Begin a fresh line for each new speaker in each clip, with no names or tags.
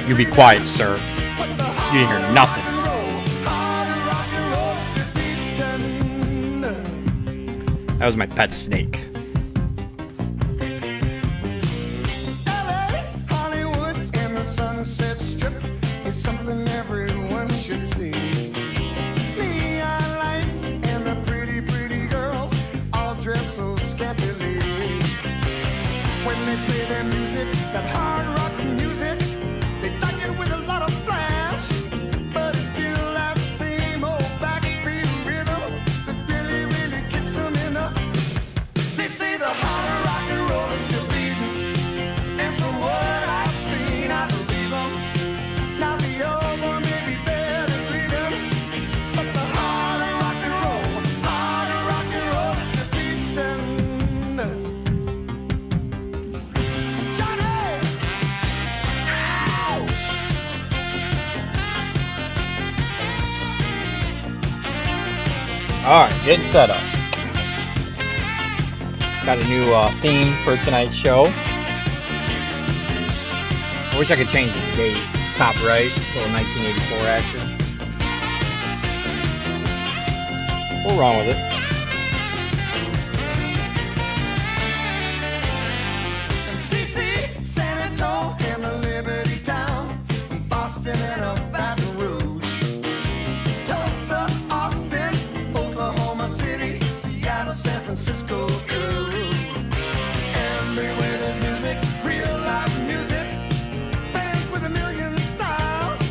You be quiet, sir. You didn't hear nothing. That was my pet snake.
Hollywood and the Sunset Strip is something everyone should see. Neon lights and the pretty, pretty girls all dress so scantily. When they play their music, that hard rock music, they like it with a lot of flash, but it's still that same old backbeat rhythm that really, really kicks them in the. They say the hard rock and roll is still beating, and from what I've seen, I believe them. Now the old one may be dead and bleeding, but the hard rock and roll is still beating. Johnny! Ow!
Alright, getting set up. Got a new theme for tonight's show. I wish I could change the date. Copyright, a little 1984 action. What's wrong with it?
DC, San Antonio, and the Liberty Town, Boston and a Baton Rouge, Tulsa, Austin, Oklahoma City, Seattle, San Francisco too. Everywhere there's music, real live music, bands with a million styles,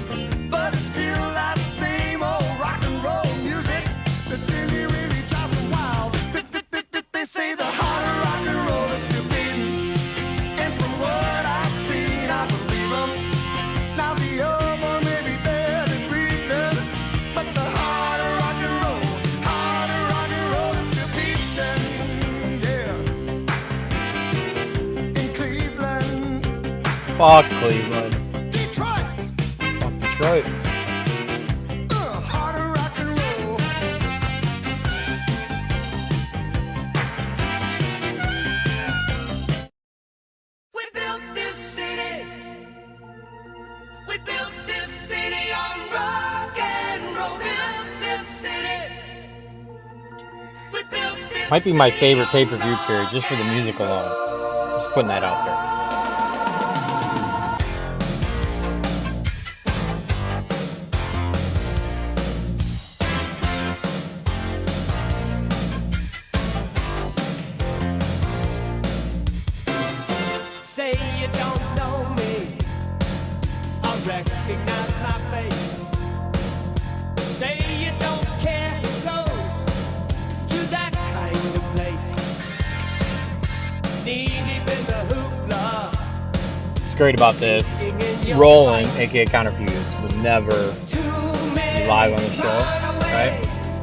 but it's still that same old rock and roll music that really, really drives them wild. They say the hard rock and roll is still beating, and from what I've seen, I believe them. Now the old one may be dead and breathing, but the hard rock and roll is still beating, yeah. In Cleveland,
Fuck Cleveland.
Detroit,
Fuck Detroit.
hard rock and roll. We built this city. We built this city on rock and roll. Built this city. We built this
Might be my
city
favorite
on
pay-per-view
rock
period just for the music alone. Just putting that out there.
Say you don't know me, I recognize my face. Say you don't care who goes to that kind of place. Knee deep in the hoopla,
What's great about this,
singing in your
Rolling,
fight.
aka Counterfuse, would never
Too many
live on the show, right?
runaways,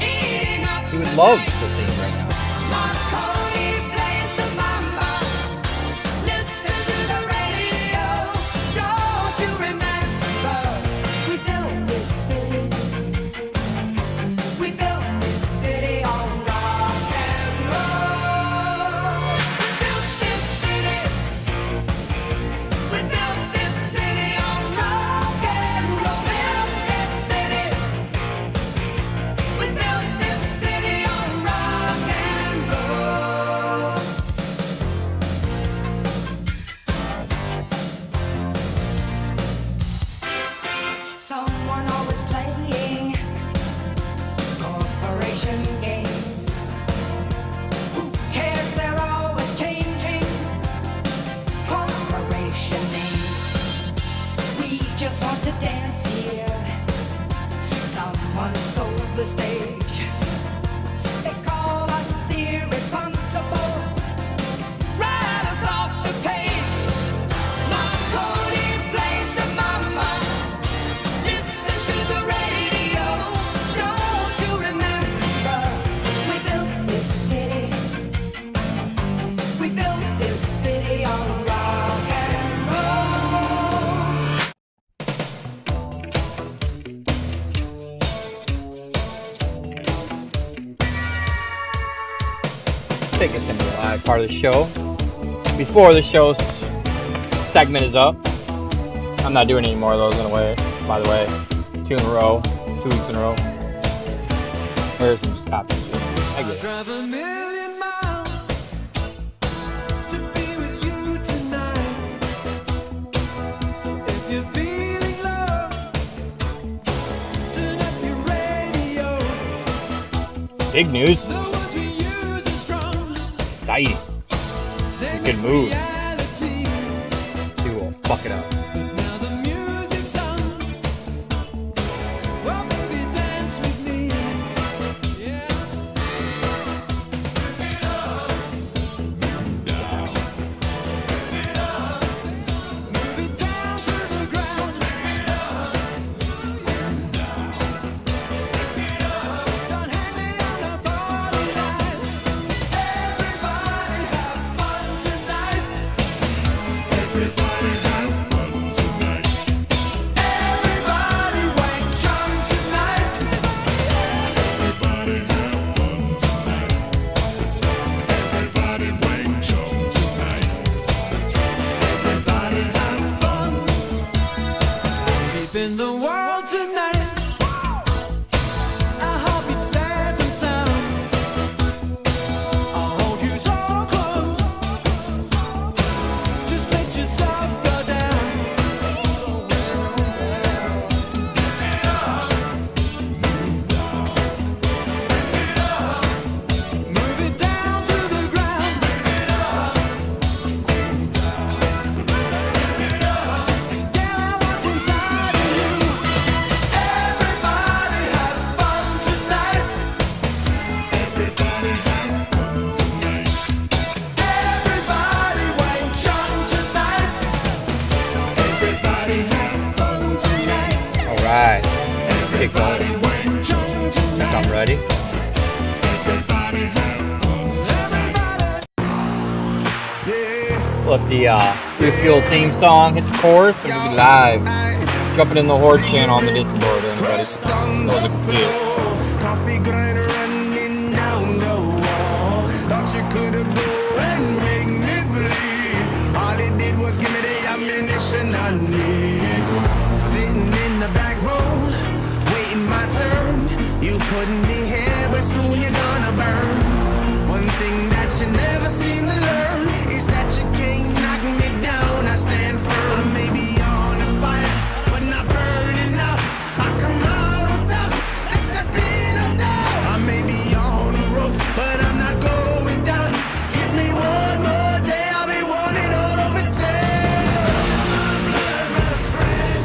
eating up
He would
the
love
night.
to sing right now.
Marconi plays the mambo. Listen to the radio. Don't you remember? We built this city. We built this city on rock and roll. We built this city. We built this city on rock and roll. Built this city. We built this city on rock and roll. Someone always playing corporation games. Who cares? They're always changing corporation names. We just want to dance here. Someone stole the stage. They call us irresponsible. Write us off the page. Marconi plays the mama. Listen to the radio. Don't you remember? We built this city. We built this city on rock and roll.
Take us into the live part of the show. Before the show segment is up, I'm not doing any more of those in a way. By the way, 2 in a row, 2 weeks in a row. Harrison just copied it. I get it.
Drive a million miles to be with you tonight. So if you're feeling love, turn up your radio.
Big news.
The words we use are strong.
Exciting.
They
Good move.
reality.
See who will fuck it up.
But now the music's on. Well, baby, dance with me. Yeah. Move it down to the ground. Don't hang me on a party line. Everybody have fun tonight. Everybody have fun tonight. Everybody wake young tonight. Everybody have fun tonight. Everybody wake young tonight. Everybody have fun. Deep in the world tonight. I hope it's safe and sound. I'll hold you so close. Just let yourself go down. Move it down to the ground. Get out what's inside of you. Everybody have fun tonight. Everybody have fun tonight. Everybody wake young tonight. Everybody have fun tonight.
All right. Let's get going.
Everybody wake young tonight.
I'm ready.
Everybody have fun tonight. Yeah.
We'll let the Refuel theme song hit the chorus and we'll be live. Jumping in the Horde channel on the Discord, everybody. Those are good.
Coffee grinder running down the wall. Thought you could go and make me bleed. All it did was give me the ammunition I need. Sitting in the back row, waiting my turn. You putting me here, but soon you're gonna burn. One thing that you never seem to learn is that you can't knock me down. I stand firm. I may be on a fire, but not burning up. I come out on top. They could be knocked down. I may be on the ropes, but I'm not going down. Give me one more day, I'll be wanted all over town. My blood runs red,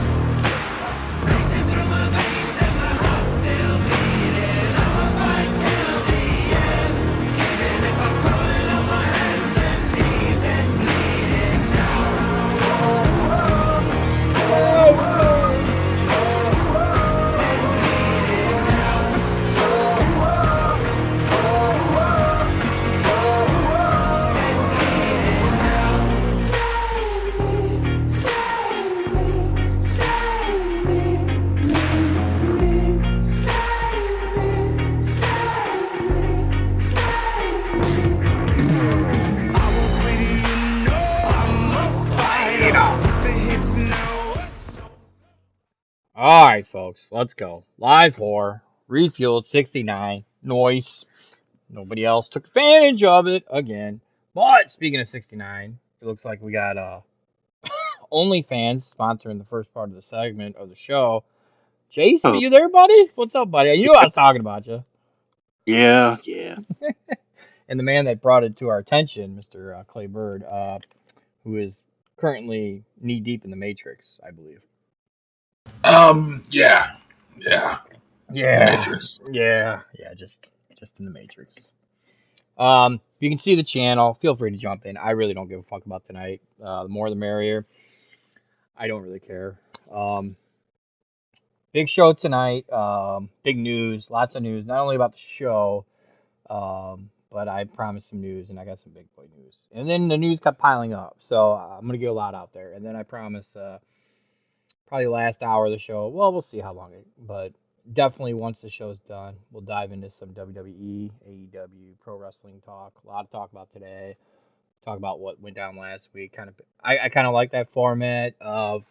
racing through my veins and my heart's still beating. I'ma fight till the end, even if I'm crawling on my hands and knees and bleeding now.
All right, folks, let's go. Live Whore, Refueled 69, noise. Nobody else took advantage of it again. But speaking of 69, it looks like we got OnlyFans sponsoring the first part of the segment of the show. Jason,
Oh,
you there, buddy? What's up, buddy? You knew I was talking about you.
yeah.
And the man that brought it to our attention, Mr. Clay Bird, who is currently knee deep in the Matrix, I believe.
Yeah. Matrix.
Yeah, just in the Matrix. You can see the channel. Feel free to jump in. I really don't give a fuck about tonight. The more the merrier. I don't really care. Big show tonight. Big news. Lots of news. Not only about the show, but I promised some news, and I got some big boy news. And then the news kept piling up. So I'm going to get a lot out there. And then I promised probably last hour of the show. Well, we'll see how long but definitely once the show's done, we'll dive into some WWE, AEW, pro wrestling talk. A lot of talk about today. Talk about what went down last week. I kind of like that format of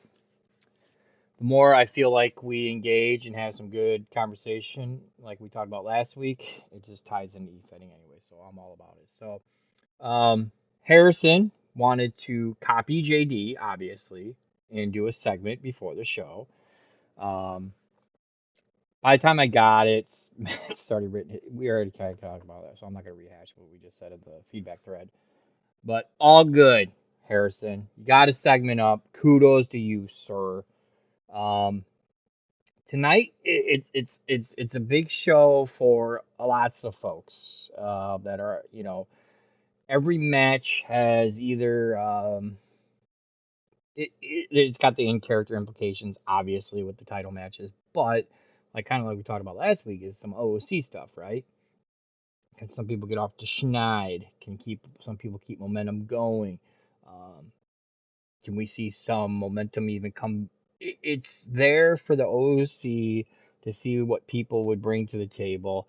the more I feel like we engage and have some good conversation, like we talked about last week, it just ties into e-fetting anyway. So I'm all about it. So Harrison wanted to copy JD, obviously, and do a segment before the show. Um, by the time I got it, it started written. We already kind of talked about that, so I'm not going to rehash what we just said in the feedback thread. But all good, Harrison. You got a segment up. Kudos to you, sir. Um, tonight, it's a big show for lots of folks that are, every match has either it's got the in character implications, obviously, with the title matches, but like kind of like we talked about last week is some OOC stuff, right? Can some people get off the schneid? Can keep some people keep momentum going? Um, can we see some momentum even come? It's there for the OOC to see what people would bring to the table.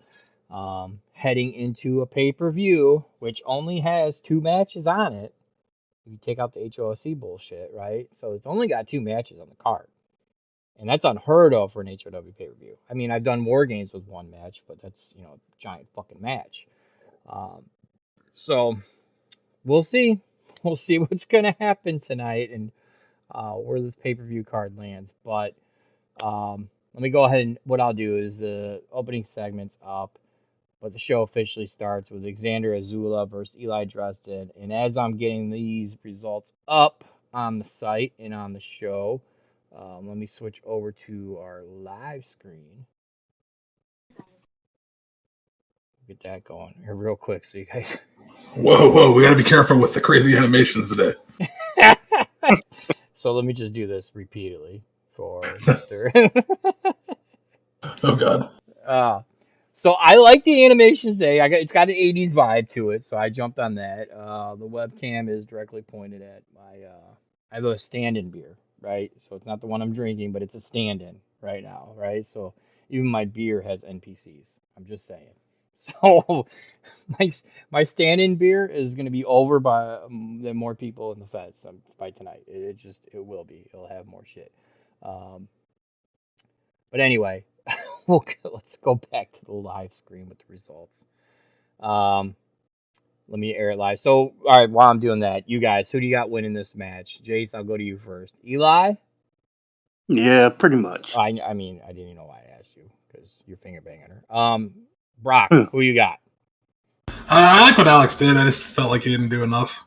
Heading into a pay-per-view, which only has 2 matches on it, if you take out the HOSC bullshit, right? So it's only got 2 matches on the card. And that's unheard of for an HOW pay-per-view. I mean, I've done war games with 1 match, but that's, a giant fucking match. Um, so we'll see. We'll see what's going to happen tonight and where this pay-per-view card lands. But let me go ahead and what I'll do is the opening segment's up, but the show officially starts with Xander Azula versus Eli Dresden. And as I'm getting these results up on the site and on the show, let me switch over to our live screen. Get that going here real quick so you guys.
Whoa, we gotta be careful with the crazy animations today.
So let me just do this repeatedly for Mr.
Oh god.
So I like the animations today. It's got an 80s vibe to it, so I jumped on that. The webcam is directly pointed at my I have a stand-in beer, right? So it's not the one I'm drinking, but it's a stand-in right now, right? So even my beer has NPCs. I'm just saying. So my my stand-in beer is going to be over by than more people in the feds by tonight. It will be. It'll have more shit. Um, but anyway, let's go back to the live screen with the results. Um, let me air it live. So, all right, while I'm doing that, you guys, who do you got winning this match? Jace, I'll go to you first. Eli?
Yeah, pretty much.
I mean, I didn't even know why I asked you because you're finger banging her. Brock,
Hmm.
who you got?
I like what Alex did. I just felt like he didn't do enough.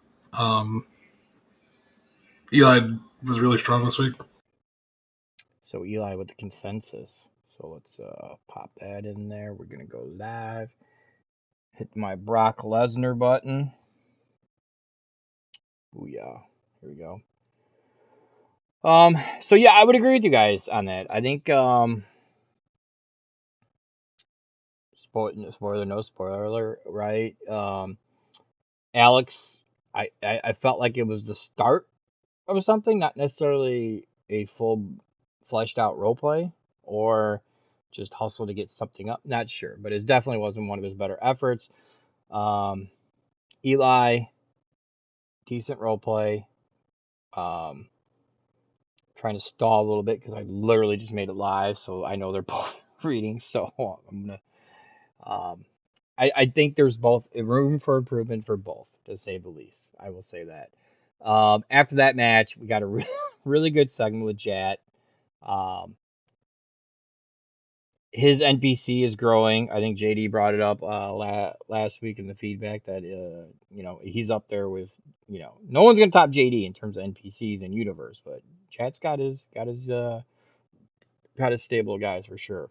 Eli was really strong this week.
So Eli with the consensus. So let's pop that in there. We're gonna go live. Hit my Brock Lesnar button. Booyah. Here we go. So yeah, I would agree with you guys on that. I think spoiler, no spoiler, right? Alex, I felt like it was the start of something, not necessarily a full fleshed out role play or just hustle to get something up. Not sure, but it definitely wasn't one of his better efforts. Um, Eli, decent role play. Um, trying to stall a little bit because I literally just made it live, so I know they're both reading. So I'm gonna. Um, I think there's both room for improvement for both, to say the least. I will say that. After that match, we got a really good segment with Jat. Um, his NPC is growing. I think JD brought it up last week in the feedback that he's up there with no one's gonna top JD in terms of NPCs and universe, but Chat's got his stable of guys for sure.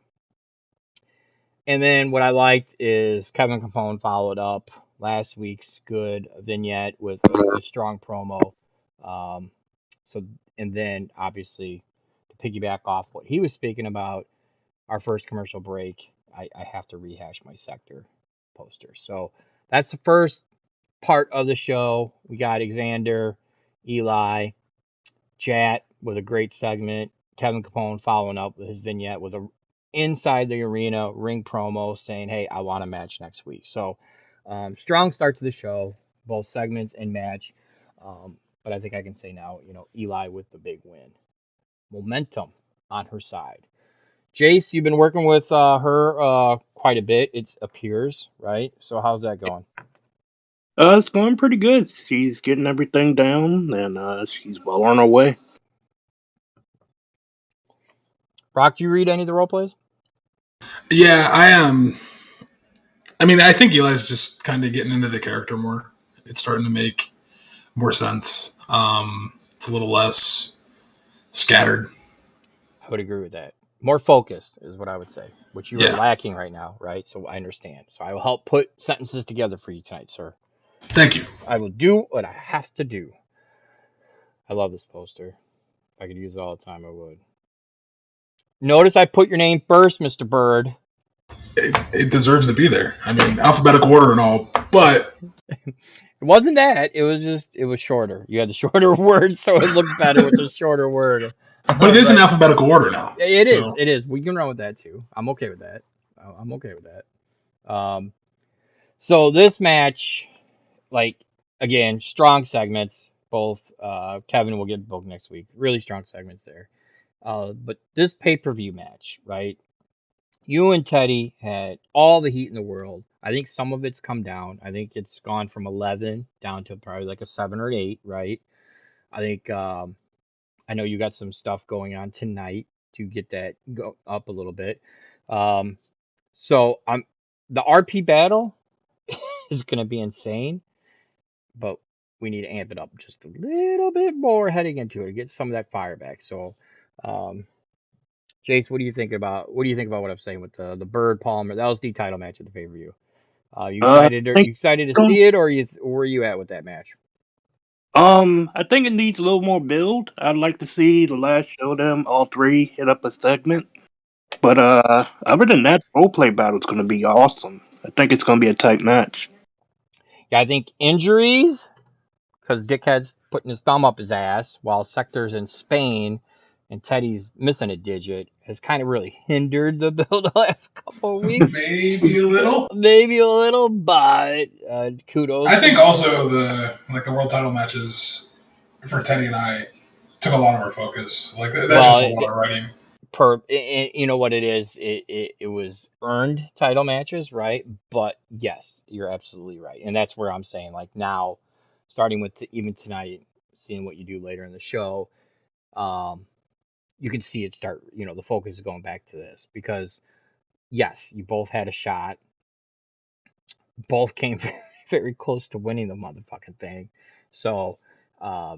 And then what I liked is Kevin Capone followed up last week's good vignette with a strong promo. Um, so and then obviously to piggyback off what he was speaking about, our first commercial break, I have to rehash my sector poster. So that's the first part of the show. We got Xander, Eli, Jat with a great segment. Kevin Capone following up with his vignette with a inside the arena ring promo saying, "Hey, I want a match next week." So strong start to the show, both segments and match. But I think I can say now, Eli with the big win. Momentum on her side. Jace, you've been working with her quite a bit, it appears, right? So how's that going?
It's going pretty good. She's getting everything down, and she's well on her way.
Brock, do you read any of the role plays?
Yeah, I am. I mean, I think Eli's just kind of getting into the character more. It's starting to make more sense. It's a little less scattered.
I would agree with that. More focused is what I would say, which you are
Yeah.
lacking right now, right? So I understand. So I will help put sentences together for you tonight, sir.
Thank you.
I will do what I have to do. I love this poster. If I could use it all the time, I would. Notice I put your name first, Mr. Bird.
It deserves to be there. I mean, alphabetical order and all, but
It wasn't that. It was shorter. You had the shorter word, so it looked better with the shorter word.
it is in alphabetical order now.
It is. It is. We can run with that too. I'm okay with that. I'm okay with that. So this match, like again, strong segments. Both Kevin will get booked next week. Really strong segments there. But this pay-per-view match, right? You and Teddy had all the heat in the world. I think some of it's come down. I think it's gone from 11 down to probably like a 7 or 8, right? I think I know you got some stuff going on tonight to get that go up a little bit. Um, so I'm the RP battle is going to be insane, but we need to amp it up just a little bit more heading into it to get some of that fire back. So, um, Jace, what do you think about what I'm saying with the Bird Palmer? That was the title match of the pay per view. You
I
excited? Or
think
you excited to see it, or where are you at with that match?
I think it needs a little more build. I'd like to see the last show them all three hit up a segment. But other than that, roleplay battle is going to be awesome. I think it's going to be a tight match.
Yeah, I think injuries, because Dickhead's putting his thumb up his ass while Sector's in Spain and Teddy's missing a digit, has kind of really hindered the build the last couple of weeks.
Maybe a little.
Maybe a little, but kudos.
I think also the world title matches for Teddy and I took a lot of our focus. Like that's just a lot of writing.
You know what it is? It was earned title matches, right? But yes, you're absolutely right, and that's where I'm saying like now, starting with even tonight, seeing what you do later in the show, you can see it start. You know, the focus is going back to this because yes, you both had a shot, both came very, very close to winning the motherfucking thing, so. Uh,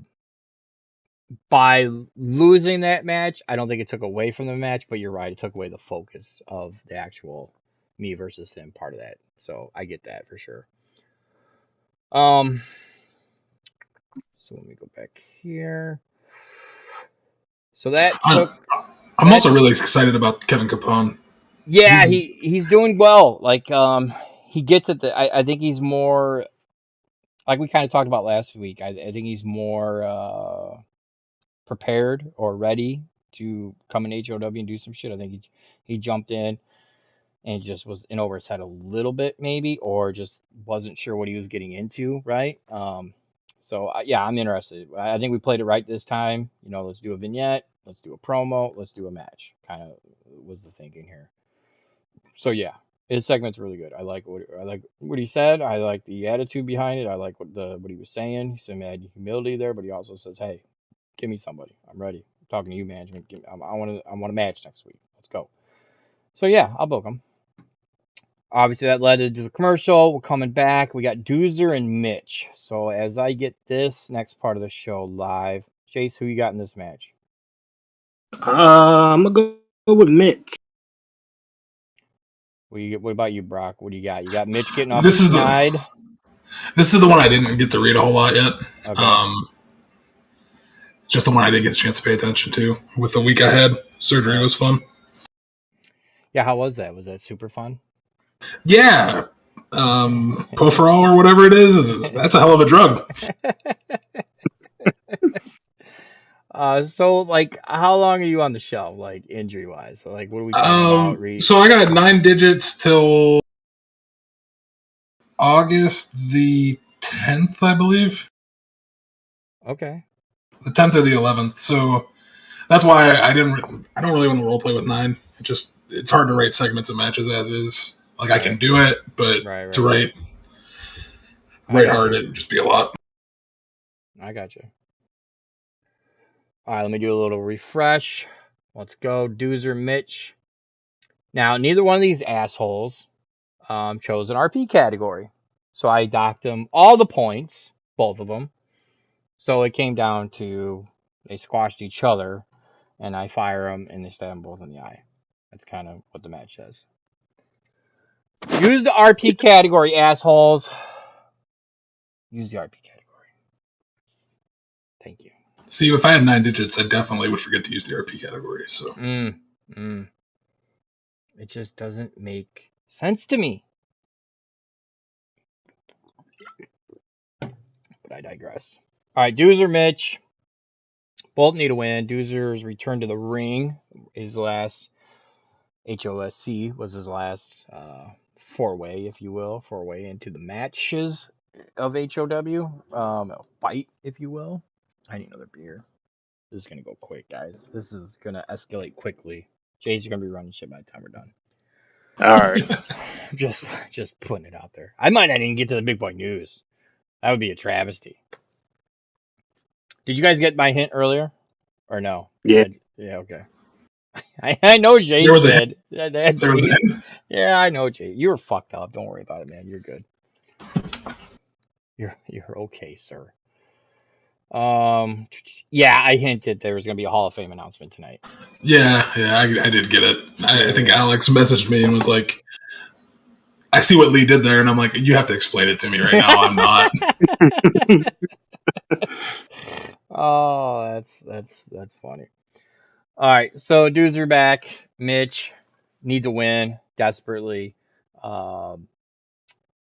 by losing that match, I don't think it took away from the match, but you're right, it took away the focus of the actual me versus him part of that. So I get that for sure. Um, so let me go back here. So that took.
I'm also really excited about Kevin Capone.
Yeah, he's doing well. Like he gets it. I think he's more like we kind of talked about last week. I think he's more prepared or ready to come in HOW and do some shit. I think he jumped in and just was in over his head a little bit maybe, or just wasn't sure what he was getting into, right? So yeah, I'm interested. I think we played it right this time. You know, let's do a vignette, let's do a promo, let's do a match. Kind of was the thinking here. So yeah, his segment's really good. I like what he said. I like the attitude behind it. I like what he was saying. He said, "Man, humility there," but he also says, "Hey, give me somebody. I'm ready. I'm talking to you, management. I want a match next week. Let's go." So yeah, I'll book him. Obviously, that led to the commercial. We're coming back. We got Doozer and Mitch. So as I get this next part of the show live, Chase, who you got in this match?
I'm gonna go with Mitch.
What about you, Brock? What do you got? You got Mitch getting off
This
the
is
snide?
This is the one I didn't get to read a whole lot yet.
Okay.
Just the one I didn't get a chance to pay attention to. With the week I had, surgery was fun.
Yeah, how was that? Was that super fun?
Yeah. Poferol or whatever it is, that's a hell of a drug.
So like, how long are you on the shelf, like injury wise? So like, what are we talking about? Reed?
So I got 9 digits till August the 10th, I believe.
Okay.
The 10th or the 11th. So That's why I don't really want to role play with 9. It's hard to write segments of matches as is. Like I can do it, but
Right.
to write hard, it'd just be a lot.
I got you. All right, let me do a little refresh. Let's go, Doozer Mitch. Now, neither one of these assholes chose an RP category, so I docked them all the points, both of them. So it came down to they squashed each other, and I fire them and they stab them both in the eye. That's kind of what the match says. Use the RP category, assholes. Use the RP category. Thank you.
See, if I had 9 digits, I definitely would forget to use the RP category. So
it just doesn't make sense to me. But I digress. All right, Doozer Mitch. Both need a win. Doozer's return to the ring. His last HOSC was his last four-way, if you will, four-way into the matches of HOW. A fight, if you will. I need another beer. This is going to go quick, guys. This is going to escalate quickly. Jay's going to be running shit by the time we're done.
All right.
just putting it out there. I might not even get to the big boy news. That would be a travesty. Did you guys get my hint earlier? Or no?
Yeah.
Yeah, okay. I know Jay
there was
did.
there was a hint.
Yeah, I know, Jay. You were fucked up. Don't worry about it, man. You're good. You're okay, sir. Yeah, I hinted there was gonna be a Hall of Fame announcement tonight.
Yeah, I did get it. I think Alex messaged me and was like, "I see what Lee did there," and I'm like, "You have to explain it to me right now. I'm not."
Oh, that's funny. All right, so dudes are back. Mitch needs a win desperately, and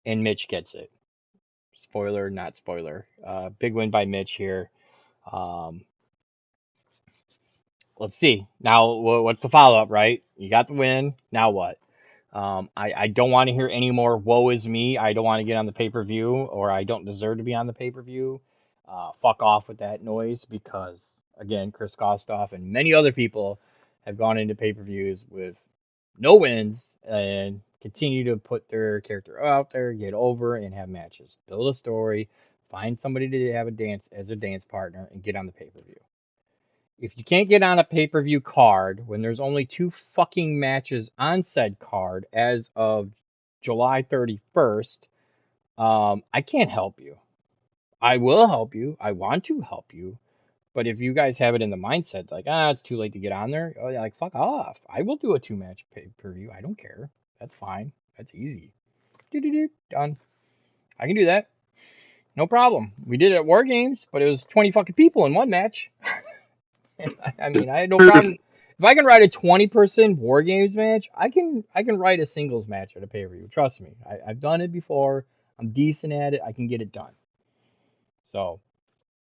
Mitch gets it. Spoiler, not spoiler. Big win by Mitch here. Let's see. Now, what's the follow up, right? You got the win. Now what? I don't want to hear any more woe is me. I don't want to get on the pay per view, or I don't deserve to be on the pay per view. Fuck off with that noise because, again, Chris Kostoff and many other people have gone into pay per views with no wins and continue to put their character out there, get over, and have matches. Build a story, find somebody to have a dance as a dance partner, and get on the pay per view. If you can't get on a pay per view card when there's only 2 fucking matches on said card as of July 31st, I can't help you. I will help you. I want to help you. But if you guys have it in the mindset like, it's too late to get on there, like, fuck off. I will do a 2-match pay per view. I don't care. That's fine. That's easy. Done. I can do that. No problem. We did it at War Games, but it was 20 fucking people in one match. I mean, I had no problem. If I can write a 20-person War Games match, I can write a singles match at a pay-per-view. Trust me. I've done it before. I'm decent at it. I can get it done. So,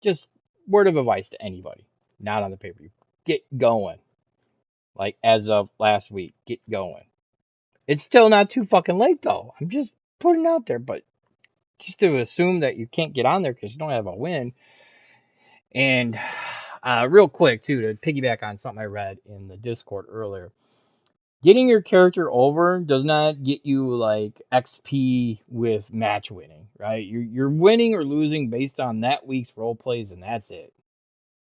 just word of advice to anybody not on the pay-per-view. Get going. Like, as of last week, get going. It's still not too fucking late, though. I'm just putting it out there, but just to assume that you can't get on there because you don't have a win. And real quick, too, to piggyback on something I read in the Discord earlier. Getting your character over does not get you like XP with match winning, right? You're winning or losing based on that week's role plays, and that's it.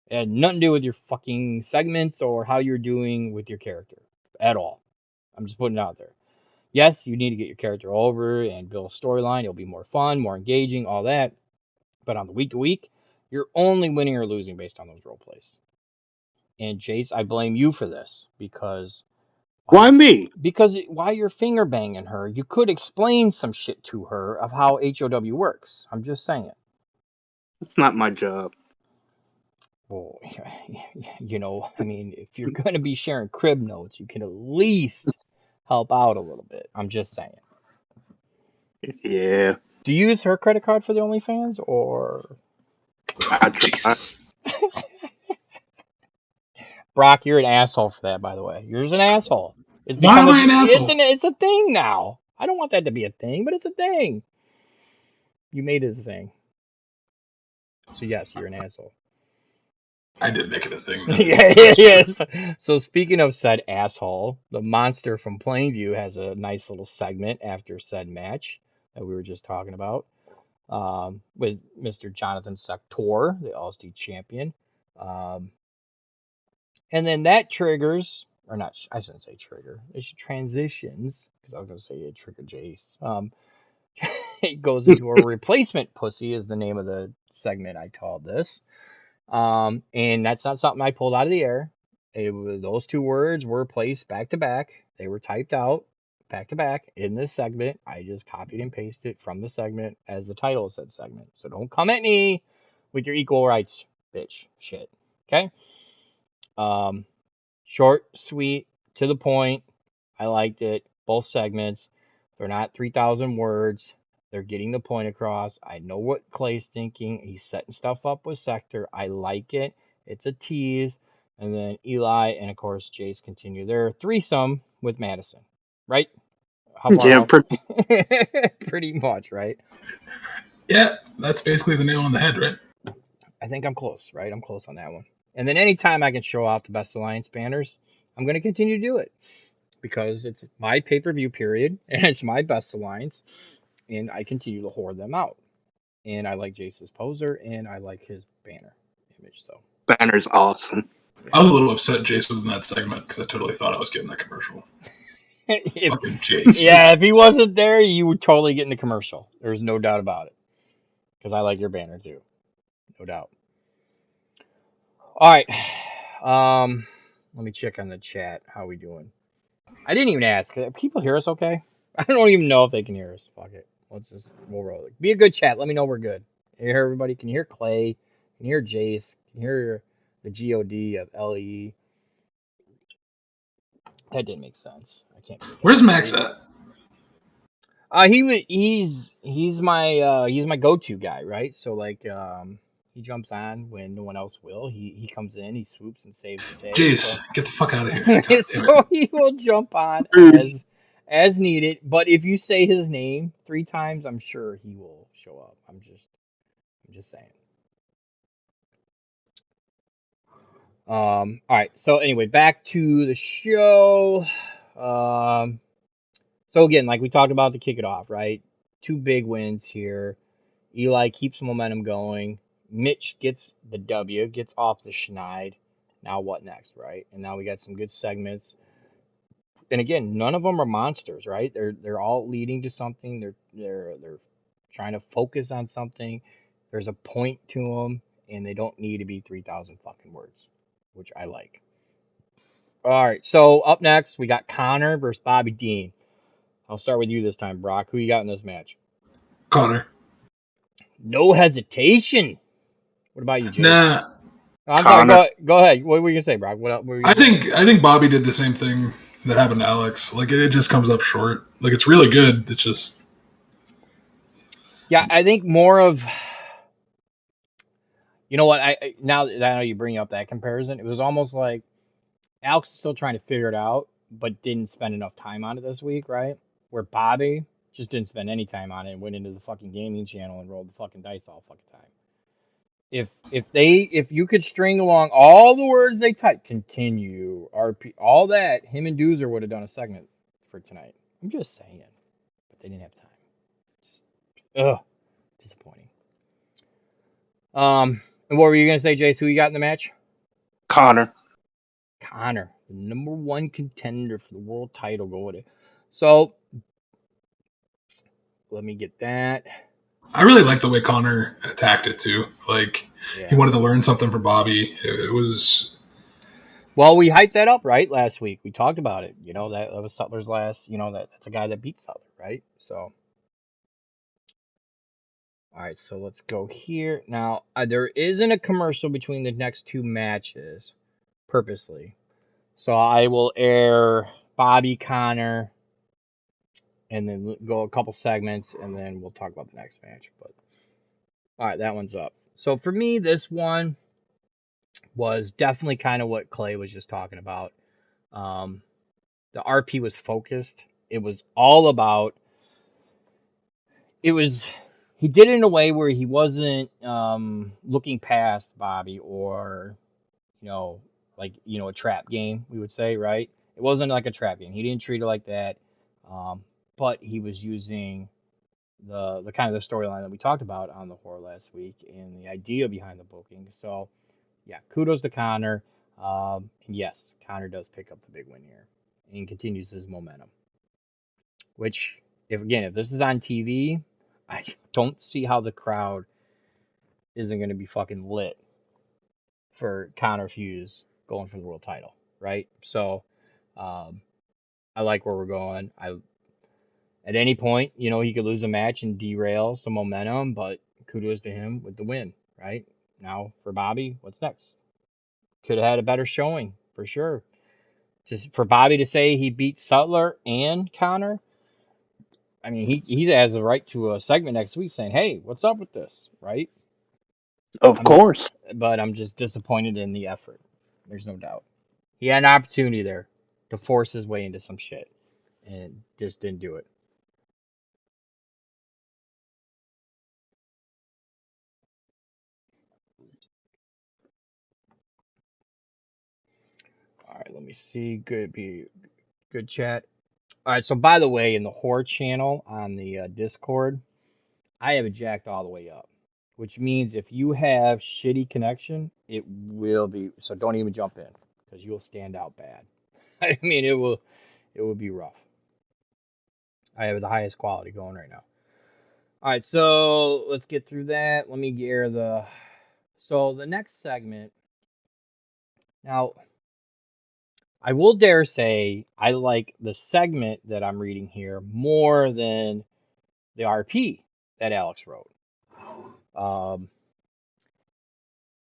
It had nothing to do with your fucking segments or how you're doing with your character at all. I'm just putting it out there. Yes, you need to get your character over and build a storyline. It'll be more fun, more engaging, all that. But on the week to week, you're only winning or losing based on those role plays. And Jace, I blame you for this because
Why me?
Because while you're finger banging her, you could explain some shit to her of how HOW works. I'm just saying.
It's not my job.
Well, I mean, if you're going to be sharing crib notes, you can at least help out a little bit. I'm just saying.
Yeah.
Do you use her credit card for the OnlyFans or?
I try.
Jesus.
Brock, you're an asshole for that, by the way. You're an asshole. It's
Why am I an asshole?
It's a thing now. I don't want that to be a thing, but it's a thing. You made it a thing. So yes, you're an asshole.
I did make it a thing.
Yes. So speaking of said asshole, the monster from Plainview has a nice little segment after said match that we were just talking about, with Mr. Jonathan Sector, the All-State champion. Um, and then that triggers, or not, I shouldn't say trigger. It should transitions, because I was going to say it triggered Jace. It goes into a replacement pussy is the name of the segment I called this. And that's not something I pulled out of the air. It was those two words were placed back to back. They were typed out back to back in this segment. I just copied and pasted it from the segment as the title said segment. So don't come at me with your equal rights, bitch. Shit. Okay. Um, Short, sweet, to the point. I liked it. Both segments. They're not 3,000 words. They're getting the point across. I know what Clay's thinking. He's setting stuff up with Sector. I like it. It's a tease. And then Eli and, of course, Jace continue their threesome with Madison. Right? How far
Yeah,
off? Pretty much, right?
Yeah, that's basically the nail on the head, right?
I think I'm close, right? I'm close on that one. And then anytime I can show off the Best Alliance banners, I'm going to continue to do it, because it's my pay-per-view period and it's my Best Alliance, and I continue to hoard them out. And I like Jace's poser and I like his banner image. So
Banner's awesome.
I was a little upset Jace was in that segment because I totally thought I was getting that commercial. Fucking Jace.
Yeah, if he wasn't there, you would totally get in the commercial. There's no doubt about it. Because I like your banner too, no doubt. All right, let me check on the chat. How we doing? I didn't even ask. Can people hear us okay? I don't even know if they can hear us. Fuck it. We'll roll it. Be a good chat. Let me know we're good. Can you hear everybody? Can you hear Clay? Can you hear Jace? Can you hear the God of LE? That didn't make sense. I can't make
Where's
anything
Max
big.
at?
He's my go-to guy, right? So like he jumps on when no one else will. He comes in, he swoops and saves the day.
Jace,
So
get the fuck out of here. God damn it.
so he will jump on as needed. But if you say his name 3 times, I'm sure he will show up. I'm just saying. All right. So anyway, back to the show. So again, like we talked about to kick it off, right? 2 big wins here. Eli keeps momentum going. Mitch gets the W, gets off the schneid. Now what next, right? And now we got some good segments. And again, none of them are monsters, right? They're all leading to something. They're trying to focus on something. There's a point to them, and they don't need to be 3,000 fucking words, which I like. All right, so up next we got Connor versus Bobby Dean. I'll start with you this time, Brock. Who you got in this match?
Connor.
No hesitation. What about you, Jace?
Nah.
Oh, I'm
Connor.
sorry. Go ahead. What were you gonna say, Brock? What were you
I
gonna say?
think Bobby did the same thing that happened to Alex. Like it just comes up short. Like it's really good. It's just
Yeah, I think more of. You know what? Now that I know you bring up that comparison, it was almost like Alex is still trying to figure it out, but didn't spend enough time on it this week, right? Where Bobby just didn't spend any time on it and went into the fucking gaming channel and rolled the fucking dice all fucking time. If you could string along all the words they typed, continue, RP, all that, him and Doozer would have done a segment for tonight. I'm just saying, but they didn't have time. Just disappointing. And what were you gonna say, Jace? Who you got in the match?
Connor.
Connor, the #1 contender for the world title, going. So let me get that.
I really like the way Connor attacked it too. Like
Yeah.
he wanted to learn something from Bobby. It was.
Well, we hyped that up right last week. We talked about it. You know that was Sutler's last. You know that's a guy that beat Sutler, right? So. All right, so let's go here. Now, there isn't a commercial between the next 2 matches, purposely. So I will air Bobby Connor, and then go a couple segments, and then we'll talk about the next match. But all right, that one's up. So for me, this one was definitely kind of what Clay was just talking about. The RP was focused. It was all about. It was. He did it in a way where he wasn't looking past Bobby or a trap game, we would say, right? It wasn't like a trap game. He didn't treat it like that. Um, but he was using the kind of the storyline that we talked about on the horror last week and the idea behind the booking. So yeah, kudos to Connor. And yes, Connor does pick up the big win here and continues his momentum. Which, if this is on TV, I don't see how the crowd isn't going to be fucking lit for Connor Hughes going for the world title, right? So, um, I like where we're going. At any point, he could lose a match and derail some momentum, but kudos to him with the win, right? Now for Bobby, what's next? Could have had a better showing for sure. Just for Bobby to say he beat Sutler and Connor, I mean, he has the right to a segment next week saying, "Hey, what's up with this?" Right?
Of course.
But I'm just disappointed in the effort. There's no doubt. He had an opportunity there to force his way into some shit, and just didn't do it. All right, let me see. Good chat. All right, so by the way, in the horror channel on the Discord, I have it jacked all the way up, which means if you have shitty connection, it will be. So don't even jump in because you'll stand out bad. I mean, it will be rough. I have the highest quality going right now. All right, so let's get through that. Let me gear the. So the next segment. Now, I will dare say I like the segment that I'm reading here more than the RP that Alex wrote. Um,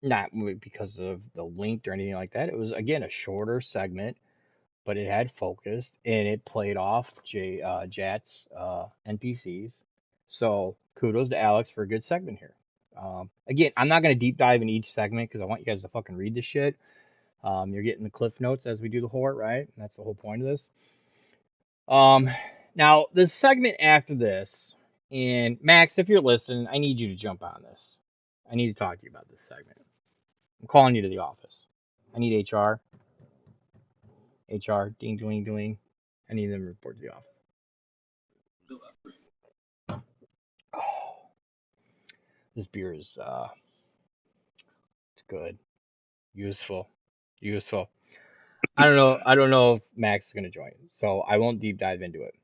Not because of the length or anything like that. It was again a shorter segment, but it had focus and it played off Jat's NPCs. So kudos to Alex for a good segment here. Again, I'm not gonna deep dive in each segment because I want you guys to fucking read this shit. You're getting the cliff notes as we do the horror, right? That's the whole point of this. Um, Now the segment after this, and Max, if you're listening, I need you to jump on this. I need to talk to you about this segment. I'm calling you to the office. I need HR. HR, ding, ding, ding. I need them to report to the office. Oh, this beer is good, useful, useful. I don't know. I don't know if Max is gonna join, so I won't deep dive into it.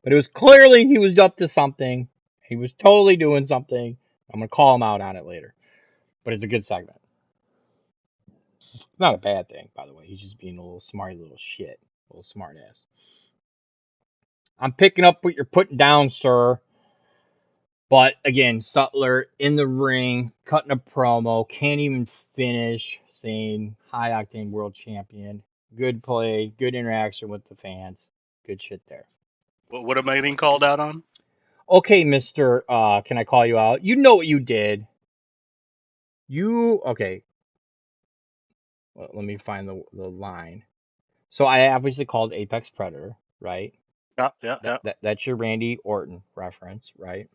But it was clearly he was up to something. He was totally doing something. I'm gonna call him out on it later. But it's a good segment. It's not a bad thing, by the way. He's just being a little smarty little shit, a little smart ass. I'm picking up what you're putting down, sir. But again, Sutler in the ring, cutting a promo, can't even finish, saying high octane world champion. Good play, good interaction with the fans. Good shit there.
What am I getting called out on?
Okay, Mr. Can I call you out? You know what you did. Okay. Well, let me find the line. So I obviously called Apex Predator, right?
Yeah.
That's your Randy Orton reference, right?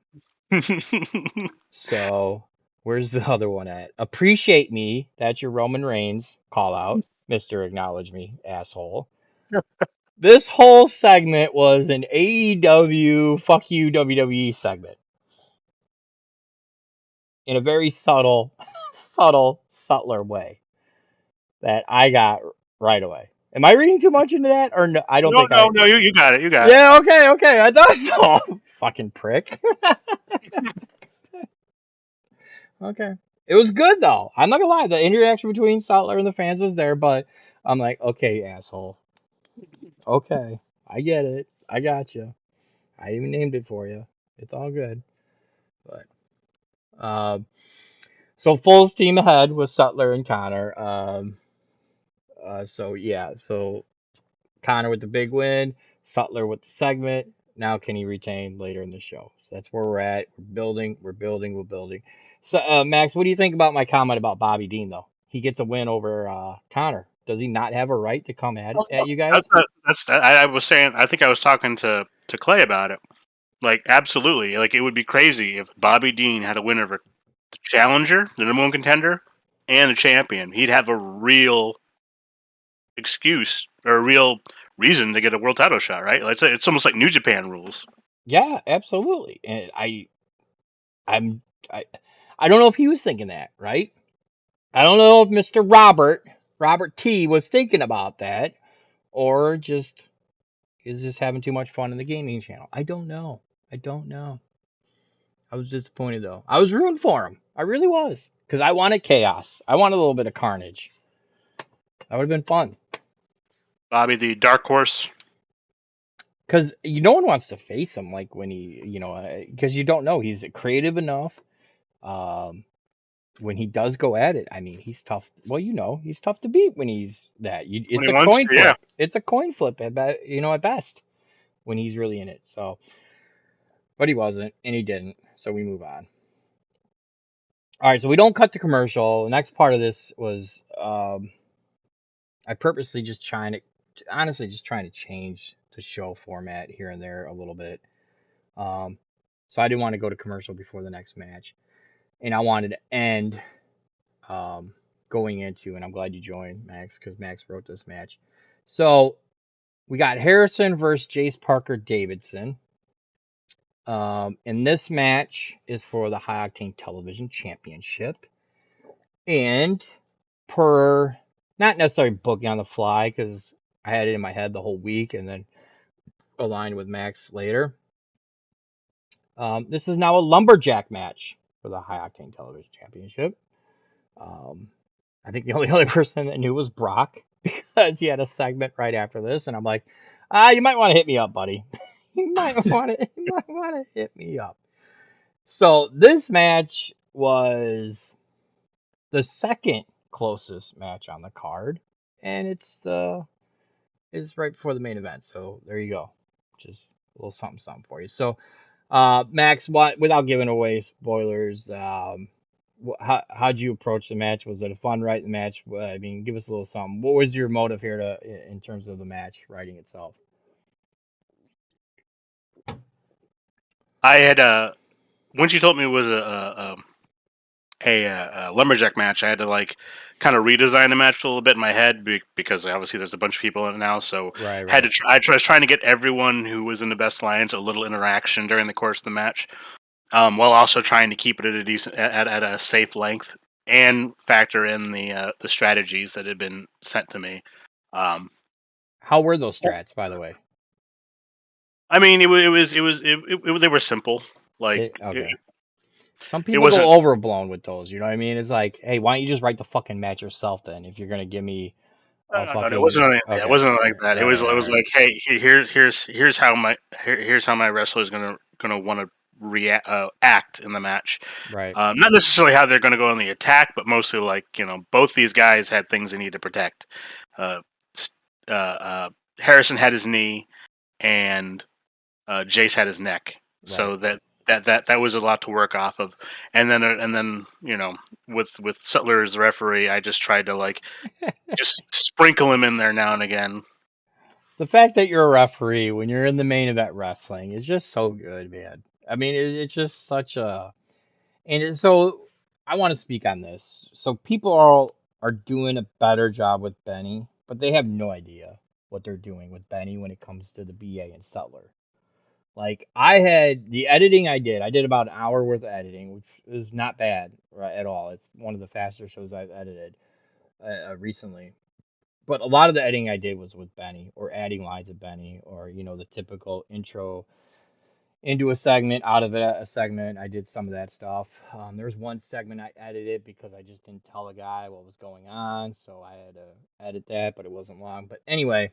So where's the other one at? Appreciate me. That's your Roman Reigns call out. Mr. Acknowledge Me, asshole. This whole segment was an AEW fuck you WWE segment. In a very subtler way that I got right away. Am I reading too much into that? Or no, I don't think
No, you got it. You got it.
Yeah, okay. I thought so. Fucking prick. Okay. It was good though. I'm not gonna lie. The interaction between Sutler and the fans was there, but I'm like, okay, asshole. Okay, I get it. I got you. I even named it for you. It's all good. But so full steam ahead with Sutler and Connor. So yeah, so Connor with the big win, Sutler with the segment. Now can he retain later in the show? So that's where we're at. We're building. So Max, what do you think about my comment about Bobby Dean though? He gets a win over Connor. Does he not have a right to come at you guys?
I was saying. I think I was talking to Clay about it. Like, absolutely. Like, it would be crazy if Bobby Dean had a win over the challenger, the number one contender, and a champion, he'd have a real excuse or a real reason to get a world title shot, right? It's almost like New Japan rules.
Yeah, absolutely. And I'm I I don't know if he was thinking that, right? I don't know if Mr. Robert T was thinking about that or just is just having too much fun in the gaming channel. I don't know. I don't know. I was disappointed though. I was rooting for him. I really was. Because I wanted chaos. I wanted a little bit of carnage. That would have been fun.
Bobby, the dark horse.
Because no one wants to face him like when he, because you don't know. He's creative enough. Um, when he does go at it, I mean, he's tough. Well, he's tough to beat when he's that.
When
It's
he
a
wants
coin
to, yeah.
flip. It's a coin flip at best when he's really in it. So, but he wasn't, and he didn't. So we move on. All right, so we don't cut the commercial. The next part of this was I purposely honestly, just trying to change the show format here and there a little bit. So I didn't want to go to commercial before the next match, and I wanted to end going into, and I'm glad you joined, Max, because Max wrote this match. So we got Harrison versus Jace Parker Davidson. And this match is for the High Octane Television Championship. And per not necessarily booking on the fly, because I had it in my head the whole week and then aligned with Max later. This is now a lumberjack match for the High Octane Television Championship. I think the only other person that knew was Brock because he had a segment right after this, and I'm like, you might want to hit me up, buddy. you might want to hit me up. So this match was the second closest match on the card, and it's right before the main event. So there you go, just a little something for you. So, Max, without giving away spoilers, how'd you approach the match? Was it a fun writing match? I mean, give us a little something. What was your motive here in terms of the match writing itself?
I had once you told me it was a lumberjack match, I had to like kind of redesign the match a little bit in my head because obviously there's a bunch of people in it now. So
Right.
had to I was trying to get everyone who was in the best alliance a little interaction during the course of the match, while also trying to keep it at a decent at a safe length and factor in the strategies that had been sent to me.
How were those strats, by the way?
I mean, they were simple. Like
Okay. Some
it
people
wasn't.
go overblown with those. You know what I mean? It's like, hey, why don't you just write the fucking match yourself then? If you're gonna give me a
No,
fucking
it wasn't.
okay.
It wasn't like that.
Right,
It was
right,
like, hey, here's how my wrestler is gonna want to react act in the match.
right.
Not necessarily how they're gonna go on the attack, but mostly like both these guys had things they need to protect. Uh, Harrison had his knee, and Jace had his neck, so that was a lot to work off of. And then with Sutler as the referee, I just tried to like just sprinkle him in there now and again.
The fact that you're a referee when you're in the main event wrestling is just so good, man. I mean, it's just such a so I want to speak on this. So people are doing a better job with Benny, but they have no idea what they're doing with Benny when it comes to the BA and Sutler. Like I had the editing I did about an hour worth of editing, which is not bad right, at all. It's one of the faster shows I've edited recently. But a lot of the editing I did was with Benny or adding lines of Benny or the typical intro into a segment, out of a segment. I did some of that stuff. There was one segment I edited because I just didn't tell the guy what was going on, so I had to edit that, but it wasn't long. But anyway,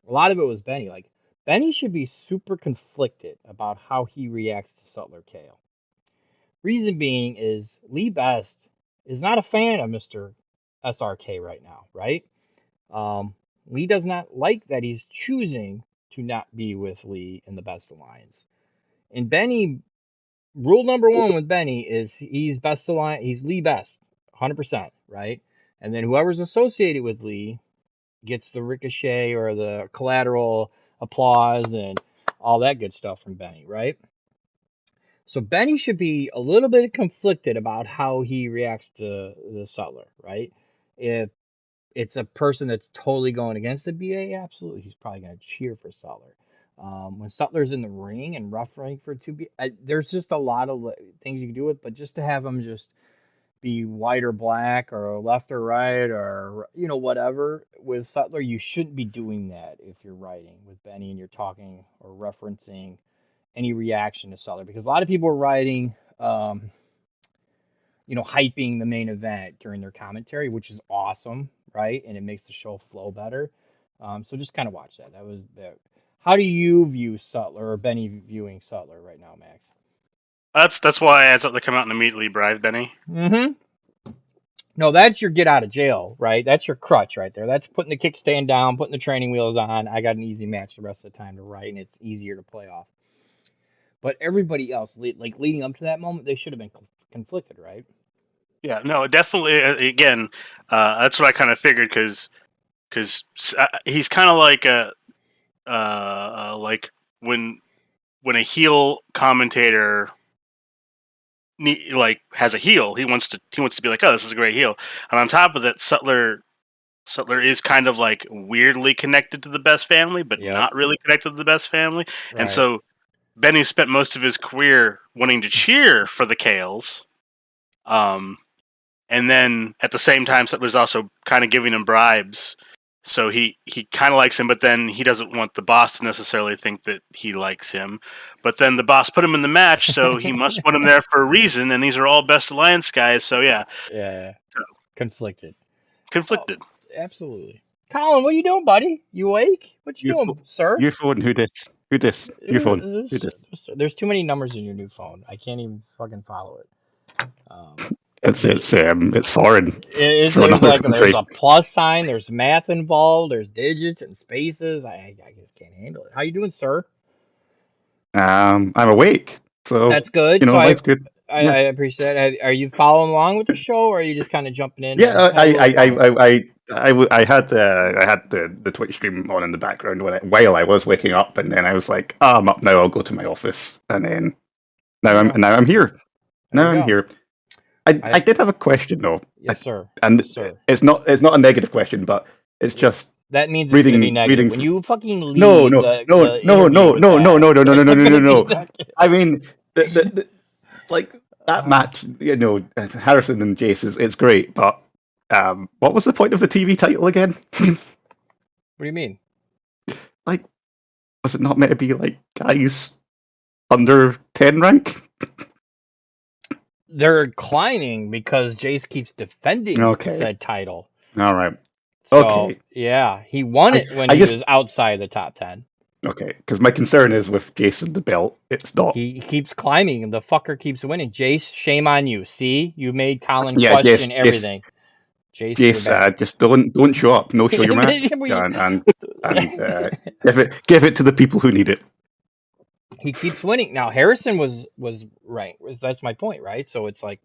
a lot of it was Benny. Like Benny should be super conflicted about how he reacts to Sutler KO. Reason being is Lee Best is not a fan of Mr. SRK right now, right? Lee does not like that he's choosing to not be with Lee in the best alliance. And Benny, rule number one with Benny is he's best alliance, he's Lee Best, 100%, right? And then whoever's associated with Lee gets the ricochet or the collateral applause and all that good stuff from Benny, right? So Benny should be a little bit conflicted about how he reacts to the Sutler, right? If it's a person that's totally going against the BA, absolutely, he's probably going to cheer for Sutler. When Sutler's in the ring and refereeing for 2B, there's just a lot of things you can do with, but just to have him just be white or black or left or right or whatever with Sutler, you shouldn't be doing that if you're writing with Benny and you're talking or referencing any reaction to Sutler, because a lot of people are writing hyping the main event during their commentary, which is awesome, right? And it makes the show flow better. So just kind of watch that. That was that. How do you view Sutler or Benny viewing Sutler right now, Max?
That's why I had something to come out and immediately bribe Benny.
Mm-hmm. No, that's your get out of jail, right? That's your crutch right there. That's putting the kickstand down, putting the training wheels on. I got an easy match the rest of the time to write, and it's easier to play off. But everybody else, like leading up to that moment, they should have been conflicted, right?
Yeah, no, definitely. Again, that's what I kind of figured because he's kind of like when a heel commentator has a heel, he wants to be like, oh, this is a great heel, and on top of that, Sutler is kind of like weirdly connected to the Best family, but not really connected to the Best family,
Right.
and so Benny spent most of his career wanting to cheer for the Kales. And then at the same time, Sutler's also kind of giving him bribes. So he kind of likes him, but then he doesn't want the boss to necessarily think that he likes him. But then the boss put him in the match, so he must want him there for a reason. And these are all Best Alliance guys, so yeah.
Yeah. Conflicted.
Conflicted.
Oh, absolutely. Colin, what are you doing, buddy? You awake? What you doing, sir?
Your phone, who this? Your phone, who this?
There's too many numbers in your new phone. I can't even fucking follow it.
It's foreign.
There's a plus sign. There's math involved. There's digits and spaces. I just can't handle it. How you doing, sir?
I'm awake, so
that's good.
So that's good.
I appreciate it. Are you following along with the show, or are you just kind of jumping in?
Yeah, I had the Twitch stream on in the background while I was waking up, and then I was like, I'm up now. I'll go to my office, and then now I'm here. Now I'm here. I did have a question though.
Yes, sir.
And
yes, sir.
It's not a negative question, but it's just
that means it's gonna be negative. When you fucking leave
no. I mean, like that match, Harrison and Jace it's great, but what was the point of the TV title again?
What do you mean?
Like, was it not meant to be like guys under 10 rank?
They're declining because Jace keeps defending said title.
All right.
So,
okay.
Yeah, he won it when he was outside the top 10.
Okay, because my concern is with Jason the belt, it's not.
He keeps climbing, and the fucker keeps winning. Jace, shame on you. See, you made Colin question everything.
Jace, just don't show up. No, show your match, and give it to the people who need it.
He keeps winning. Now Harrison was ranked. That's my point, right? So it's like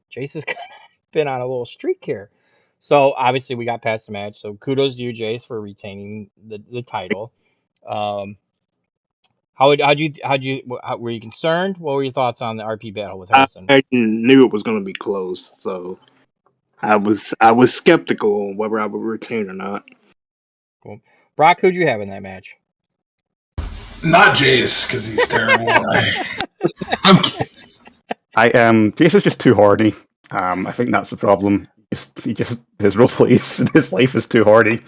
Jace has kind of been on a little streak here. So obviously we got past the match. So kudos to you, Jace, for retaining the title. Were you concerned? What were your thoughts on the RP battle with Harrison?
I knew it was going to be close, so I was skeptical on whether I would retain or not.
Cool. Brock, who'd you have in that match?
Not Jace, because he's terrible. I'm kidding.
Jace is just too horny. I think that's the problem. His role plays in his life is too horny.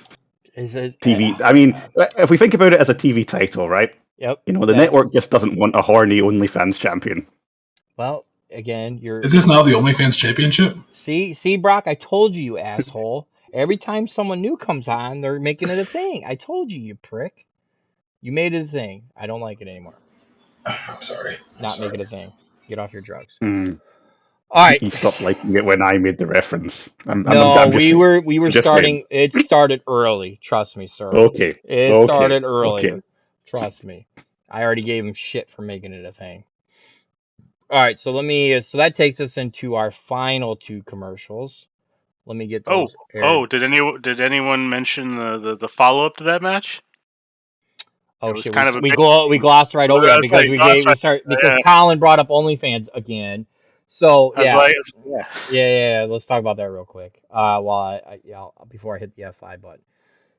Is it
TV? I mean, if we think about it as a TV title, right?
Yep.
The network just doesn't want a horny OnlyFans champion.
Well, again,
Is this now the OnlyFans championship?
See, Brock, I told you, you asshole. Every time someone new comes on, they're making it a thing. I told you, you prick. You made it a thing. I don't like it anymore.
I'm sorry.
Make it a thing. Get off your drugs.
All right. You stopped liking it when I made the reference.
We were starting. It started early. Trust me, sir.
Okay.
It started earlier. Okay. Trust me. I already gave him shit for making it a thing. All right. So So that takes us into our final two commercials. Let me get those.
Did anyone mention the follow up to that match?
Oh
It was
shit,
kind of a
we
big.
glossed right over that
That's
because
like last
we
time.
start because
Yeah.
Colin brought up OnlyFans again. So
I was
yeah,
like, yeah.
yeah. Let's talk about that real quick. While before I hit the F5 button.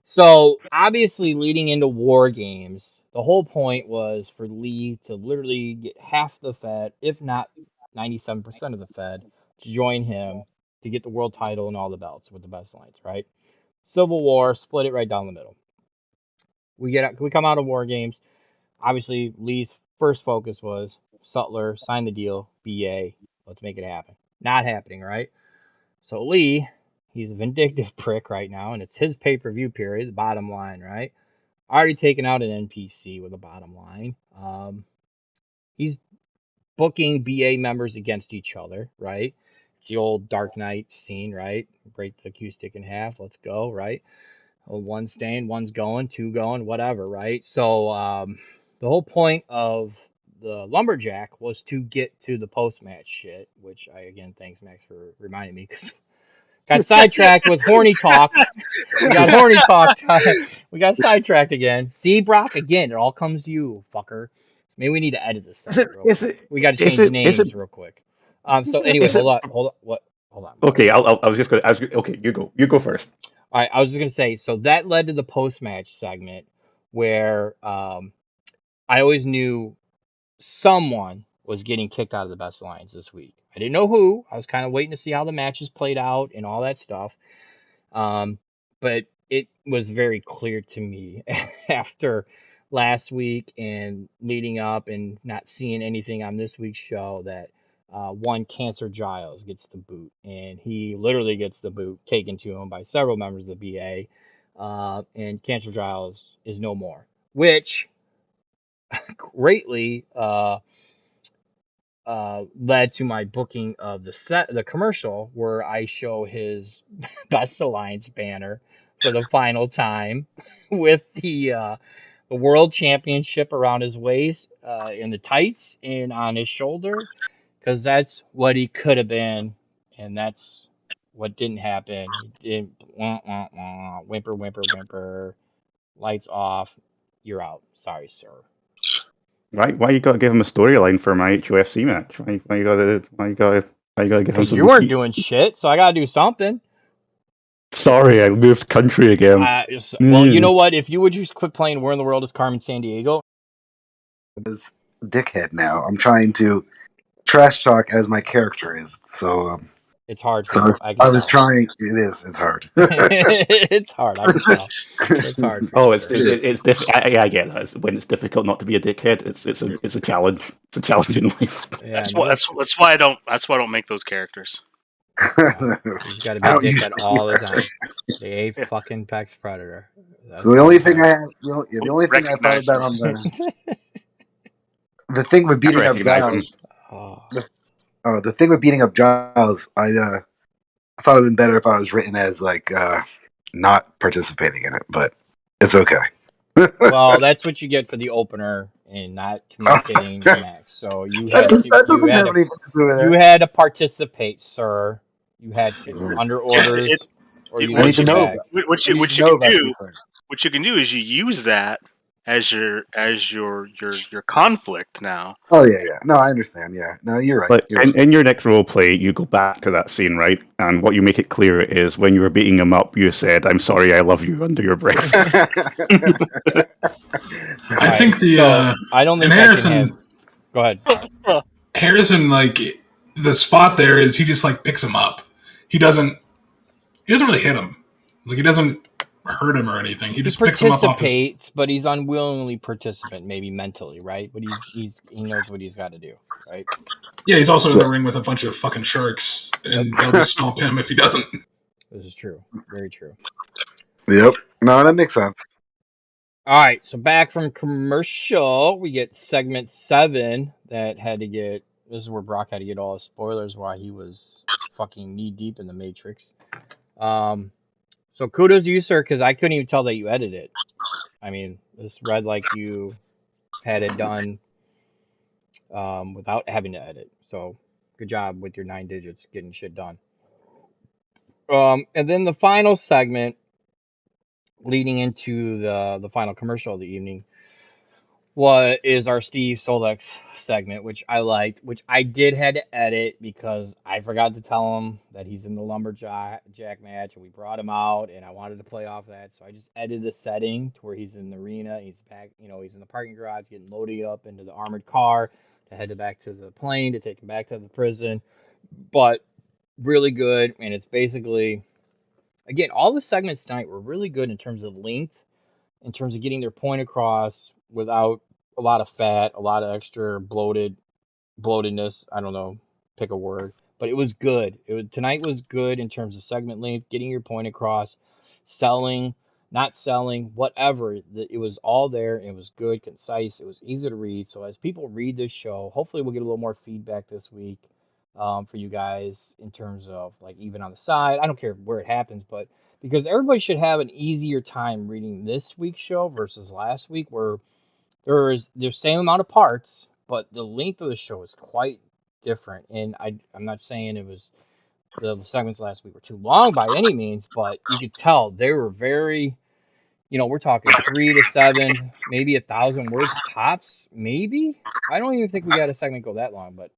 So obviously, leading into War Games, the whole point was for Lee to literally get half the Fed, if not 97% of the Fed, to join him to get the world title and all the belts with the best lines, right? Civil War, split it right down the middle. We come out of War Games. Obviously, Lee's first focus was Sutler, sign the deal, BA, let's make it happen. Not happening, right? So Lee, he's a vindictive prick right now, and it's his pay-per-view period, the bottom line, right? Already taken out an NPC with a bottom line. He's booking BA members against each other, right? It's the old Dark Knight scene, right? Break the cue stick in half, let's go, right? One's staying, one's going, two going, whatever, right? So the whole point of the lumberjack was to get to the post-match shit, which I again thanks Max for reminding me because got sidetracked with horny talk. We got horny talk. We got sidetracked again. See, Brock, again, it all comes to you, fucker. Maybe we need to edit this segment real quick. We got to change the names real quick. So anyway,
is it
hold on.
okay? I was just going. Okay, you go first.
All right, I was just gonna say. So that led to the post-match segment where I always knew someone was getting kicked out of the best alliance this week. I didn't know who. I was kind of waiting to see how the matches played out and all that stuff. But it was very clear to me after last week and leading up and not seeing anything on this week's show that one Cancer Giles gets the boot, and he literally gets the boot taken to him by several members of the BA, and Cancer Giles is no more, which greatly led to my booking of the commercial where I show his Best Alliance banner for the final time with the world championship around his waist, in the tights and on his shoulder, because that's what he could have been, and that's what didn't happen. He didn't. Whimper, whimper, whimper. Lights off. You're out. Sorry, sir.
Why you got to give him a storyline for my HOFC match? Why you got to give him
Because
some
you weren't
heat?
doing shit, so I gotta do something.
Sorry, I moved country again.
Well, you know what? If you would just quit playing Where in the World is Carmen Sandiego,
Dickhead now. I'm trying to trash talk as my character is. So
it's hard for
so
you. I can
I was
tell.
trying. It is. It's hard.
It's hard. I can tell. It's hard for you.
Oh, it's
Sir.
it's difficult. I get that. When it's difficult not to be a dickhead, it's a challenge. It's a challenge in life.
Yeah,
That's why I don't make those characters.
you just got to be
I
a
don't
dickhead
usually
all the
do that.
time. The
Yeah.
fucking Pex Predator. That's
So the only thing I have, the only thing I thought
Recognize
about
me.
on the thing with beating up
recognize him.
Giles.
Oh,
The thing with beating up Giles, I thought it'd been better if I was written as like not participating in it, but it's okay.
well, that's what you get for the opener and not communicating to Max. So you had
That
to.
doesn't have anything to do with
You
it.
had to participate, sir. You had to under orders, or you
I need
didn't
to
get
know.
back.
What
I
you
need
what
to
you
know
can
about
do
these things.
what you can do is you use that as your conflict now.
Oh yeah. No, I understand. Yeah, no, you're right.
But
You're right.
in your next role play, you go back to that scene, right? And what you make it clear is when you were beating him up, you said, "I'm sorry, I love you" under your breath.
I think
I don't think
and
I
Harrison
can have. Go ahead.
Harrison, like, the spot there is he just like picks him up. He doesn't really hit him. Like, he doesn't hurt him or anything. He
He
just picks him up off his.
participates, but he's unwillingly participant, maybe mentally, right? But he knows what he's got to do, right?
Yeah, he's also in the ring with a bunch of fucking sharks, and they'll just stomp him if he doesn't.
This is true. Very true.
Yep. No, that makes sense.
All right, so back from commercial, we get segment 7 that had to get. This is where Brock had to get all his spoilers while he was fucking knee deep in the Matrix. So kudos to you, sir, because I couldn't even tell that you edited it. I mean, this read like you had it done without having to edit. So good job with your 9 digits getting shit done. And then the final segment leading into the final commercial of the evening what is our Steve Solex segment, which I liked, which I did had to edit because I forgot to tell him that he's in the lumberjack match, and we brought him out, and I wanted to play off that, so I just edited the setting to where he's in the arena, he's back, he's in the parking garage, getting loaded up into the armored car to head back to the plane to take him back to the prison, but really good, and it's basically, again, all the segments tonight were really good in terms of length, in terms of getting their point across without a lot of fat, a lot of extra bloatedness. I don't know, pick a word, but it was good. Tonight was good in terms of segment length, getting your point across, selling, not selling, whatever. It was all there. It was good, concise. It was easy to read. So as people read this show, hopefully we'll get a little more feedback this week for you guys in terms of like even on the side. I don't care where it happens, but because everybody should have an easier time reading this week's show versus last week, where there's the same amount of parts, but the length of the show is quite different. And I'm not saying it was the segments last week were too long by any means, but you could tell they were very, we're talking 3 to 7, maybe 1,000 words tops, maybe. I don't even think we got a segment go that long, but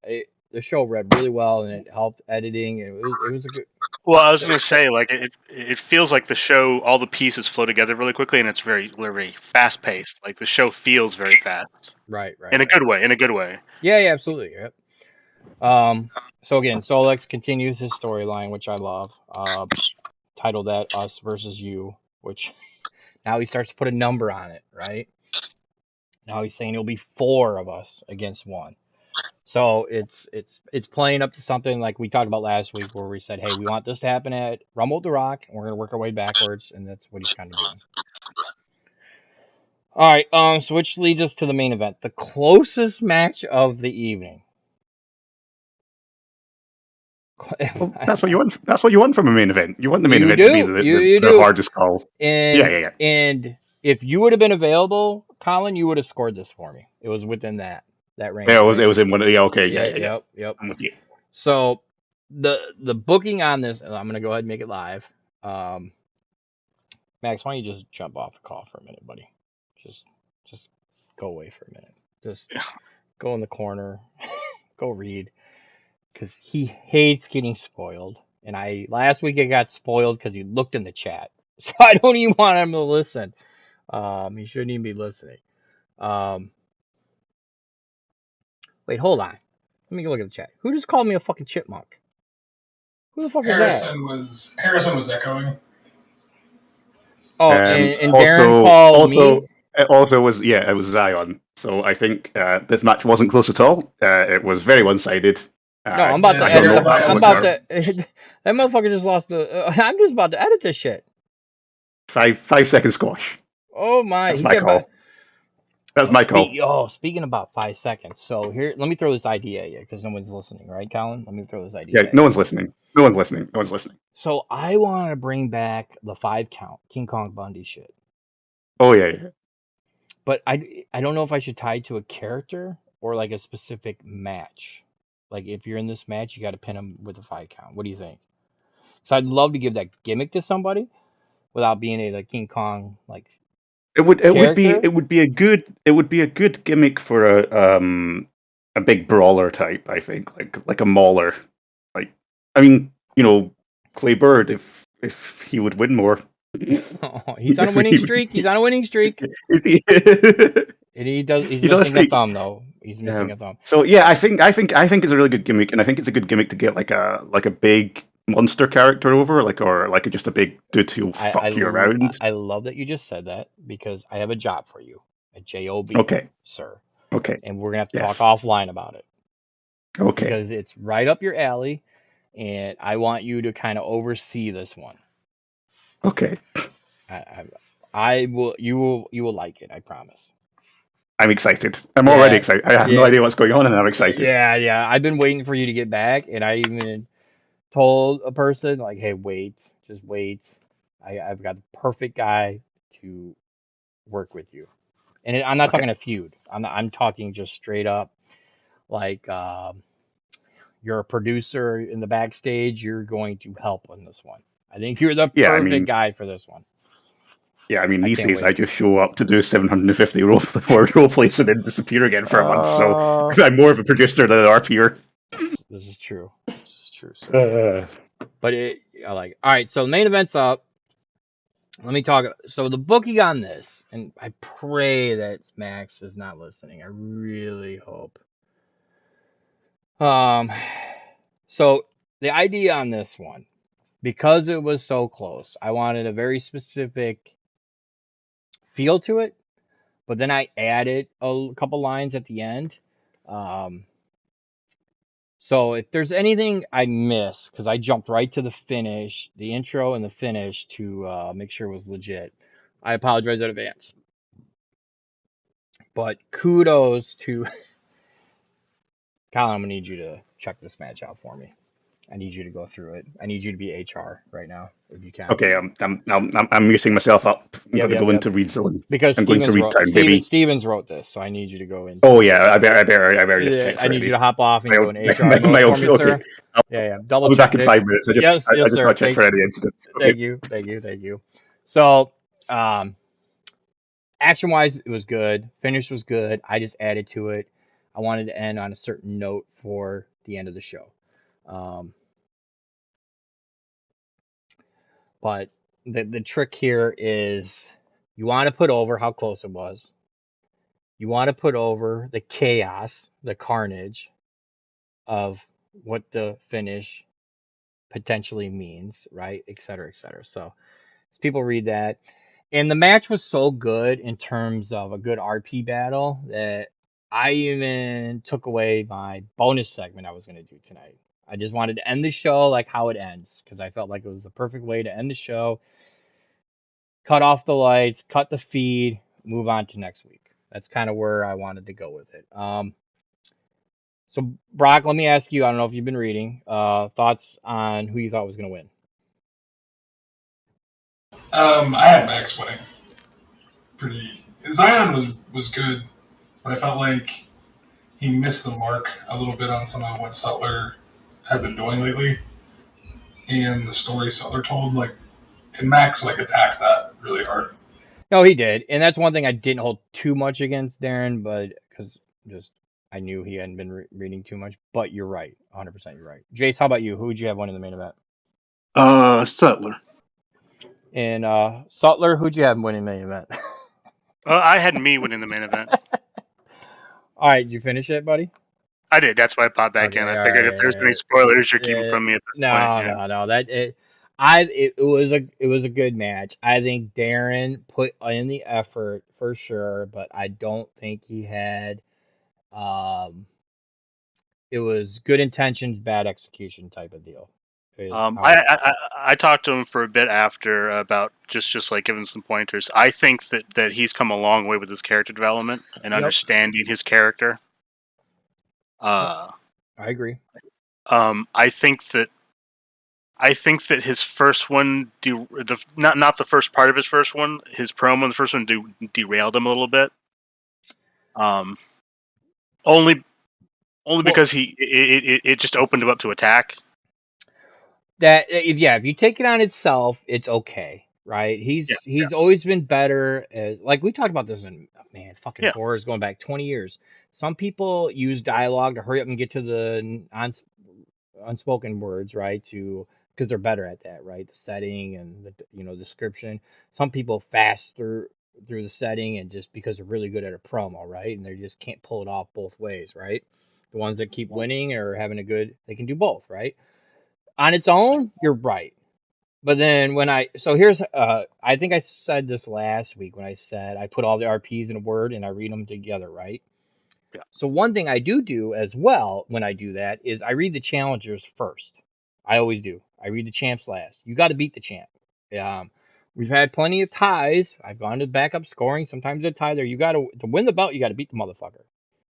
the show read really well and it helped editing. And it was a good.
Well, I was going to say, like, it feels like the show, all the pieces flow together really quickly, and it's very fast paced. Like the show feels very fast,
Right.
in a good way. In a good way.
Yeah, absolutely. Yep. So again, Solex continues his storyline, which I love. Titled that "Us versus You," which now he starts to put a number on it, right? Now he's saying it'll be 4 of us against 1. So it's playing up to something like we talked about last week, where we said, hey, we want this to happen at Rumble with the Rock, and we're gonna work our way backwards, and that's what he's kind of doing. All right, so which leads us to the main event, the closest match of the evening.
Well, that's what you want. That's what you want from a main event. You want the main
You
event to be
do. You
the
do.
hardest call.
And
Yeah.
And if you would have been available, Colin, you would have scored this for me. It was within that range.
Yeah,
right?
it was in one of the. Okay, yeah.
Yep.
I'm with you.
So the booking on this, I'm gonna go ahead and make it live. Max, why don't you just jump off the call for a minute, buddy? Just go away for a minute. Just go in the corner, go read, because he hates getting spoiled. And last week I got spoiled because he looked in the chat, so I don't even want him to listen. He shouldn't even be listening. Wait, hold on. Let me go look at the chat. Who just called me a fucking chipmunk? Who the fuck is that?
Harrison was echoing.
Oh, and Darren called me.
It also was it was Zion. So I think this match wasn't close at all. It was very one-sided.
No, I'm about to edit. I'm about to. That motherfucker just lost the. I'm just about to edit this shit.
5 second squash.
Oh my!
That's my call. That's my call.
Speaking about 5 seconds. So here, let me throw this idea at you because no one's listening, right, Colin? Let me throw this idea.
Yeah, no one's listening. No one's listening.
So I want to bring back the 5 count King Kong Bundy shit.
Oh yeah.
But I don't know if I should tie it to a character or like a specific match. Like if you're in this match, you got to pin him with a 5 count. What do you think? So I'd love to give that gimmick to somebody without being a like King Kong like.
It would be a good gimmick for a big brawler type. I think like a mauler. Like I mean, Clay Bird if he would win more.
He's on a winning streak. He's on a winning streak. And he does. He's missing a thumb though. He's missing a thumb.
So yeah, I think it's a really good gimmick, and I think it's a good gimmick to get like a big monster character over, or just a big dude who'll fuck you around.
I love that you just said that because I have a job for you, a job.
Okay,
sir.
Okay,
and we're gonna have to talk offline about it.
Okay,
because it's right up your alley, and I want you to kind of oversee this one.
Okay.
I will. You will like it. I promise.
I'm excited. I'm already excited. I have no idea what's going on, and I'm excited.
Yeah. I've been waiting for you to get back, and I even told a person like, "Hey, just wait. I've got the perfect guy to work with you." And I'm not talking a feud. I'm talking just straight up, like you're a producer in the backstage. You're going to help on this one. I think you're the perfect guy for this one.
Yeah, I mean, these
can't
days
wait.
I just show up to do 750 role plays and then disappear again for a month. So I'm more of a producer than an RPer.
This is true. This is true. So. But I like it. All right, so main event's up. Let me talk. So the booking on this, and I pray that Max is not listening. I really hope. So the idea on this one, because it was so close, I wanted a very specific feel to it, but then I added a couple lines at the end. So if there's anything I miss, because I jumped right to the finish, the intro and the finish to make sure it was legit, I apologize in advance. But kudos to Colin. I'm gonna need you to check this match out for me. I need you to go through it. I need you to be HR right now, if you can.
Okay, I'm muting myself up. I'm
Yep,
going to
yep,
go
yep.
into read zone.
Because
I'm going to read time, baby.
Stevens wrote this, so I need you to go into.
Oh yeah, I better just check.
I need you to hop off and go in HR mode
my
for me,
okay.
sir. Yeah. Double
I'll be
check
back in
it.
5 minutes. I just
sir.
want to check for any incidents. Okay.
Thank you. So, action wise, it was good. Finish was good. I just added to it. I wanted to end on a certain note for the end of the show. But the trick here is you want to put over how close it was. You want to put over the chaos, the carnage of what the finish potentially means, right? Et cetera, et cetera. So people read that. And the match was so good in terms of a good RP battle that I even took away my bonus segment I was going to do tonight. I just wanted to end the show like how it ends because I felt like it was the perfect way to end the show. Cut off the lights, cut the feed, move on to next week. That's kind of where I wanted to go with it. So Brock, let me ask you. I don't know if you've been reading. Thoughts on who you thought was going to win?
I had Max winning. Zion was good, but I felt like he missed the mark a little bit on some of what Sutler had been doing lately, and the story Sutler told. And Max attacked that really hard.
No, he did, and that's one thing I didn't hold too much against Darren, but because just I knew he hadn't been reading too much. But you're right, 100%. You're right. Jace, how about you? Who would you have winning the main event?
Sutler.
And Sutler, who'd you have winning the main event?
I had me winning the main event.
All right, did you finish it, buddy?
I did. That's why I popped back in. I figured if there's any spoilers, you're keeping from me at this point. Yeah.
No. It was a good match. I think Darren put in the effort for sure, but I don't think he had. It was good intentions, bad execution type of deal.
I talked to him for a bit after about just like giving some pointers. I think that he's come a long way with his character development and understanding his character.
I agree.
I think that his first one, not the first part of his first one, his promo in the first one derailed him a little bit. Only because it just opened him up to attack.
If you take it on itself, it's okay, right? He's always been better. Like we talked about this in horrors going back 20 years. Some people use dialogue to hurry up and get to the unspoken words, right? Because they're better at that, right? The setting and the description. Some people fast through the setting and just because they're really good at a promo, right? And they just can't pull it off both ways, right? The ones that keep winning or having they can do both, right? On its own, you're right. But then I think I said this last week when I said I put all the RPs in a word and I read them together, right?
Yeah.
So one thing I do as well when I do that is I read the challengers first. I always do. I read the champs last. You got to beat the champ. We've had plenty of ties. I've gone to backup scoring. Sometimes a tie there. You got to win the belt. You got to beat the motherfucker.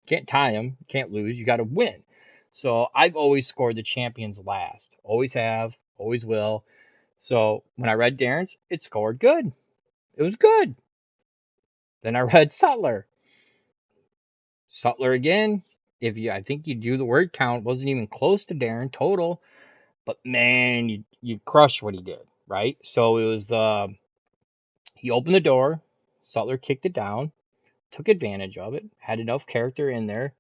Can't tie him. Can't lose. You got to win. So I've always scored the champions last. Always have. Always will. So when I read Darren's, it scored good. It was good. Then I read Sutler. Sutler again. I think you do the word count, wasn't even close to Darren total, but man, you crushed what he did, right? So it was He opened the door. Sutler kicked it down, took advantage of it, had enough character in there.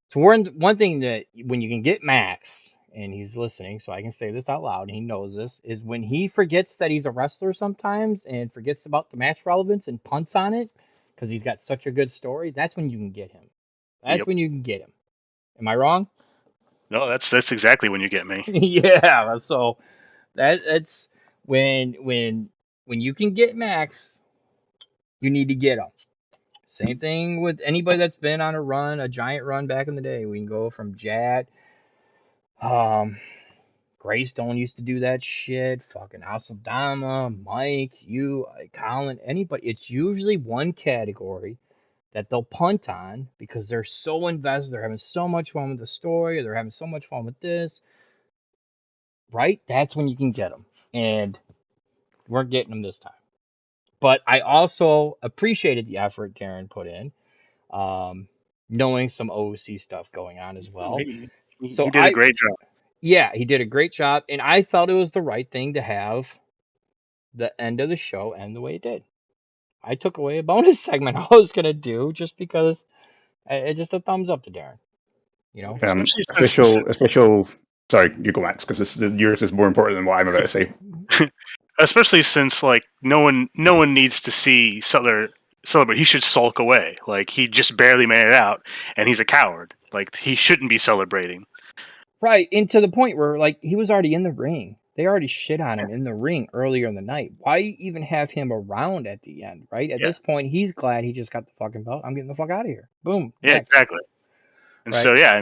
So one thing that when you can get Max, and he's listening, so I can say this out loud, and he knows this, is when he forgets that he's a wrestler sometimes and forgets about the match relevance and punts on it because he's got such a good story, that's when you can get him. That's
Yep.
when you can get him. Am I wrong?
No, that's exactly when you get me.
Yeah. So that's when you can get Max, you need to get him. Same thing with anybody that's been on a run, a giant run back in the day. We can go from Jad, Greystone used to do that shit. Fucking Alsadama, Mike, you, Colin, anybody. It's usually one category that they'll punt on because they're so invested. They're having so much fun with the story. Or they're having so much fun with this. Right? That's when you can get them. And we're getting them this time. But I also appreciated the effort Darren put in, knowing some OC stuff going on as well.
He did a great job.
Yeah, he did a great job, and I felt it was the right thing to have the end of the show end the way it did. I took away a bonus segment I was gonna do just because it's just a thumbs up to Darren. You know,
Especially
official. Sorry, you go, Max, because yours is more important than what I'm about to say.
Especially since like no one needs to see Sutler celebrate. He should sulk away. Like he just barely made it out, and he's a coward. Like he shouldn't be celebrating.
right? And to the point where like he was already in the ring. They already shit on him in the ring earlier in the night. Why even have him around at the end, right? At this point, he's glad he just got the fucking belt. I'm getting the fuck out of here. Boom.
Yeah,
next.
exactly. And
Right.
so yeah.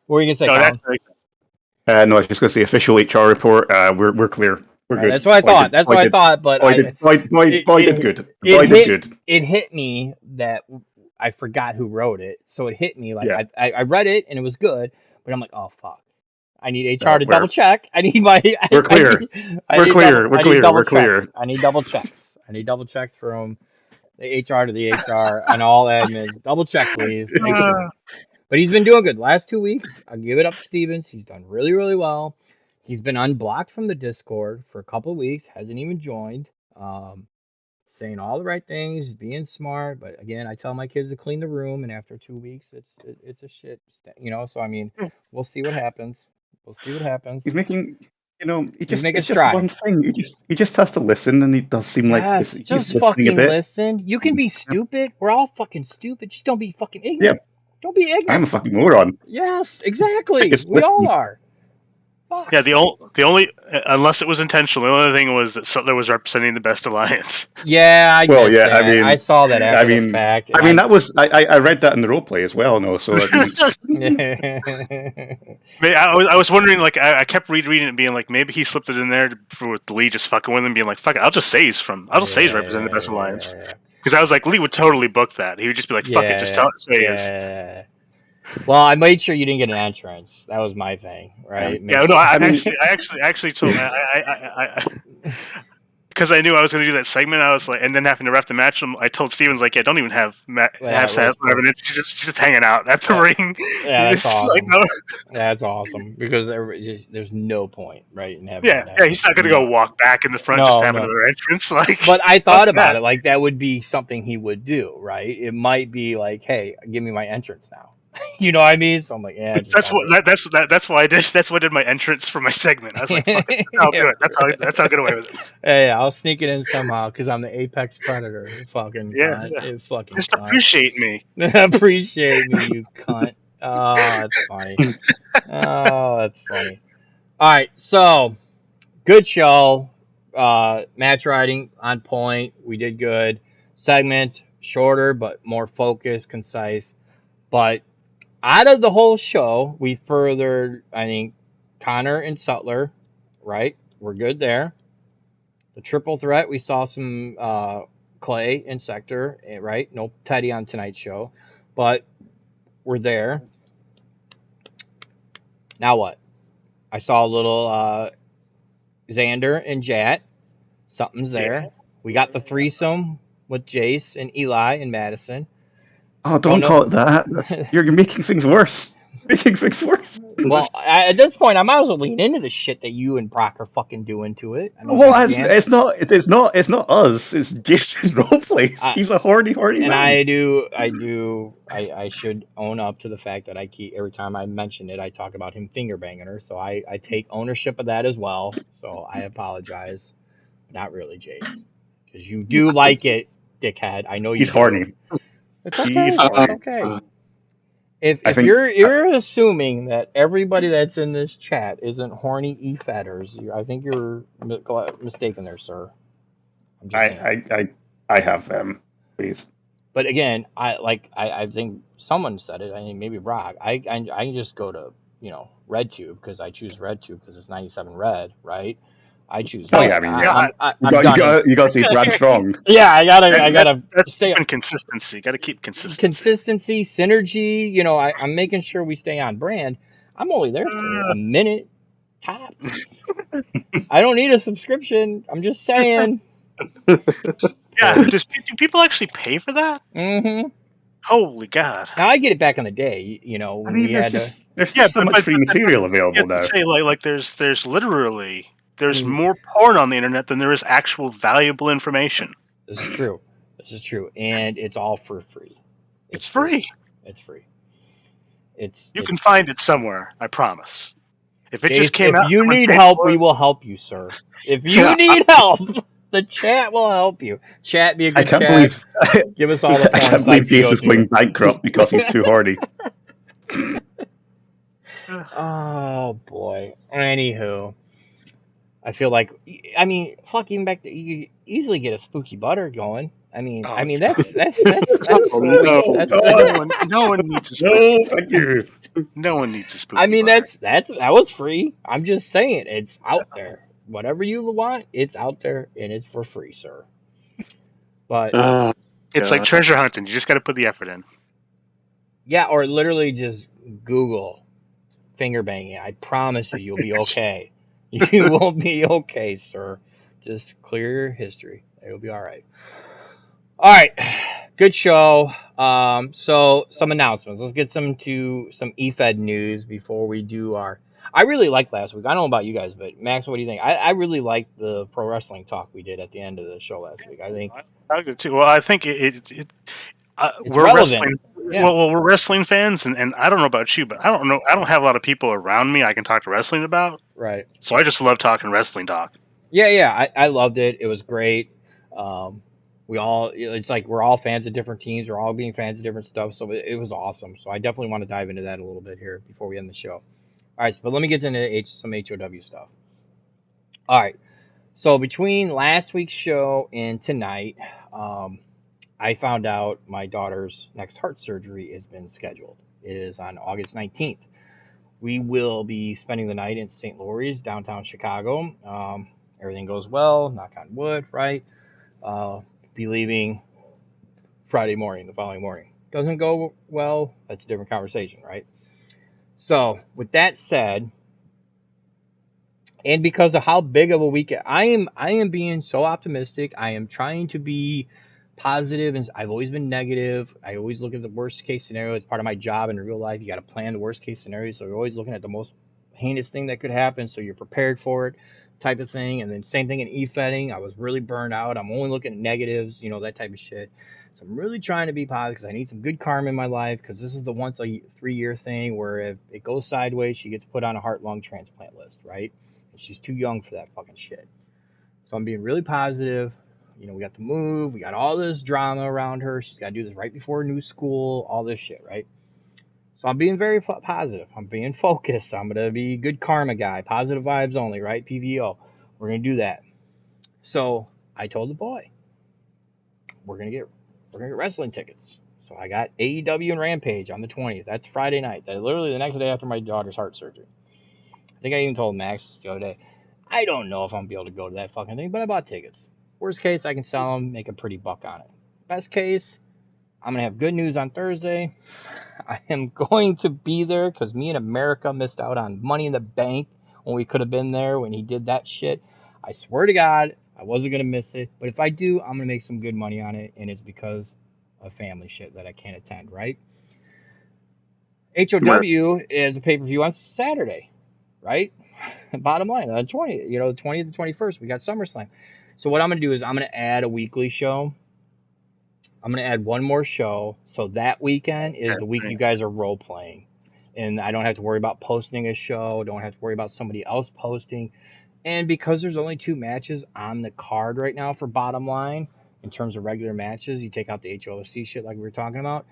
What were you gonna say,
No,
Colin?
No, I was just going to say official HR report. We're clear. We're good.
That's what I thought. That's what I thought. But
Boy did good. Boy did good.
It hit me that I forgot who wrote it, so it hit me like
Yeah.
I read it and it was good, but I'm like, oh fuck, I need HR
No,
to double check. I need my.
We're clear. We're clear. We're clear. We're clear.
I need double checks. I need double checks from the HR to the HR and all admins. Double check, please. Make sure. But he's been doing good. Last 2 weeks, I'll give it up to Stevens. He's done really, really well. He's been unblocked from the Discord for a couple of weeks. Hasn't even joined. Saying all the right things, being smart. But again, I tell my kids to clean the room, and after 2 weeks, it's a shit. So I mean, we'll see what happens. We'll see what happens.
He's making.
He's making
it's just
strides.
one thing. He just has to listen, and he does seem like
Yes,
he's
just
listening a
fucking
bit.
listen. You can be stupid. We're all fucking stupid. Just don't be fucking ignorant.
Yeah.
Don't be ignorant.
I'm a fucking moron.
Yes, exactly.
Just
We all
listen.
are. Fuck.
Yeah, the only unless it was intentional, the only thing was that Sutler was representing the best alliance.
Yeah, I
Well,
missed
yeah,
that.
I mean-
I saw that after
I mean-
the fact.
I mean, that was I read that in the roleplay as well. No, so I mean,
I was wondering, like, I kept rereading it, being like, maybe he slipped it in there for Lee just fucking with him, being like, fuck it, I'll just say he's representing the best alliance. Because I was like, Lee would totally book that. He would just be like, fuck it, just say he is.
Yeah. Well, I made sure you didn't get an entrance. That was my thing, right?
Yeah, no, I actually told because I knew I was going to do that segment. I was like, and then having to ref the match, I told Stevens like, yeah, don't even have she's just hanging out at the ring.
Yeah, that's awesome.
Like, no.
That's awesome because there's no point, right? In having
Yeah, he's not going to go walk back in the front just to have another entrance. Like,
but I thought about it, like that would be something he would do, right? It might be like, hey, give me my entrance now. You know what I mean? So I'm like, yeah.
That's why I did. That's why I did my entrance for my segment. I was like, fuck it, I'll do it. That's how I'll get away with it.
Hey, I'll sneak it in somehow because I'm the apex predator. Fucking cunt. Fucking
just
cunt.
appreciate me.
Appreciate me, you cunt. Oh, that's funny. Oh, that's funny. All right, so good show. Match writing on point. We did good. Segment shorter but more focused, concise. But out of the whole show, we furthered, I think, Connor and Sutler, right? We're good there. The triple threat, we saw some Clay and Sector, right? No Teddy on tonight's show, but we're there. Now what? I saw a little Xander and Jat. Something's there. Yeah. We got the threesome with Jace and Eli and Madison.
Oh, don't call it that. You're making things worse. Making things worse.
Well, at this point, I might as well lean into the shit that you and Brock are fucking doing to it. I know
Well,
you can.
it's not us. It's Jason's roleplay.
I,
He's a horny
and
man.
I should own up to the fact that I keep every time I mention it, I talk about him finger banging her. So I take ownership of that as well. So I apologize. Not really, Jace, because you do like it, dickhead. I know you
He's
do.
horny.
It's
He's
okay. It's
horny.
okay.
I
If
think
you're assuming that everybody that's in this chat isn't horny e-fatters, I think you're mistaken there, sir. I'm just saying.
I have please.
But again, I think someone said it. I mean, maybe Brock. I can just go to RedTube because I choose RedTube because it's 97 red, right? I choose
Oh
red.
yeah, I mean
I'm done.
you got to see Brad Strong.
Yeah, I gotta
That's
stay
keeping consistency. Got to keep consistency.
consistency, synergy. I'm making sure we stay on brand. I'm only there for a minute tops. I don't need a subscription. I'm just saying.
Yeah, do people actually pay for that?
Mm-hmm.
Holy God!
Now I get it back in the day. When we had
there's just so much free material available now.
Say like there's literally
mean,
more porn on the internet than there is actual valuable information.
This is true. And it's all for free.
It's free.
It's free.
You can find it somewhere. I promise. If it
Jace,
just came out,
if you need help, we will help you, sir. If you need help, the chat will help you. Chat, be a good chat. Give us all the porn
I can't believe
sites
Jason's going bankrupt because he's too horny.
Oh boy. Anywho, I feel like fuck, even back to you could easily get a spooky butter going. That's
no one needs a spooky.
Thank you.
No one needs a spooky.
That was free. I'm just saying it's out there. Whatever you want, it's out there and it's for free, sir. But
it's like treasure hunting. You just got to put the effort in.
Yeah, or literally just Google finger banging. I promise you'll be okay. You will be okay, sir. Just clear your history. It'll be all right. All right, good show. So some announcements. Let's get some eFed news before we do our. I really liked last week. I don't know about you guys, but Max, what do you think? I really liked the pro wrestling talk we did at the end of the show last week. I think
I did too. Well, I think
it's
we're
relevant.
Wrestling.
Yeah.
Well, we're wrestling fans, and I don't know about you, but I don't know. I don't have a lot of people around me I can talk to wrestling about.
Right.
So I just love talking wrestling talk.
Yeah. I loved it. It was great. It's like we're all fans of different teams. We're all being fans of different stuff. So it was awesome. So I definitely want to dive into that a little bit here before we end the show. All right, but let me get into some HOW stuff. All right. So between last week's show and tonight, I found out my daughter's next heart surgery has been scheduled. It is on August 19th. We will be spending the night in St. Louis, downtown Chicago. Everything goes well, knock on wood, right? Be leaving Friday morning, the following morning. Doesn't go well, that's a different conversation, right? So, with that said, and because of how big of a weekend, I am being so optimistic. I am trying to be positive, and I've always been negative. I always look at the worst case scenario. It's part of my job in real life. You got to plan the worst case scenario. So you're always looking at the most heinous thing that could happen, so you're prepared for it, type of thing. And then same thing in e-fetting. I was really burned out. I'm only looking at negatives, that type of shit. So I'm really trying to be positive because I need some good karma in my life, because this is the once a 3-year thing where if it goes sideways, she gets put on a heart-lung transplant list, right? And she's too young for that fucking shit. So I'm being really positive. We got to move. We got all this drama around her. She's got to do this right before new school, all this shit, right? So I'm being very positive. I'm being focused. I'm going to be a good karma guy. Positive vibes only, right? PVO. We're going to do that. So I told the boy, we're going to get wrestling tickets. So I got AEW and Rampage on the 20th. That's Friday night. That's literally the next day after my daughter's heart surgery. I think I even told Max the other day, I don't know if I'm going to be able to go to that fucking thing, but I bought tickets. Worst case, I can sell them, make a pretty buck on it. Best case, I'm going to have good news on Thursday. I am going to be there because me and America missed out on Money in the Bank when we could have been there when he did that shit. I swear to God, I wasn't going to miss it. But if I do, I'm going to make some good money on it. And it's because of family shit that I can't attend, right? HOW is a pay-per-view on Saturday, right? Bottom line, the 20th, the 20th to 21st, we got SummerSlam. So what I'm going to do is I'm going to add a weekly show. I'm going to add one more show. So that weekend is the week you guys are role playing. And I don't have to worry about posting a show. Don't have to worry about somebody else posting. And because there's only 2 matches on the card right now for Bottom Line, in terms of regular matches, you take out the HOFC shit like we were talking about,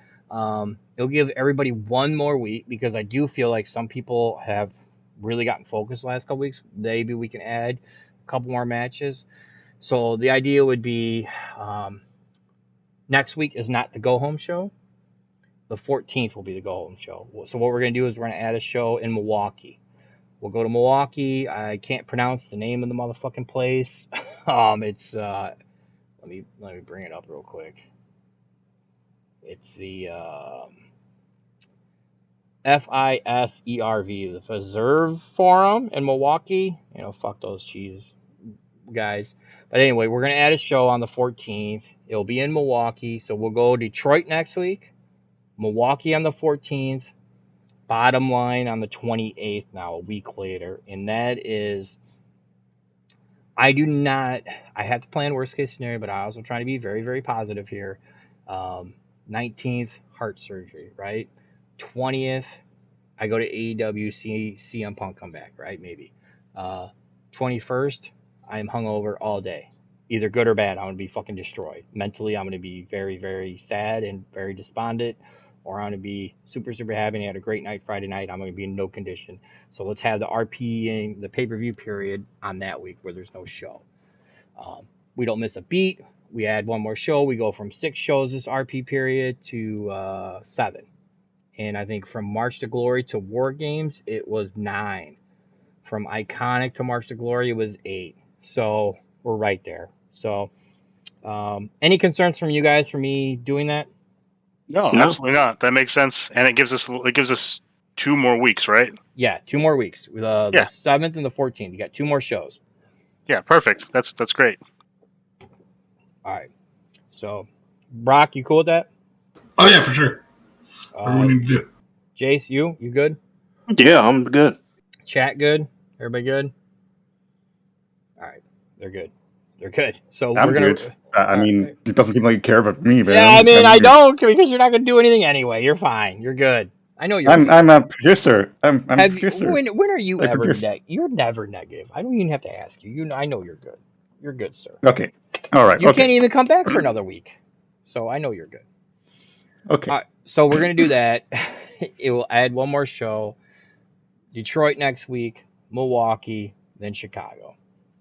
it'll give everybody one more week, because I do feel like some people have really gotten focused the last couple weeks. Maybe we can add a couple more matches. So the idea would be next week is not the go-home show. The 14th will be the go-home show. So what we're going to do is we're going to add a show in Milwaukee. We'll go to Milwaukee. I can't pronounce the name of the motherfucking place. It's let me bring it up real quick. It's the FISERV, the Preserve Forum in Milwaukee. Fuck those cheese guys. But anyway, we're gonna add a show on the 14th. It'll be in Milwaukee, so we'll go Detroit next week, Milwaukee on the 14th, Bottom Line on the 28th. Now a week later, and that is. I have to plan worst case scenario, but I also try to be very, very positive here. 19th, heart surgery, right? 20th, I go to AEW, see CM Punk come back, right? Maybe. 21st, I'm hungover all day. Either good or bad, I'm going to be fucking destroyed. Mentally, I'm going to be very, very sad and very despondent, or I'm going to be super, super happy and I had a great night Friday night. I'm going to be in no condition. So let's have the RP and the pay-per-view period on that week where there's no show. We don't miss a beat. We add one more show. We go from 6 shows this RP period to 7. And I think from March to Glory to War Games, it was 9. From Iconic to March to Glory, it was 8. So we're right there. So any concerns from you guys for me doing that?
No, absolutely not. That makes sense, and it gives us 2 more weeks, right?
Yeah, 2 more weeks. The 7th and the 14th. You got 2 more shows.
Yeah, perfect. That's great.
All right. So, Brock, you cool with that?
Oh yeah, for sure. What do we need to do?
Jace, you good?
Yeah, I'm good.
Chat good? Everybody good? All right, they're good. They're good. So
I'm
we're gonna.
good. I mean, it doesn't seem like you care about me, man.
Yeah, I mean, I don't, because you're not gonna do anything anyway. You're fine. You're good. I know you're.
I'm a producer. I'm a producer.
When are you ever negative? You're never negative. I don't even have to ask you. I know you're good. You're good, sir.
Okay. All right.
You can't even come back for another week, so I know you're good.
Okay.
So we're gonna do that. It will add one more show. Detroit next week, Milwaukee, then Chicago.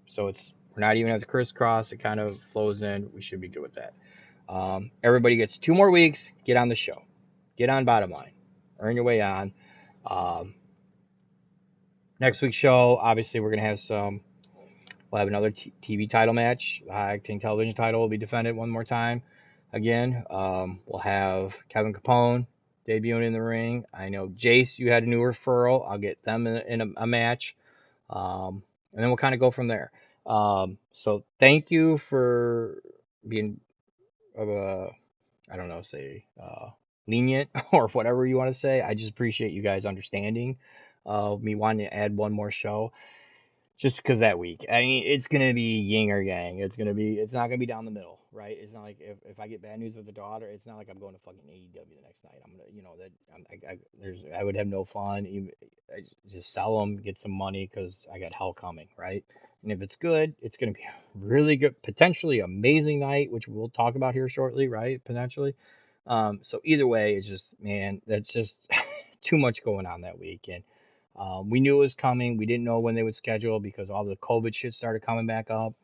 So we're not even at the crisscross. It kind of flows in. We should be good with that. Everybody gets 2 more weeks. Get on the show. Get on Bottom Line. Earn your way on. Next week's show, obviously, we're gonna have we'll have another TV title match. The Octane television title will be defended one more time. Again, we'll have Kevin Capone debuting in the ring. I know Jace, you had a new referral. I'll get them in a match, and then we'll kind of go from there. So thank you for being lenient or whatever you want to say. I just appreciate you guys understanding me wanting to add one more show. Just because that week, I mean, it's gonna be yin or yang. It's not gonna be down the middle, right? It's not like if I get bad news with the daughter, it's not like I'm going to fucking AEW the next night. I'm gonna, I would have no fun. I just sell them, get some money because I got hell coming, right? And if it's good, it's gonna be a really good, potentially amazing night, which we'll talk about here shortly, right? Potentially. So either way, it's just, man, that's just too much going on that week, and. We knew it was coming. We didn't know when they would schedule because all the COVID shit started coming back up.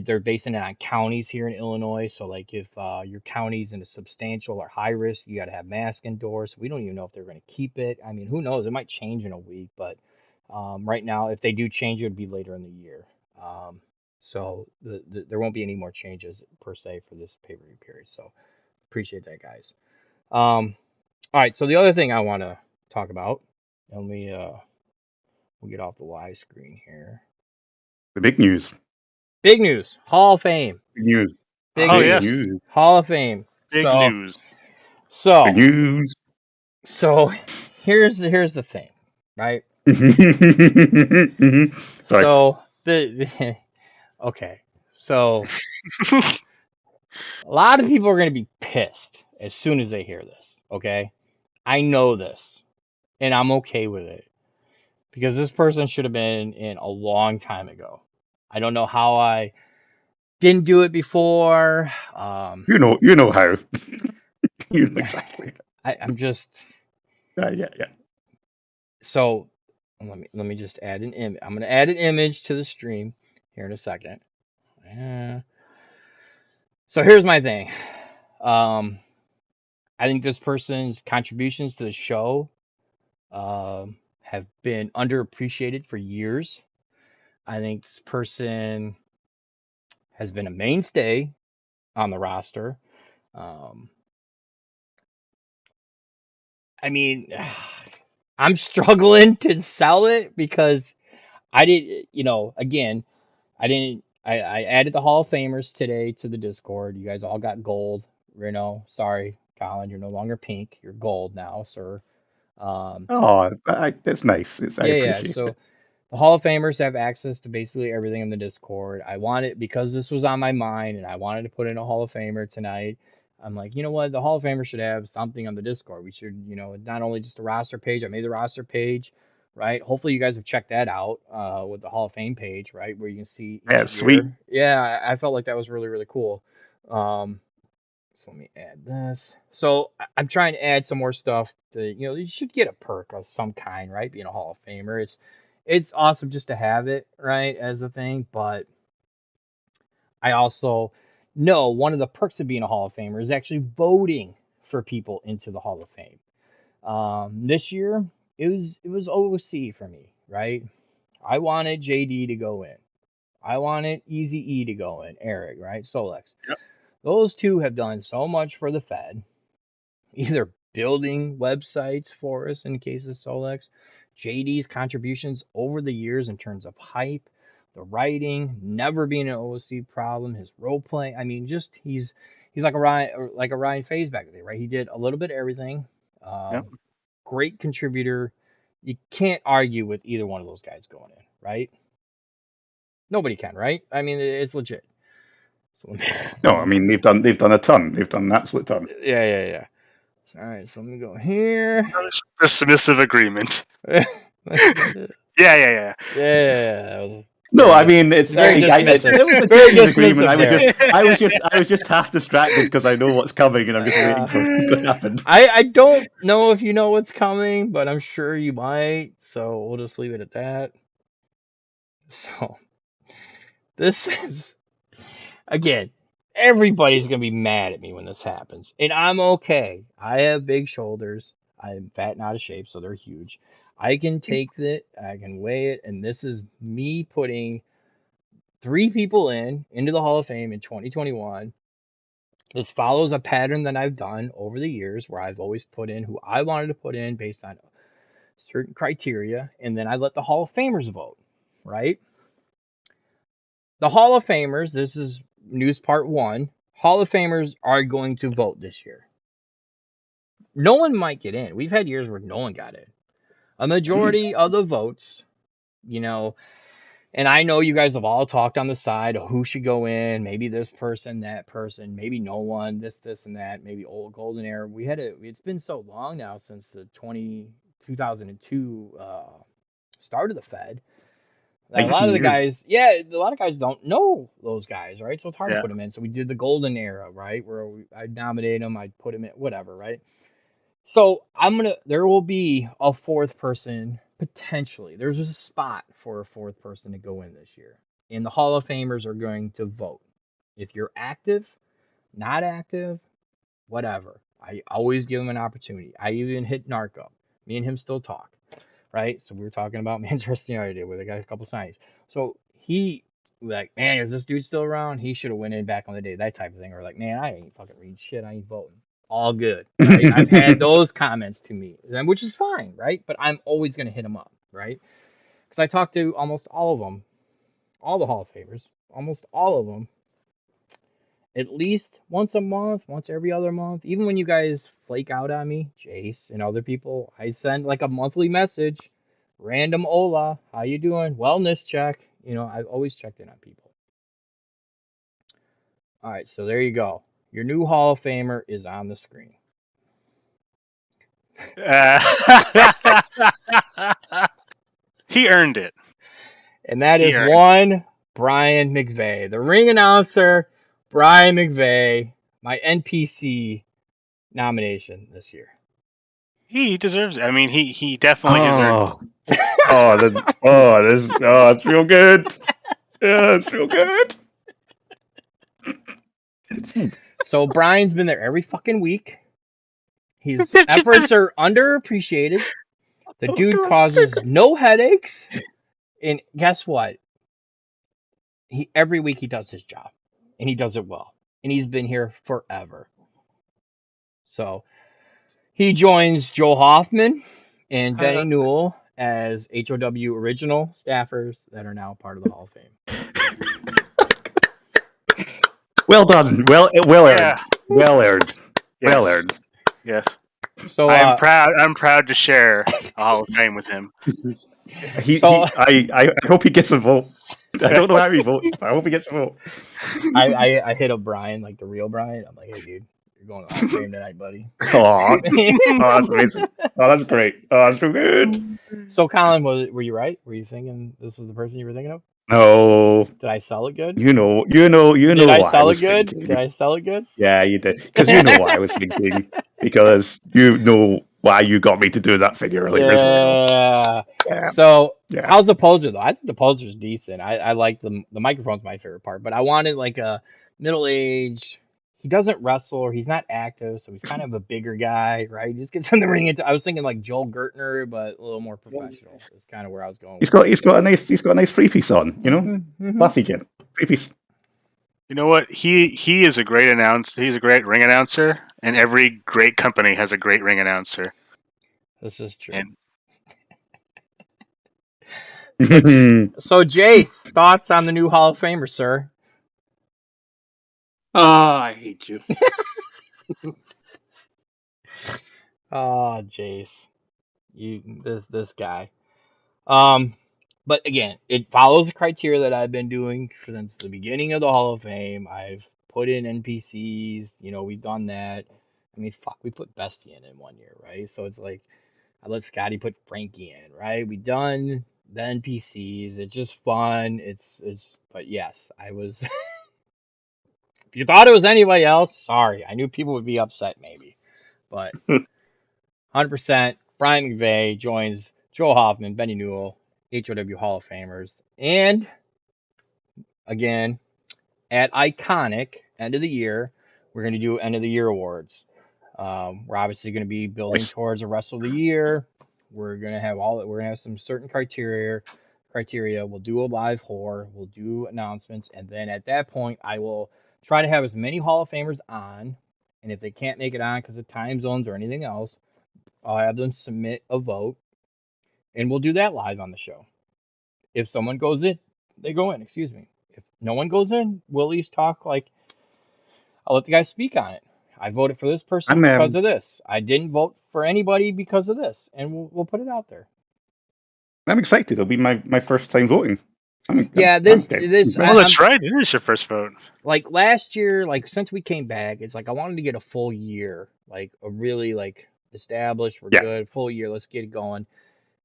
They're basing it on counties here in Illinois. So, like, if your county's in a substantial or high risk, you got to have masks indoors. We don't even know if they're going to keep it. I mean, who knows? It might change in a week. But right now, if they do change, it would be later in the year. So there won't be any more changes per se for this pay-per-view period. So appreciate that, guys. All right. So the other thing I want to talk about. Let me we'll get off the live screen here.
The big news.
Big news. Hall of Fame.
Big news.
Big
Oh,
news.
yes.
News.
Hall of Fame.
Big
So,
news.
So
Big news.
So here's the thing, right?
Sorry.
So the okay. So a lot of people are going to be pissed as soon as they hear this, okay? I know this, and I'm okay with it because this person should have been in a long time ago. I don't know how I didn't do it before.
You know how. You know exactly.
I'm just
Yeah.
so let me just add an image. I'm gonna add an image to the stream here in a second. So here's my thing. Um, I think this person's contributions to the show have been underappreciated for years. I think this person has been a mainstay on the roster. Um, I mean, I'm struggling to sell it because I did, again, I added the Hall of Famers today to the Discord. You guys all got gold. Sorry, Colin, you're no longer pink. You're gold now, sir. Um,
Oh, it's nice. I
yeah.
appreciate it.
So the Hall of Famers have access to basically everything in the Discord. I wanted, because this was on my mind and I wanted to put in a Hall of Famer tonight. I'm like, you know what? The Hall of Famer should have something on the Discord. We should, not only just a roster page. I made the roster page, right? Hopefully you guys have checked that out with the Hall of Fame page, right? Where you can see
Yeah,
each
sweet.
year. Yeah, I felt like that was really, really cool. Um, so let me add this. So I'm trying to add some more stuff to, you should get a perk of some kind, right? Being a Hall of Famer. It's awesome just to have it, right, as a thing, but I also know one of the perks of being a Hall of Famer is actually voting for people into the Hall of Fame. This year it was OC for me, right? I wanted JD to go in. I wanted Easy E to go in, Eric, right? Solex.
Yep.
Those two have done so much for the Fed, either building websites for us in the case of Solex, JD's contributions over the years in terms of hype, the writing, never being an OC problem, his role playing. I mean, just he's like a Ryan Faze back there, right? He did a little bit of everything.
Yep.
Great contributor. You can't argue with either one of those guys going in, right? Nobody can, right? I mean, it's legit. So
No, I mean they've done a ton. They've done an absolute ton.
yeah. All right, so let me go here.
The submissive agreement.
Yeah.
Yeah.
Yeah, that was
No, I mean
very dismissive.
it was a
Very
gentleman's agreement.
dismissive there.
I was just half distracted because I know what's coming and I'm just waiting for it to happen.
I don't know if you know what's coming, but I'm sure you might. So we'll just leave it at that. So this is again, everybody's gonna be mad at me when this happens, and I'm okay. I have big shoulders. I'm fat and out of shape, so they're huge. I can take it. I can weigh it, and this is me putting three people into the Hall of Fame in 2021. This follows a pattern that I've done over the years where I've always put in who I wanted to put in based on certain criteria, and then I let the Hall of Famers vote, right? The Hall of Famers, this is news part one. Hall of Famers are going to vote this year. No one might get in. We've had years where no one got in. A majority of the votes, you know, and I know you guys have all talked on the side of who should go in, maybe this person, that person, maybe no one, this, and that, maybe old golden era. It's been so long now since the 2002 start of the Fed. That a lot
19
of the
years.
guys, yeah, a lot of guys don't know those guys, right? So it's hard to
Yeah.
put them in. So we did the golden era, right? Where I'd nominate them, I'd put them in, whatever, right? So there will be a fourth person potentially. There's a spot for a fourth person to go in this year. And the Hall of Famers are going to vote. If you're active, not active, whatever. I always give them an opportunity. I even hit Narco. Me and him still talk, right? So we were talking about Manchester United where they got a couple signings. So he like, man, is this dude still around? He should have went in back on the day, that type of thing. Or like, man, I ain't fucking reading shit. I ain't voting. All good, right? I've had those comments to me, which is fine, right? But I'm always going to hit them up, right? Because I talked to almost all of them, all the Hall of Famers, almost all of them. at least once a month, once every other month. Even when you guys flake out on me, Jace and other people, I send like a monthly message, random hola, how you doing? Wellness check. You know, I've always checked in on people. All right, so there you go. Your new Hall of Famer is on the screen.
He earned it.
And that
He
is
earned
one Brian McVeigh, the ring announcer, Brian McVeigh, my NPC nomination this year.
He deserves it. I mean, he definitely is earned it.
It's real good. Yeah, it's real good.
So Brian's been there every fucking week. His efforts are underappreciated. The dude causes no headaches. And guess what? Every week he does his job. And he does it well. And he's been here forever. So he joins Joe Hoffman and Benny Newell as HOW original staffers that are now part of the Hall of Fame.
Well done. Well earned. Well earned.
Yes.
Well earned.
Yes.
So
I'm proud. I'm proud to share a Hall of Fame with him.
I hope he gets a vote. I don't know how he votes, but I hope he gets a vote.
I hit up Brian, like the real Brian. I'm like, hey dude, you're going to the Hall of Fame tonight, buddy.
Oh, that's amazing. Oh, that's great. Oh, that's so good.
So Colin, were you right? Were you thinking this was the person you were thinking of?
No.
Did I sell it good?
You know
Did I
what I
sell it
was
good?
thinking.
Did I sell it good?
Yeah, you did. Because you know what I was thinking. Because you know why you got me to do that figure earlier as well. Yeah.
So
Yeah.
how's the poser though? I think the poser's decent. I like the microphone's my favorite part, but I wanted like a middle-aged. He doesn't wrestle or he's not active, so he's kind of a bigger guy, right? He just gets in the ring. I was thinking like Joel Gertner, but a little more professional. Is kind of where I was going.
He's got a nice 3-piece on, you know?
Mm-hmm.
Classy kid. 3-piece.
You know what? He is a great announcer. He's a great ring announcer, and every great company has a great ring announcer.
This is true.
And
So Jace, thoughts on the new Hall of Famer, sir?
Oh, I hate you.
Oh, Jace, this guy. But again, it follows the criteria that I've been doing since the beginning of the Hall of Fame. I've put in NPCs. You know, we've done that. I mean, fuck, we put Bestie in 1 year, right? So it's like I let Scotty put Frankie in, right? We done the NPCs. It's just fun. It's. But yes, I was. If you thought it was anybody else, sorry. I knew people would be upset, maybe, but 100%. Brian McVeigh joins Joel Hoffman, Benny Newell, HOW Hall of Famers, and again at Iconic end of the year, we're going to do end of the year awards. We're obviously going to be building towards a Wrestle of the Year. We're going to have some certain criteria. We'll do a live whore. We'll do announcements, and then at that point, I will try to have as many Hall of Famers on. And if they can't make it on because of time zones or anything else, I'll have them submit a vote, and we'll do that live on the show. If someone goes in, they go in. Excuse me. If no one goes in, we'll at least talk. Like, I'll let the guys speak on it. I voted for this person because of this. I didn't vote for anybody because of this, and we'll put it out there.
I'm excited. It'll be my first time voting.
This.
Well, that's right. It is your first vote.
Like last year, like since we came back, it's like I wanted to get a full year, like a really like established. We're good, full year. Let's get it going.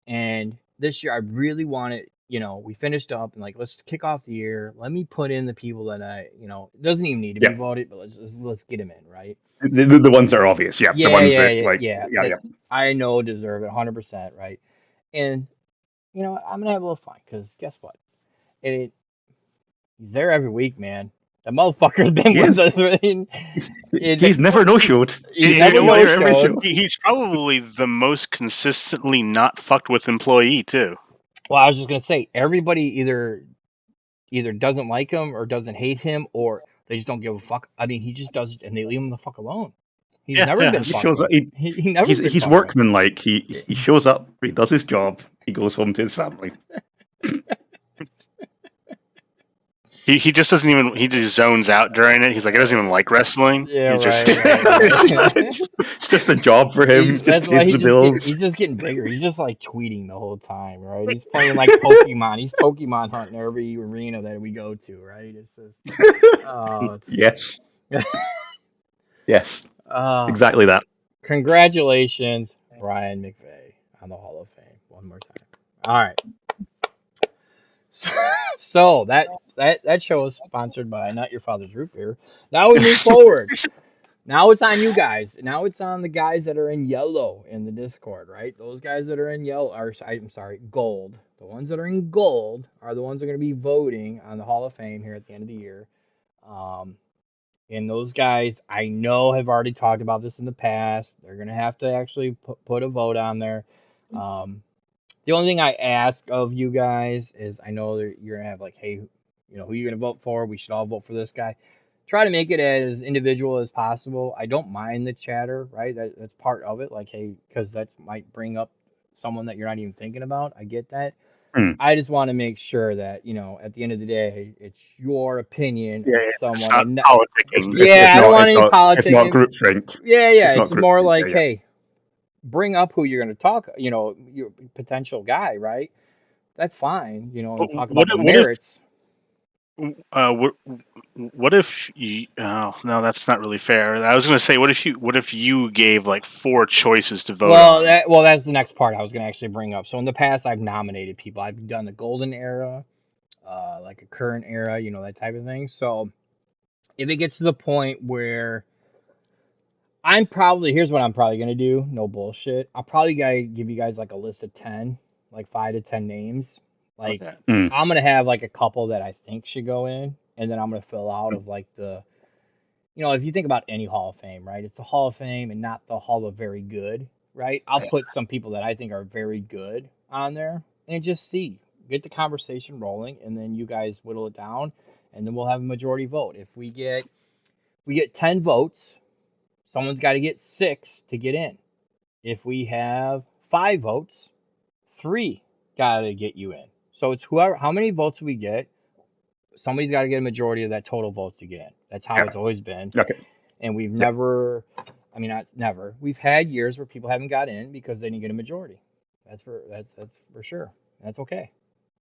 And this year, I really wanted. You know, we finished up and like let's kick off the year. Let me put in the people that it doesn't even need to be voted, but let's get them in, right?
The ones that are obvious, the ones that
I know deserve it 100%, right? And you know, I'm gonna have a little fun because guess what? He's there every week, man. The motherfucker's been with us.
He's never no-showed.
He's probably the most consistently not fucked with employee too.
Well, I was just gonna say everybody either doesn't like him or doesn't hate him or they just don't give a fuck. I mean, he just does it and they leave him the fuck alone. He's never been.
He's workmanlike. He shows up. He does his job. He goes home to his family.
he just doesn't even. He just zones out during it. He's like, he doesn't even like wrestling.
Yeah,
He just
right.
It's just a job for him. Just
That's why
pays the bills.
he's just getting bigger. He's just like tweeting the whole time, right? He's playing like Pokemon. He's Pokemon hunting every arena that we go to, right? It's just
Yes. Yes.
uh,
Exactly that.
congratulations, Ryan McVeigh, on the Hall of Fame one more time. All right. So that show is sponsored by Not Your Father's Root Beer. Now we move forward. Now it's on you guys. Now it's on the guys that are in yellow in the Discord, right? Those guys that are in yellow, or I'm sorry, gold. The ones that are in gold are the ones that are going to be voting on the Hall of Fame here at the end of the year. And those guys, I know, have already talked about this in the past. They're going to have to actually put a vote on there. The only thing I ask of you guys is, I know that you're going to have like, hey, who you're going to vote for? We should all vote for this guy. Try to make it as individual as possible. I don't mind the chatter, right? That's part of it. Like, hey, because that might bring up someone that you're not even thinking about. I get that. I just want to make sure that, at the end of the day, it's your opinion
yeah,
of
it's
someone
not
and not,
politicking.
yeah, I don't want any
It's not
politicking.
groupthink.
Yeah.
It's not
It's more
groupthink.
like,
Yeah.
hey, bring up who you're going to talk, your potential guy, right? That's fine, and talk about the merits.
What if you? Oh, no, that's not really fair. I was going to say, what if you gave like 4 choices to vote on?
That's the next part I was going to actually bring up. So in the past, I've nominated people. I've done the golden era, like a current era, that type of thing. So if it gets to the point where here's what I'm probably going to do. No bullshit. I'll probably give you guys like a list of 10, like 5 to 10 names. Like,
Okay.
I'm going to have like a couple that I think should go in. And then I'm going to fill out of like if you think about any Hall of Fame, right? It's a Hall of Fame and not the Hall of Very Good, right? I'll put some people that I think are very good on there and just get the conversation rolling, and then you guys whittle it down, and then we'll have a majority vote. If we get 10 votes, someone's got to get 6 to get in. If we have 5 votes, 3 got to get you in. So it's how many votes we get, somebody's got to get a majority of that total votes to get in. That's how it's always been.
Okay.
And we've never, never. We've had years where people haven't got in because they didn't get a majority. That's for sure. That's okay.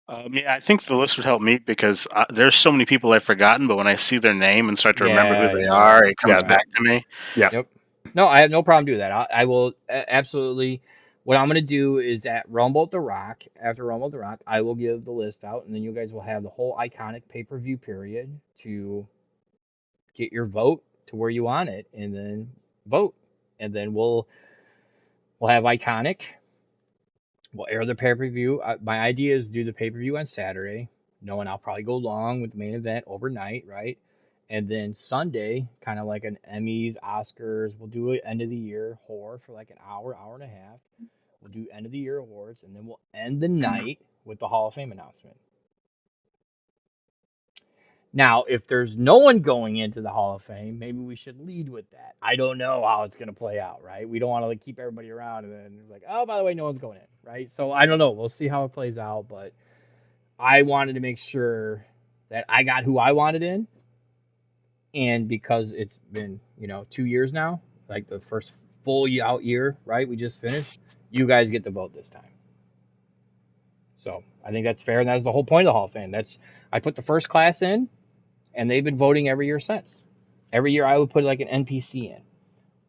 I think the list would help me because there's so many people I've forgotten, but when I see their name and start to remember who they are, it comes back to me.
Yeah.
Yep. No, I have no problem doing that. I will absolutely. What I'm going to do is at Rumble at the Rock, after Rumble at the Rock, I will give the list out, and then you guys will have the whole iconic pay-per-view period to get your vote to where you want it, and then vote. And then we'll have iconic. We'll air the pay-per-view. My idea is do the pay-per-view on Saturday, knowing I'll probably go long with the main event overnight, right? And then Sunday, kind of like an Emmys, Oscars, we'll do an end of the year horror for like an hour, hour and a half. We'll do end of the year awards, and then we'll end the night with the Hall of Fame announcement. Now, if there's no one going into the Hall of Fame, maybe we should lead with that. I don't know how it's going to play out, right? We don't want to like keep everybody around and then like, oh, by the way, no one's going in, right? So I don't know. We'll see how it plays out, but I wanted to make sure that I got who I wanted in. And because it's been, 2 years now, like the first full out year, right? We just finished. You guys get to vote this time. So I think that's fair. And that's the whole point of the Hall of Fame. I put the first class in, and they've been voting every year since. Every year I would put like an NPC in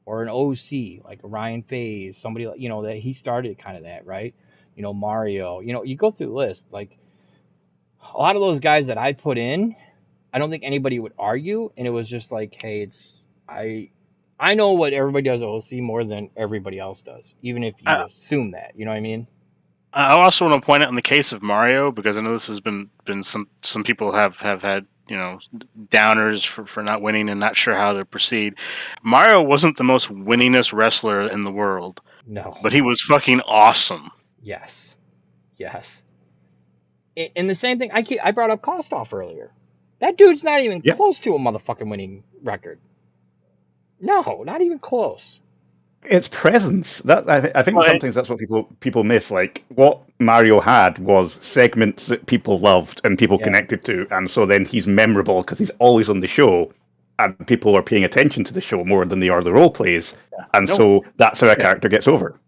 or an OC, like a Ryan Faze, somebody like, that he started kind of that, right? Mario, you go through the list. Like a lot of those guys that I put in, I don't think anybody would argue. And it was just like, hey, I know what everybody does at OC more than everybody else does, even if you assume that, you know what I mean?
I also want to point out in the case of Mario, because I know this has been some people have had downers for not winning and not sure how to proceed. Mario wasn't the most winningest wrestler in the world.
No.
But he was fucking awesome.
Yes. And the same thing, I brought up Kostoff earlier. That dude's not even close to a motherfucking winning record. No, not even close.
It's presence. That I think
Well,
sometimes that's what people miss. Like what Mario had was segments that people loved and people
Yeah.
connected to, and so then he's memorable because he's always on the show, and people are paying attention to the show more than they are the role plays, and
No.
so that's how a character gets over.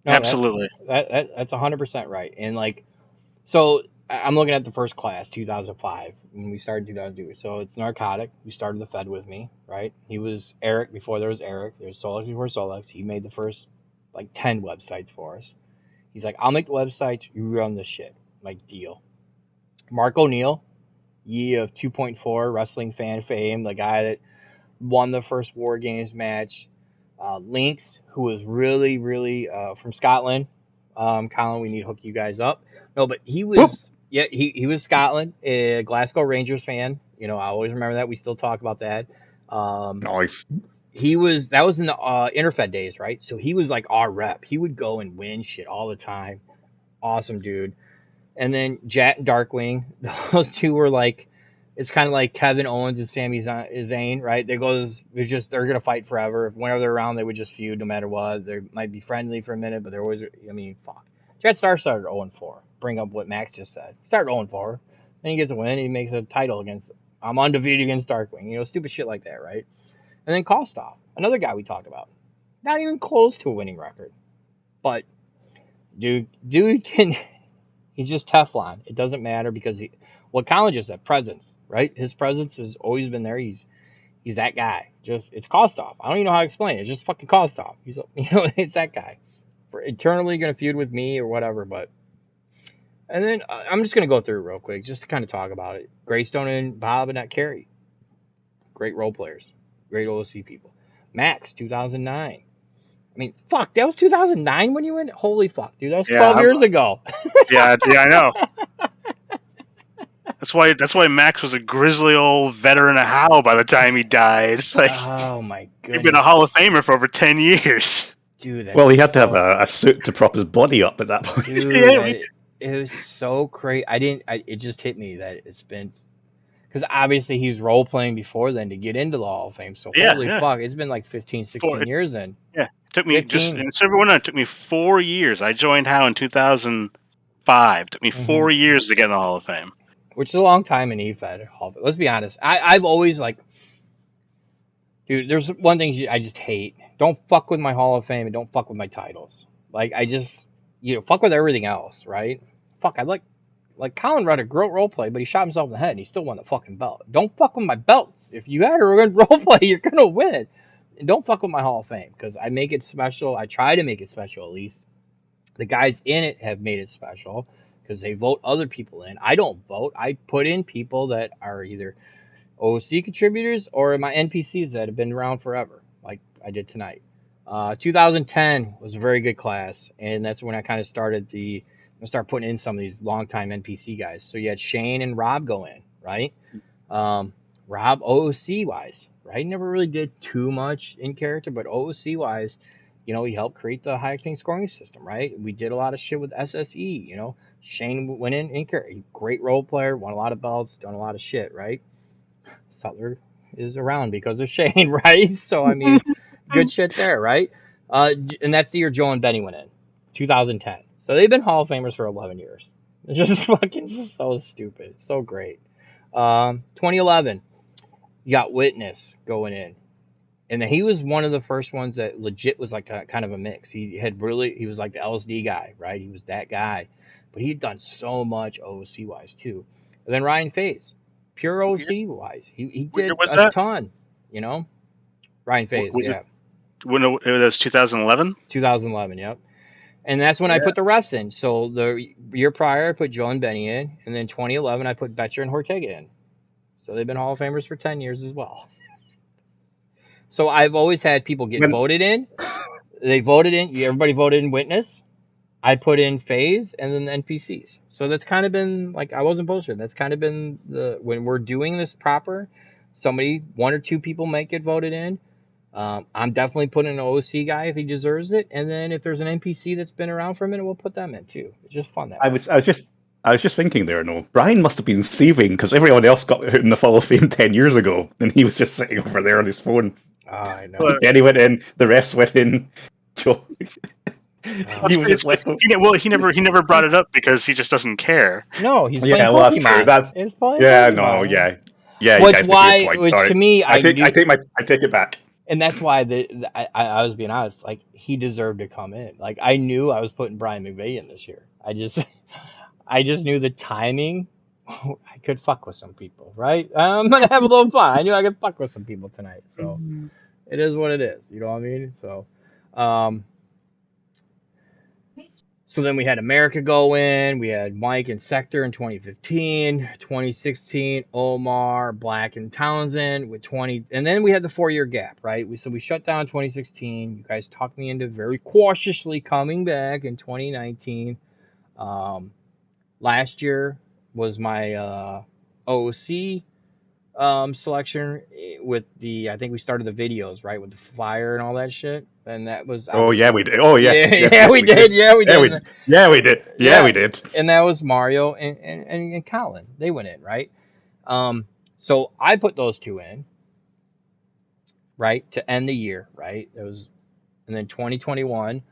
No,
Absolutely.
That's 100% right. And like, so I'm looking at the first class, 2005, when we started 2002. So it's Narcotic, who started the Fed with me, right? He was Eric before there was Eric. There was Solex before Solex. He made the first like 10 websites for us. He's like, I'll make the websites, you run the shit. Like, deal. Mark O'Neill, ye of 2.4 wrestling fan fame, the guy that won the first War Games match. Lynx, who was really from Scotland. Colin, we need to hook you guys up. No, but he was, yeah, he was Scotland, a Glasgow Rangers fan. You know, I always remember that. We still talk about that.
Nice.
That was in the Interfed days, right? So he was like our rep. He would go and win shit all the time. Awesome dude. And then Jet and Darkwing, those two were like, it's kind of like Kevin Owens and Sami Zayn, right? They're gonna fight forever. Whenever they're around, they would just feud no matter what. They might be friendly for a minute, but they're always, I mean, fuck. Jet Star started 0-4. Bring up what Max just said. He started 0-4. Then he gets a win. He makes a title against. I'm undefeated against Darkwing. You know, stupid shit like that, right? And then Kostov, another guy we talked about, not even close to a winning record, but dude can. He's just Teflon. It doesn't matter because what Colin just said, presence, right? His presence has always been there. He's that guy. Just it's Kostov. I don't even know how to explain it. It's just fucking Kostov. It's that guy. For eternally gonna feud with me or whatever. But and then I'm just gonna go through real quick just to kind of talk about it. Greystone and Bob and that Carey, great role players, great OC people. Max 2009. I mean, fuck, that was 2009 when you went. Holy fuck, dude, that was 12 years ago.
Yeah, I know. That's why Max was a grizzly old veteran of how by the time he died. It's like
Oh my goodness.
he'd been a Hall of Famer for over 10 years.
Dude,
Well, he had to have a suit to prop his body up at that point.
Dude,
Yeah,
it was so crazy. It just hit me that it's been, because obviously he was role playing before then to get into the Hall of Fame. So holy fuck, it's been like 15, 16 years then.
Yeah, it took me
15.
and so everyone it took me 4 years. I joined How in 2005. It took me 4 years to get in the Hall of Fame.
Which is a long time in EFED. Let's be honest. I've always like, dude, there's one thing I just hate. Don't fuck with my Hall of Fame and don't fuck with my titles. Like, I just, fuck with everything else, right? Fuck, I like Colin Rudd a great role play, but he shot himself in the head and he still won the fucking belt. Don't fuck with my belts. If you had a good role play, you're going to win. And don't fuck with my Hall of Fame because I make it special. I try to make it special at least. The guys in it have made it special because they vote other people in. I don't vote. I put in people that are either OC contributors or my NPCs that have been around forever, like I did tonight. 2010 was a very good class, and that's when I kind of started start putting in some of these longtime NPC guys. So you had Shane and Rob go in, right? Rob OOC wise, right? Never really did too much in character, but OOC wise, he helped create the high octane scoring system, right? We did a lot of shit with SSE, Shane went in character, great role player, won a lot of belts, done a lot of shit, right? Sutler is around because of Shane, right? So I mean, good shit there, right? And that's the year Joe and Benny went in, 2010. So they've been Hall of Famers for 11 years. It's just fucking so stupid, so great. 2011, you got Witness going in, and he was one of the first ones that legit was like a kind of a mix. He was like the LSD guy, right? He was that guy, but he'd done so much OC wise too. And then Ryan Faze, pure OC wise, he did a ton, Ryan Faze, yeah.
When it was 2011?
2011, yep. And that's when I put the refs in. So the year prior, I put Joe and Benny in. And then 2011, I put Betcher and Ortega in. So they've been Hall of Famers for 10 years as well. So I've always had people get voted in. They voted in. Everybody voted in Witness. I put in Phase and then the NPCs. So that's kind of been, like, I wasn't bullshit. That's kind of been when we're doing this proper, one or two people might get voted in. I'm definitely putting an OC guy if he deserves it, and then if there's an NPC that's been around for a minute, we'll put them in too. It's just fun that way.
I was just thinking there. No, Brian must have been saving because everyone else got in the Hall of Fame 10 years ago, and he was just sitting over there on his phone.
I know.
But
Danny went in, the rest went in. Joe,
Oh.
he was just left.
he never brought it up because he just doesn't care.
No, he's
Yeah,
playing
well, that's true.
Pokemon.
That's
He's playing
yeah,
Pokemon.
no, yeah, yeah. You
Which
guys make a good
why,
point.
which
Sorry,
to me, I knew,
I take it back.
and that's why I was being honest. Like he deserved to come in. Like I knew I was putting Brian McVeigh in this year. I just knew the timing. I could fuck with some people, right? I'm gonna have a little fun. I knew I could fuck with some people tonight, so it is what it is. You know what I mean? So, um, so then we had America go in. We had Mike and Sector in 2015, 2016, Omar, Black, and Townsend with 20, and then we had the 4-year gap, right? So we shut down 2016. You guys talked me into very cautiously coming back in 2019. Last year was my OC selection with I think we started the videos, right, with the fire and all that shit, and that was
Oh yeah,
obviously,
we did. Oh yeah,
yeah,
yeah,
yeah, we did, yeah, we
yeah,
did,
we yeah, we did, yeah,
yeah,
we did.
and that was Mario and Colin. They went in, right? So I put those two in, right, to end the year, right? It was, and then 2021.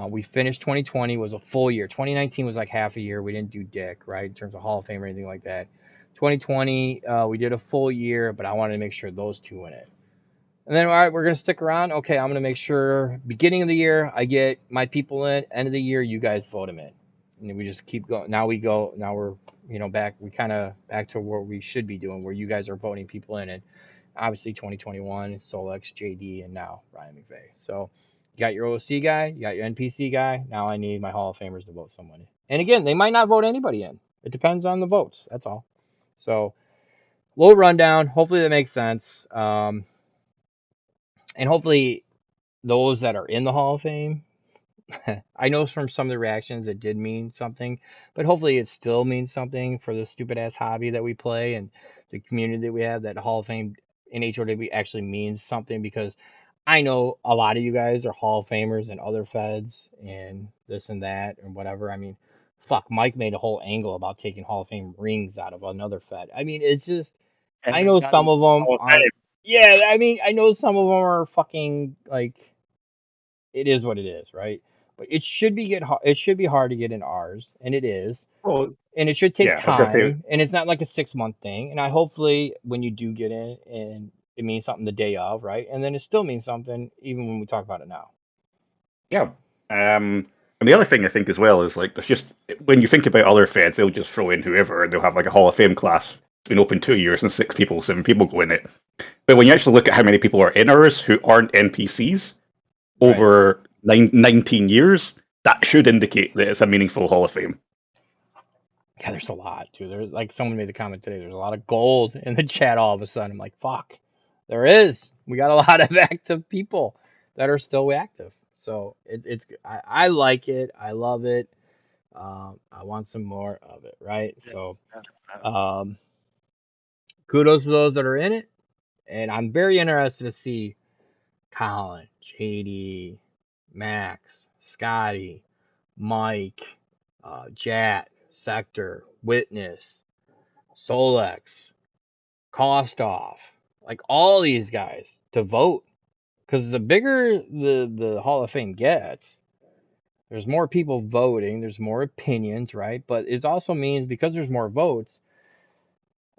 We finished 2020 was a full year. 2019 was like half a year. We didn't do dick, right, in terms of Hall of Fame or anything like that. 2020, we did a full year, but I wanted to make sure those two went in. And then, all right, we're going to stick around. Okay, I'm going to make sure beginning of the year, I get my people in. End of the year, you guys vote them in. And we just keep going. Now we're, back. We kind of back to what we should be doing, where you guys are voting people in. And obviously 2021, Solex, JD, and now Ryan McVeigh. So you got your OC guy, you got your NPC guy. Now I need my Hall of Famers to vote someone in. And again, they might not vote anybody in. It depends on the votes. That's all. So little rundown. Hopefully that makes sense. And hopefully those that are in the Hall of Fame, I know from some of the reactions it did mean something, but hopefully it still means something for the stupid ass hobby that we play and the community that we have. That Hall of Fame in HOW actually means something, because I know a lot of you guys are Hall of Famers and other feds and this and that and whatever. I mean, fuck, Mike made a whole angle about taking Hall of Fame rings out of another fed. I mean, it's just,
And
I
then
know
got
some of them
Hall of
aren't.
Fame.
Yeah, I mean, I know some of them are fucking like, it is what it is, right? But it should be hard to get in ours, and it is,
Oh
and it should take
yeah, I was gonna say.
time, and it's not like a 6 month thing. And I hopefully when you do get in, and it means something the day of, right? And then it still means something even when we talk about it now.
Yeah. And the other thing I think as well is like, it's just when you think about other feds, they'll just throw in whoever and they'll have like a Hall of Fame class. It's been open 2 years and 7 people go in it. But when you actually look at how many people are in ours who aren't NPCs over 19 years, that should indicate that it's a meaningful Hall of Fame.
Yeah, there's a lot, dude. There's, like, someone made the comment today, there's a lot of gold in the chat all of a sudden. I'm like, fuck, there is. We got a lot of active people that are still active. So I like it. I love it. I want some more of it, right? So kudos to those that are in it. And I'm very interested to see Colin, JD, Max, Scotty, Mike, Jat, Sector, Witness, Solex, Kostoff, like all these guys to vote. Because the bigger the Hall of Fame gets, there's more people voting, there's more opinions, right? But it also means because there's more votes,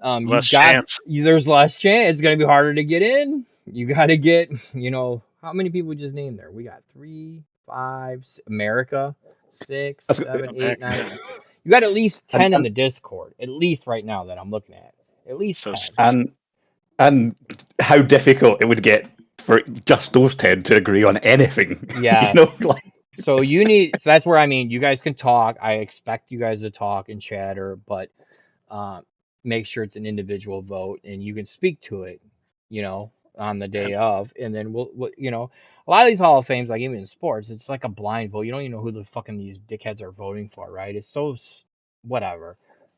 Less chance.
there's less chance. It's gonna be harder to get in. You got to get, how many people we just named there? We got 3, 5, America, 6,
That's,
7, 8,
America.
9. You got at least 10 in
and,
the Discord, at least right now that I'm looking at. At least
So
10.
and how difficult it would get for just those 10 to agree on anything.
Yes.
Like,
So that's where, you guys can talk. I expect you guys to talk and chatter, but make sure it's an individual vote and you can speak to it, on the day of. And then we'll a lot of these Hall of Fames, like even in sports, it's like a blind vote. You don't even know who the fucking these dickheads are voting for, right? It's so whatever.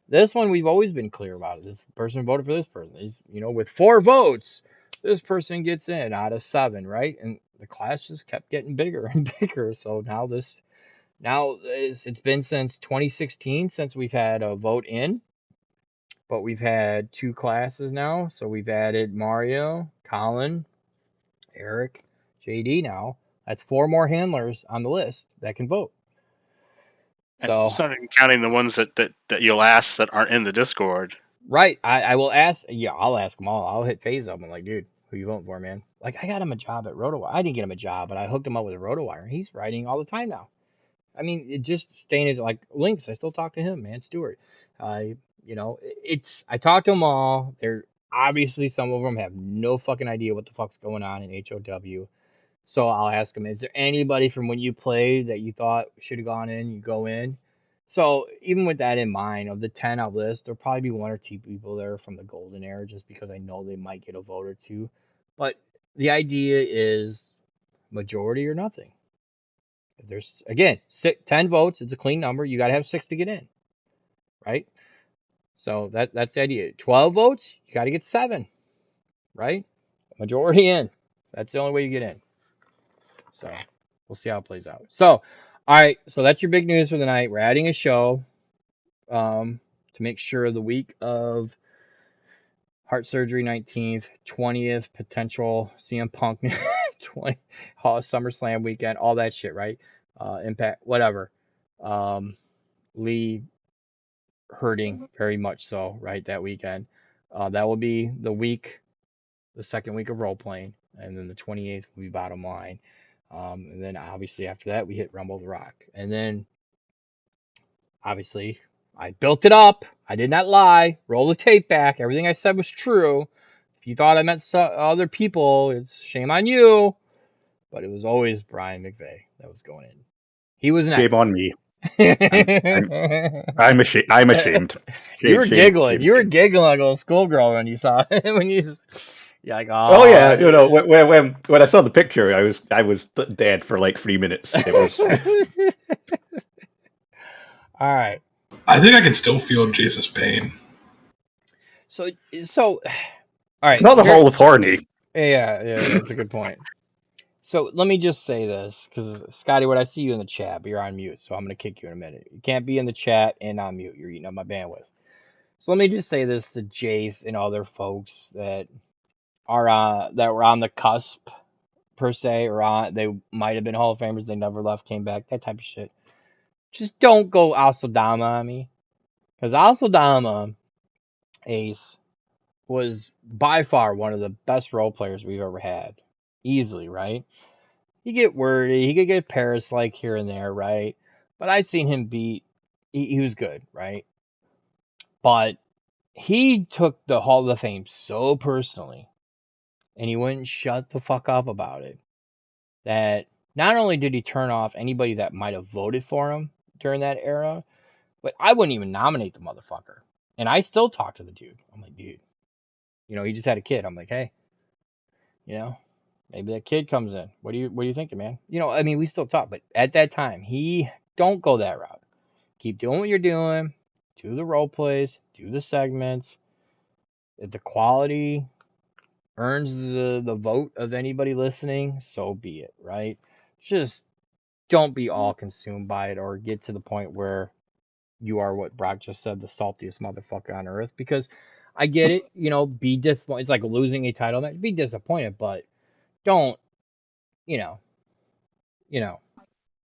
This one, we've always been clear about it. This person voted for this person. With 4 votes, this person gets in out of 7, right? And the class just kept getting bigger and bigger. So now it's been since 2016 since we've had a vote in, but we've had 2 classes now. So we've added Mario, Colin, Eric, JD now. That's 4 more handlers on the list that can vote. So
it's not even counting the ones that you'll ask that aren't in the Discord.
right, I will ask. Yeah, I'll ask them all. I'll hit phase up. I'm like, dude, who you voting for, man? Like, I got him a job at RotoWire. I didn't get him a job, but I hooked him up with a RotoWire. He's writing all the time now. I mean, it just staying in like links. I still talk to him, man, Stewart. I talked to them all. They're obviously some of them have no fucking idea what the fuck's going on in HOW. So I'll ask them, is there anybody from when you played that you thought should have gone in? You go in. So even with that in mind, of the 10 I'll list, there'll probably be 1 or 2 people there from the golden era, just because I know they might get a vote or 2. But the idea is majority or nothing. If there's, again, 10 votes, it's a clean number. You got to have 6 to get in, right? So that's the idea. 12 votes, you got to get 7, right? Majority in. That's the only way you get in. So we'll see how it plays out. So, all right. So that's your big news for the night. We're adding a show to make sure the week of heart surgery 19th, 20th, potential CM Punk 20 SummerSlam weekend, all that shit, right? Impact, whatever. Lee hurting very much so, right? That weekend. That will be the second week of role playing, and then the 28th will be bottom line. And then obviously after that we hit Rumble the Rock, and then obviously I built it up. I did not lie. Roll the tape back. Everything I said was true. If you thought I meant other people, it's shame on you. But it was always Brian McVeigh that was going in. He was next.
Shame on me. I'm ashamed. I'm ashamed.
You were giggling. You were giggling like a little schoolgirl when you saw it. You're like,
oh yeah, when I saw the picture, I was dead for like 3 minutes. It was.
All right.
I think I can still feel Jace's pain.
So, all right.
It's not the Hall of Horny.
Yeah, that's a good point. So let me just say this, because Scotty, when I see you in the chat, but you're on mute, so I'm gonna kick you in a minute. You can't be in the chat and on mute. You're eating up my bandwidth. So let me just say this to Jace and other folks that were on the cusp, per se, or they might have been Hall of Famers, they never left, came back, that type of shit. Just don't go Asodama on me, because Asodama Ace was by far one of the best role players we've ever had, easily, right? He get wordy, he could get Paris-like here and there, right? But I've seen him beat. He was good, right? But he took the Hall of Fame so personally, and he wouldn't shut the fuck up about it, that not only did he turn off anybody that might have voted for him during that era, but I wouldn't even nominate the motherfucker. And I still talk to the dude. I'm like, dude, he just had a kid. I'm like, hey, maybe that kid comes in. What are you thinking, man? We still talk, but at that time, don't go that route. Keep doing what you're doing. Do the role plays. Do the segments. If the quality earns the vote of anybody listening, so be it, right? Just don't be all consumed by it or get to the point where you are, what Brock just said, the saltiest motherfucker on earth. Because I get it, be disappointed. It's like losing a title match. Be disappointed, but don't,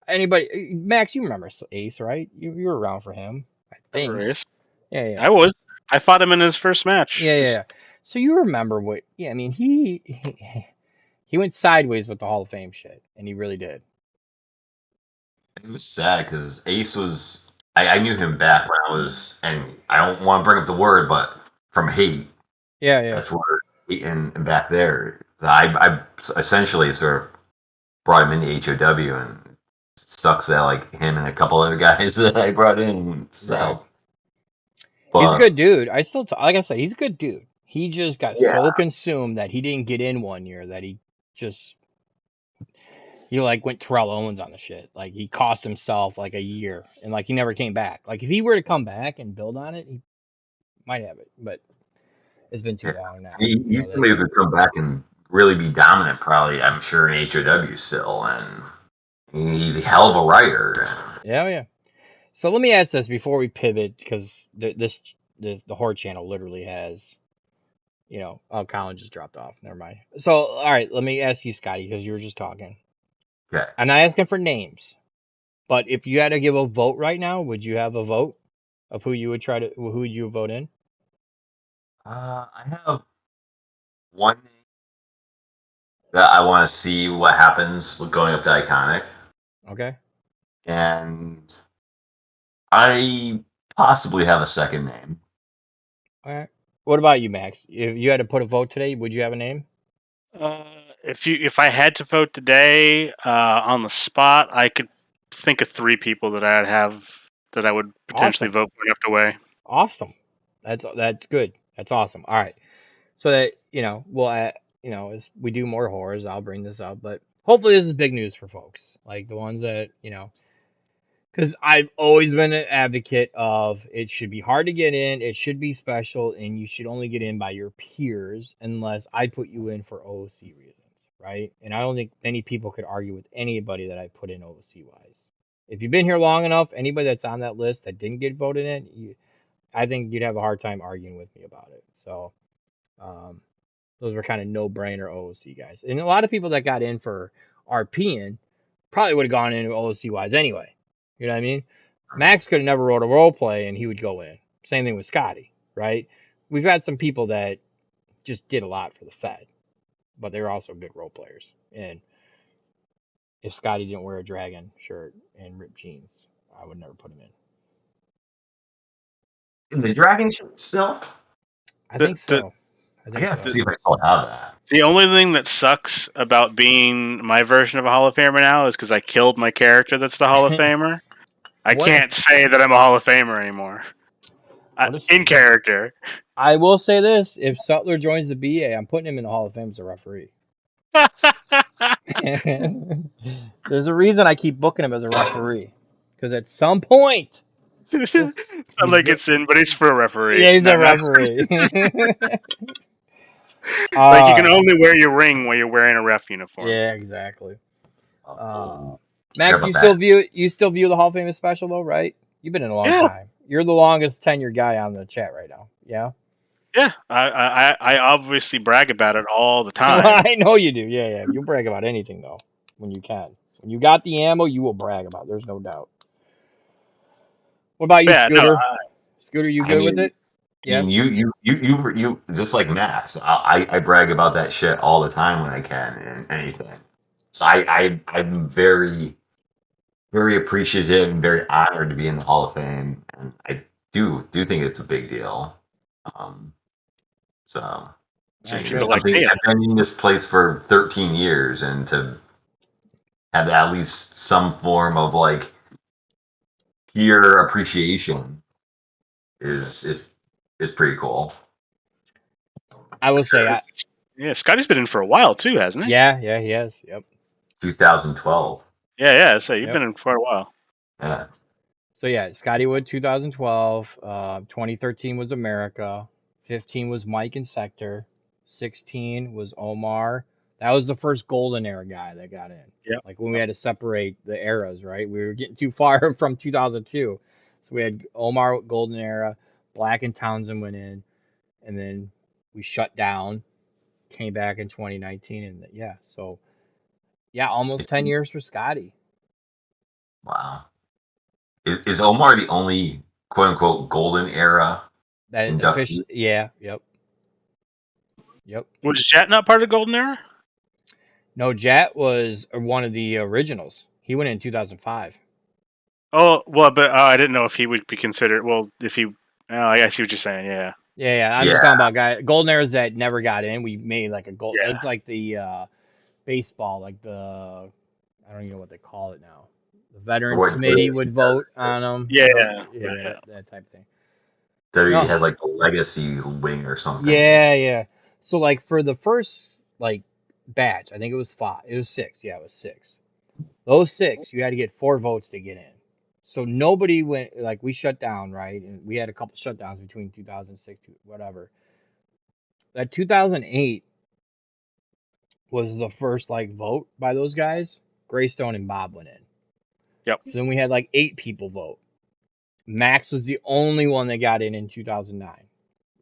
anybody. Max, you remember Ace, right? You were around for him, I think.
Ace.
Yeah.
I was. I fought him in his first match.
Yeah. So you remember what? Yeah, I mean, he went sideways with the Hall of Fame shit, and he really did.
It was sad because Ace was. I knew him back when I was, and I don't want to bring up the word, but from Haiti.
Yeah.
That's where and back there. I essentially sort of brought him into HOW, and it sucks that like him and a couple other guys that I brought in. So.
Right. But, he's a good dude. I still, like I said, he's a good dude. He just got so consumed that he didn't get in one year that he went Terrell Owens on the shit. Like, he cost himself like a year, and like he never came back. Like, if he were to come back and build on it, he might have it, but it's been too long now.
He's somebody who could come back and really be dominant, probably, I'm sure, in HOW still, and he's a hell of a writer.
Yeah. So let me ask this before we pivot, because the Horde channel literally has You know, oh, Colin just dropped off. Never mind. So, all right, let me ask you, Scotty, because you were just talking.
Okay.
I'm not asking for names, but if you had to give a vote right now, would you have a vote of who you would vote in?
I have one name that I want to see what happens with going up to Iconic,
Okay.
and I possibly have a second name.
All right. What about you, Max? If you had to put a vote today, would you have a name?
Uh, if I had to vote today on the spot, I could think of 3 people that I'd have that I would potentially
Awesome.
vote for left away.
Awesome. That's good. That's awesome. All right. So that we'll as we do more horrors, I'll bring this up, but hopefully this is big news for folks like the ones that because I've always been an advocate of it should be hard to get in, it should be special, and you should only get in by your peers unless I put you in for OOC reasons, right? And I don't think many people could argue with anybody that I put in OOC wise. If you've been here long enough, anybody that's on that list that didn't get voted in, I think you'd have a hard time arguing with me about it. So, those were kind of no-brainer OOC guys. And a lot of people that got in for RPing probably would have gone into OOC wise anyway. You know what I mean? Max could have never wrote a role play and he would go in. Same thing with Scotty, right? We've had some people that just did a lot for the Fed, but they were also good role players. And if Scotty didn't wear a dragon shirt and ripped jeans, I would never put him in.
In the Dragon Ship still?
I
The,
think
the,
so. I
I
think
have to
so.
see if I still have that.
the only thing that sucks about being my version of a Hall of Famer now is because I killed my character that's the Hall of Famer. I
What?
can't say that I'm a Hall of Famer anymore.
What is
In character.
I will say this: if Sutler joins the BA, I'm putting him in the Hall of Fame as a referee. There's a reason I keep booking him as a referee, because at some point,
It's not
he's
like
good.
it's in, but it's for a referee.
Yeah, he's a
Not- not-
referee.
like you can only wear your ring while you're wearing a ref uniform.
Yeah, exactly.
Oh,
Max,
about
you still view the Hall of Fame as special though, right? You've been in a long
Yeah.
time. You're the longest tenured guy on the chat right now. Yeah.
Yeah, I obviously brag about it all the time.
I know you do. Yeah. You brag about anything though, when you can. When you got the ammo, you will brag about it. There's no doubt. What about you,
Yeah, no,
Scooter? Scooter, you
I
good with
mean,
it?
I mean, you just like Max. I brag about that shit all the time when I can and anything. So I'm very very appreciative and very honored to be in the Hall of Fame, and I do think it's a big deal. Um, so
Some
Nice.
you know,
people like
something
me.
I've been in this place for 13 years, and to have at least some form of like peer appreciation is pretty cool.
I will say,
Yeah, Scotty's been in for a while too, hasn't he?
yeah, he has. Yep.
2012.
Yeah. So you've
Yep.
been in for a while.
Yeah.
So yeah, Scotty Wood 2012, 2013 was America, 15 was Mike and Sector, 16 was Omar. That was the first golden era guy that got in.
Yep.
Like when we had to separate the eras, right? We were getting too far from 2002. So we had Omar golden era, Black and Townsend went in, and then we shut down, came back in 2019, and yeah, so yeah, almost 10 years for Scotty.
Wow. Is Omar the only quote unquote golden era
That
inductee?
official, yeah, yep.
Was Jet not part of the Golden Era?
No, Jat was one of the originals. He went in 2005.
Oh well, but I didn't know if he would be considered. Well, if he, I see what you're saying. Yeah.
Yeah. I'm just talking about guys. Golden eras that never got in. We made like a gold.
Yeah.
It's like the baseball, like the I don't even know what they call it now. The Veterans
What-
Committee would vote on them.
Yeah.
That type of thing.
WWE
No.
has like the legacy wing or something.
Yeah. So like for the first like batch, I think it was 5. It was 6. Yeah, it was 6. Those 6, you had to get 4 votes to get in. So nobody went, like we shut down, right? And we had a couple shutdowns between 2006 to whatever. That 2008 was the first like vote by those guys. Greystone and Bob went in.
Yep.
So then we had like 8 people vote. Max was the only one that got in 2009.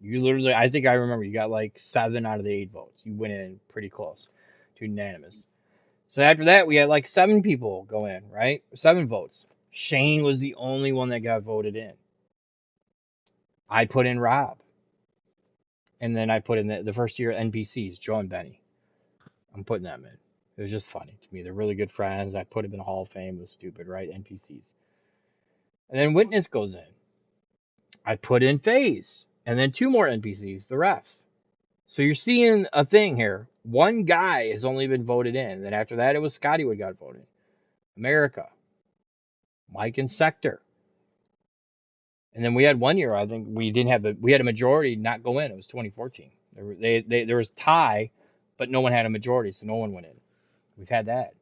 You literally, I think I remember you got like 7 out of the 8 votes. You went in pretty close to unanimous. So after that, we had like 7 people go in, right? 7 votes. Shane was the only one that got voted in. I put in Rob. And then I put in the first year NPCs, Joe and Benny. I'm putting them in. It was just funny to me. They're really good friends. I put them in the Hall of Fame. It was stupid, right? NPCs. And then Witness goes in. I put in FaZe. And then 2 more NPCs, the refs. So you're seeing a thing here. One guy has only been voted in. Then after that, it was Scotty who got voted in. America. Mike and Sector. And then we had 1 year, I think we didn't have we had a majority not go in. It was 2014. There was tie, but no one had a majority, so no one went in. We've had that.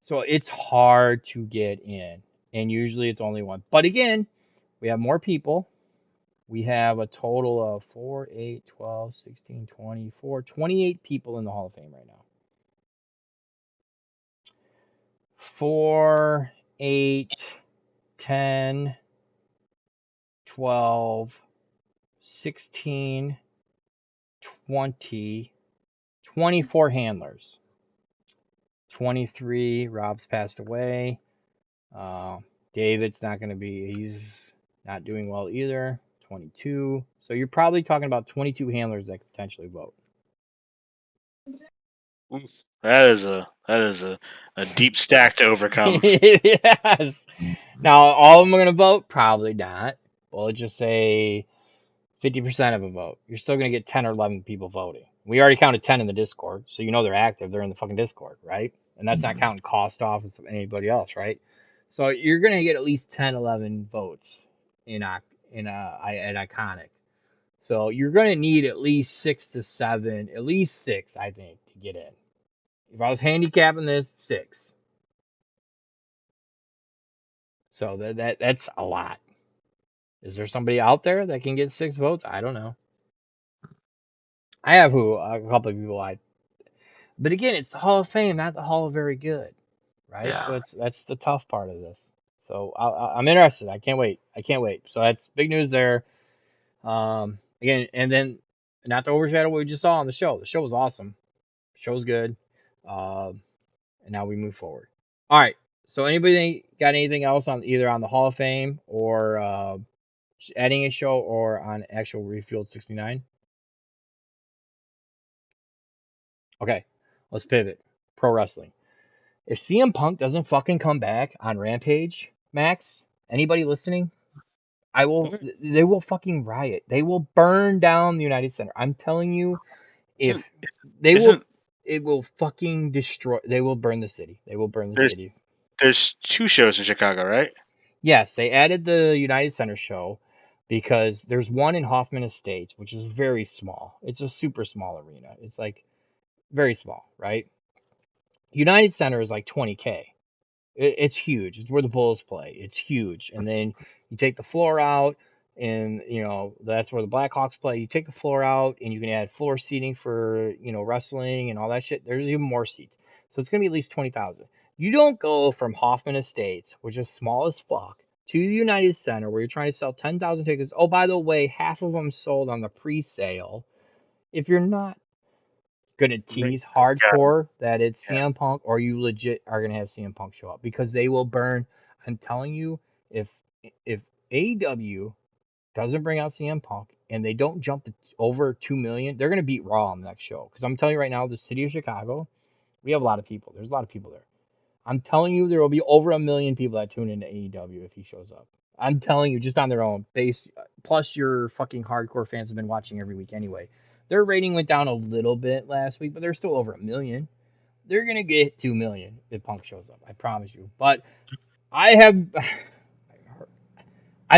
So it's hard to get in, and usually it's only one. But again, we have more people. We have a total of 4, 8, 12, 16, 24, 28 people in the Hall of Fame right now. 4, 8, 10, 12, 16, 20, 24 handlers. 23, Rob's passed away. David's not going to be, he's not doing well either. 22. So you're probably talking about 22 handlers that could potentially vote.
That is a deep stack to overcome.
Yes. Now, all of them are going to vote? Probably not. Well, let's just say 50% of them vote. You're still going to get 10 or 11 people voting. We already counted 10 in the Discord, so you know they're active. They're in the fucking Discord, right? And that's not counting cost off of anybody else, right? So you're going to get at least 10, 11 votes at Iconic. So you're going to need at least 6 to 7, at least 6, I think, to get in. If I was handicapping this, 6. So that's a lot. Is there somebody out there that can get 6 votes? I don't know. I have a couple of people but again, it's the Hall of Fame, not the Hall of Very Good, right?
Yeah.
So that's the tough part of this. So I'm interested. I can't wait. So that's big news there. Again, and then not to overshadow what we just saw on the show. The show was awesome. The show was good. And now we move forward. All right. So anybody got anything else on either on the Hall of Fame or adding a show or on actual Refueled 69? Okay, let's pivot. Pro wrestling. If CM Punk doesn't fucking come back on Rampage, Max, anybody listening, they will fucking riot. They will burn down the United Center. I'm telling you, it will fucking destroy. They will burn the city. They will burn the city.
There's 2 shows in Chicago, right?
Yes, they added the United Center show because there's one in Hoffman Estates, which is very small. It's a super small arena. It's like very small, right? United Center is like 20K. It's huge. It's where the Bulls play. It's huge. And then you take the floor out, and that's where the Blackhawks play. You take the floor out, and you can add floor seating for wrestling and all that shit. There's even more seats, so it's gonna be at least 20,000. You don't go from Hoffman Estates, which is small as fuck, to the United Center where you're trying to sell 10,000 tickets. Oh, by the way, half of them sold on the pre-sale. If you're not gonna tease hardcore that it's CM Punk, or you legit are gonna have CM Punk show up, because they will burn. I'm telling you, if AEW doesn't bring out CM Punk and they don't jump to over 2 million, they're gonna beat Raw on the next show. Because I'm telling you right now, the city of Chicago, we have a lot of people. There's a lot of people there. I'm telling you, there will be over 1 million people that tune into AEW if he shows up. I'm telling you, just on their own base. Plus, your fucking hardcore fans have been watching every week anyway. Their rating went down a little bit last week, but they're still over 1 million. They're gonna get 2 million if Punk shows up. I promise you. But I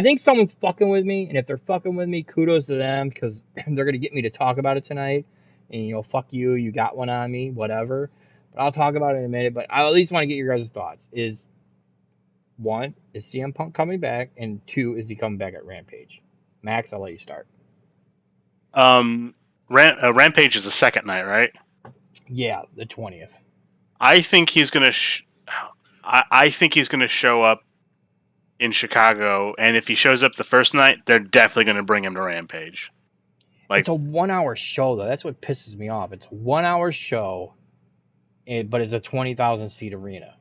think someone's fucking with me, and if they're fucking with me, kudos to them, because they're gonna get me to talk about it tonight. And fuck you, you got one on me, whatever. But I'll talk about it in a minute. But I at least want to get your guys' thoughts. Is 1, is CM Punk coming back? And 2, is he coming back at Rampage? Max, I'll let you start.
Rampage is the second night, right?
Yeah, the 20th.
I think he's gonna. I think he's gonna show up in Chicago, and if he shows up the first night, they're definitely going to bring him to Rampage. Like,
It's a 1 hour show though. That's what pisses me off. It's a 1 hour show, but it's a 20,000 seat arena.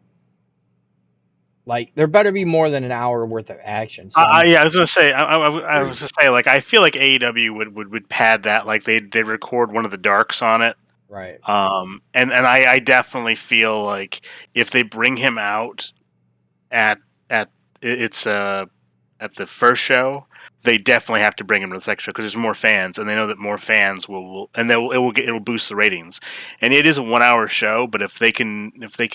Like there better be more than an hour worth of action. So
yeah, I was gonna say, I was gonna say, like, I feel like AEW would pad that, like they record one of the darks on it,
right.
and I definitely feel like if they bring him out at it's at the first show, they definitely have to bring him to the second show because there's more fans, and they know that more fans will and it'll boost the ratings. And it is a 1 hour show, but if they can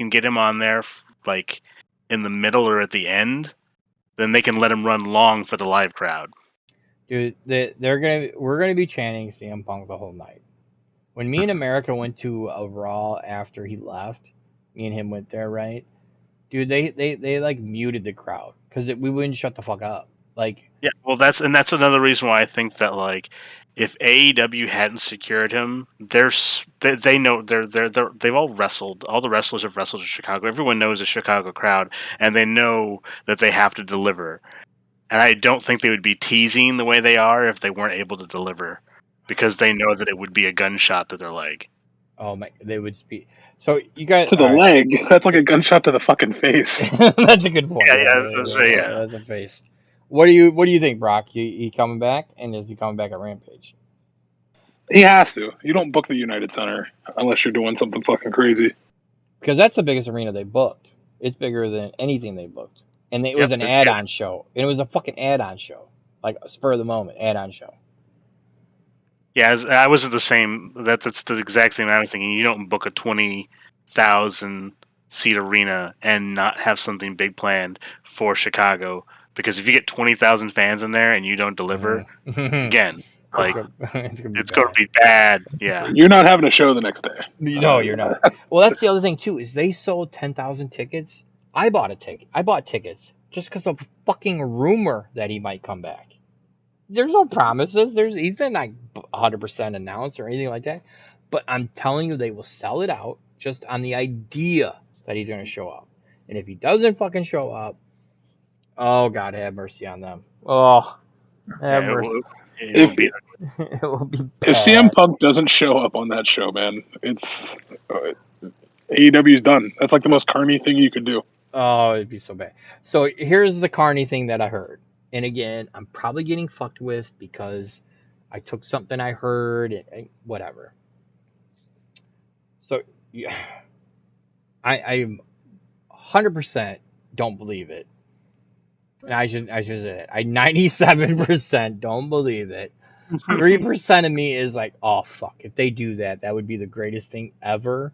get him on there like in the middle or at the end, then they can let him run long for the live crowd.
Dude, we're gonna be chanting CM Punk the whole night. When me and America went to a Raw after he left, me and him went there, right? Dude, they like muted the crowd because we wouldn't shut the fuck up. Like,
Yeah, well, that's another reason why I think that, like, if AEW hadn't secured him, they know they've all wrestled. All the wrestlers have wrestled in Chicago. Everyone knows the Chicago crowd, and they know that they have to deliver. And I don't think they would be teasing the way they are if they weren't able to deliver, because they know that it would be a gunshot to their leg.
oh my, they would speak. So you guys,
To the
all right.
leg. That's like a gunshot to the fucking face.
That's a good point.
Yeah,
That's a face. What do you think, Brock? He coming back, and is he coming back at Rampage?
He has to. You don't book the United Center unless you're doing something fucking crazy.
Because that's the biggest arena they booked. It's bigger than anything they booked, and it was an add-on show. And it was a fucking add-on show, like a spur of the moment add-on show.
Yeah, I was the same. That's the exact same. I was thinking, you don't book a 20,000 seat arena and not have something big planned for Chicago, because if you get 20,000 fans in there and you don't deliver, again, like, it's going to be bad. Yeah,
You're not having a show the next day.
No, you're not. Well, that's the other thing too. Is they sold 10,000 tickets. I bought a ticket. I bought tickets just because of fucking rumor that he might come back. There's no promises. He's been like 100% announced or anything like that. But I'm telling you, they will sell it out just on the idea that he's going to show up. And if he doesn't fucking show up, oh God, have mercy on them. Oh, have mercy.
It will be.
It will be bad.
If CM Punk doesn't show up on that show, man, it's AEW's done. That's like the most carny thing you could do.
Oh, it'd be so bad. So here's the carny thing that I heard. And again, I'm probably getting fucked with because I took something I heard and whatever. So yeah, I 100% don't believe it. And I should say that. I 97% don't believe it. 3% of me is like, oh fuck, if they do that, that would be the greatest thing ever.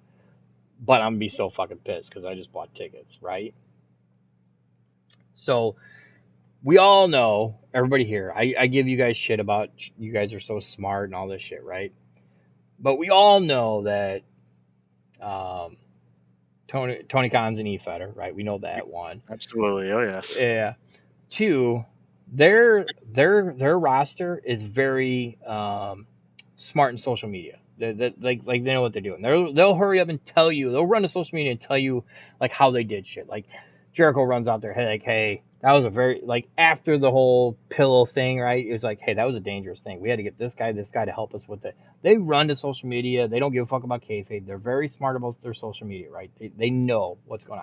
But I'm gonna be so fucking pissed because I just bought tickets, right? So we all know, everybody here, I give you guys shit about you guys are so smart and all this shit, right? But we all know that Tony Khan's an e-fighter, right? We know that, one.
Absolutely. Oh yes.
Yeah. Two, their roster is very smart in social media. Like they know what they're doing. They'll hurry up and tell you. They'll run to social media and tell you like how they did shit. Like Jericho runs out there, hey, that was a very, like, after the whole pillow thing, right? It was like, hey, that was a dangerous thing. We had to get this guy to help us with it. They run to social media. They don't give a fuck about kayfabe. They're very smart about their social media, right? They know what's going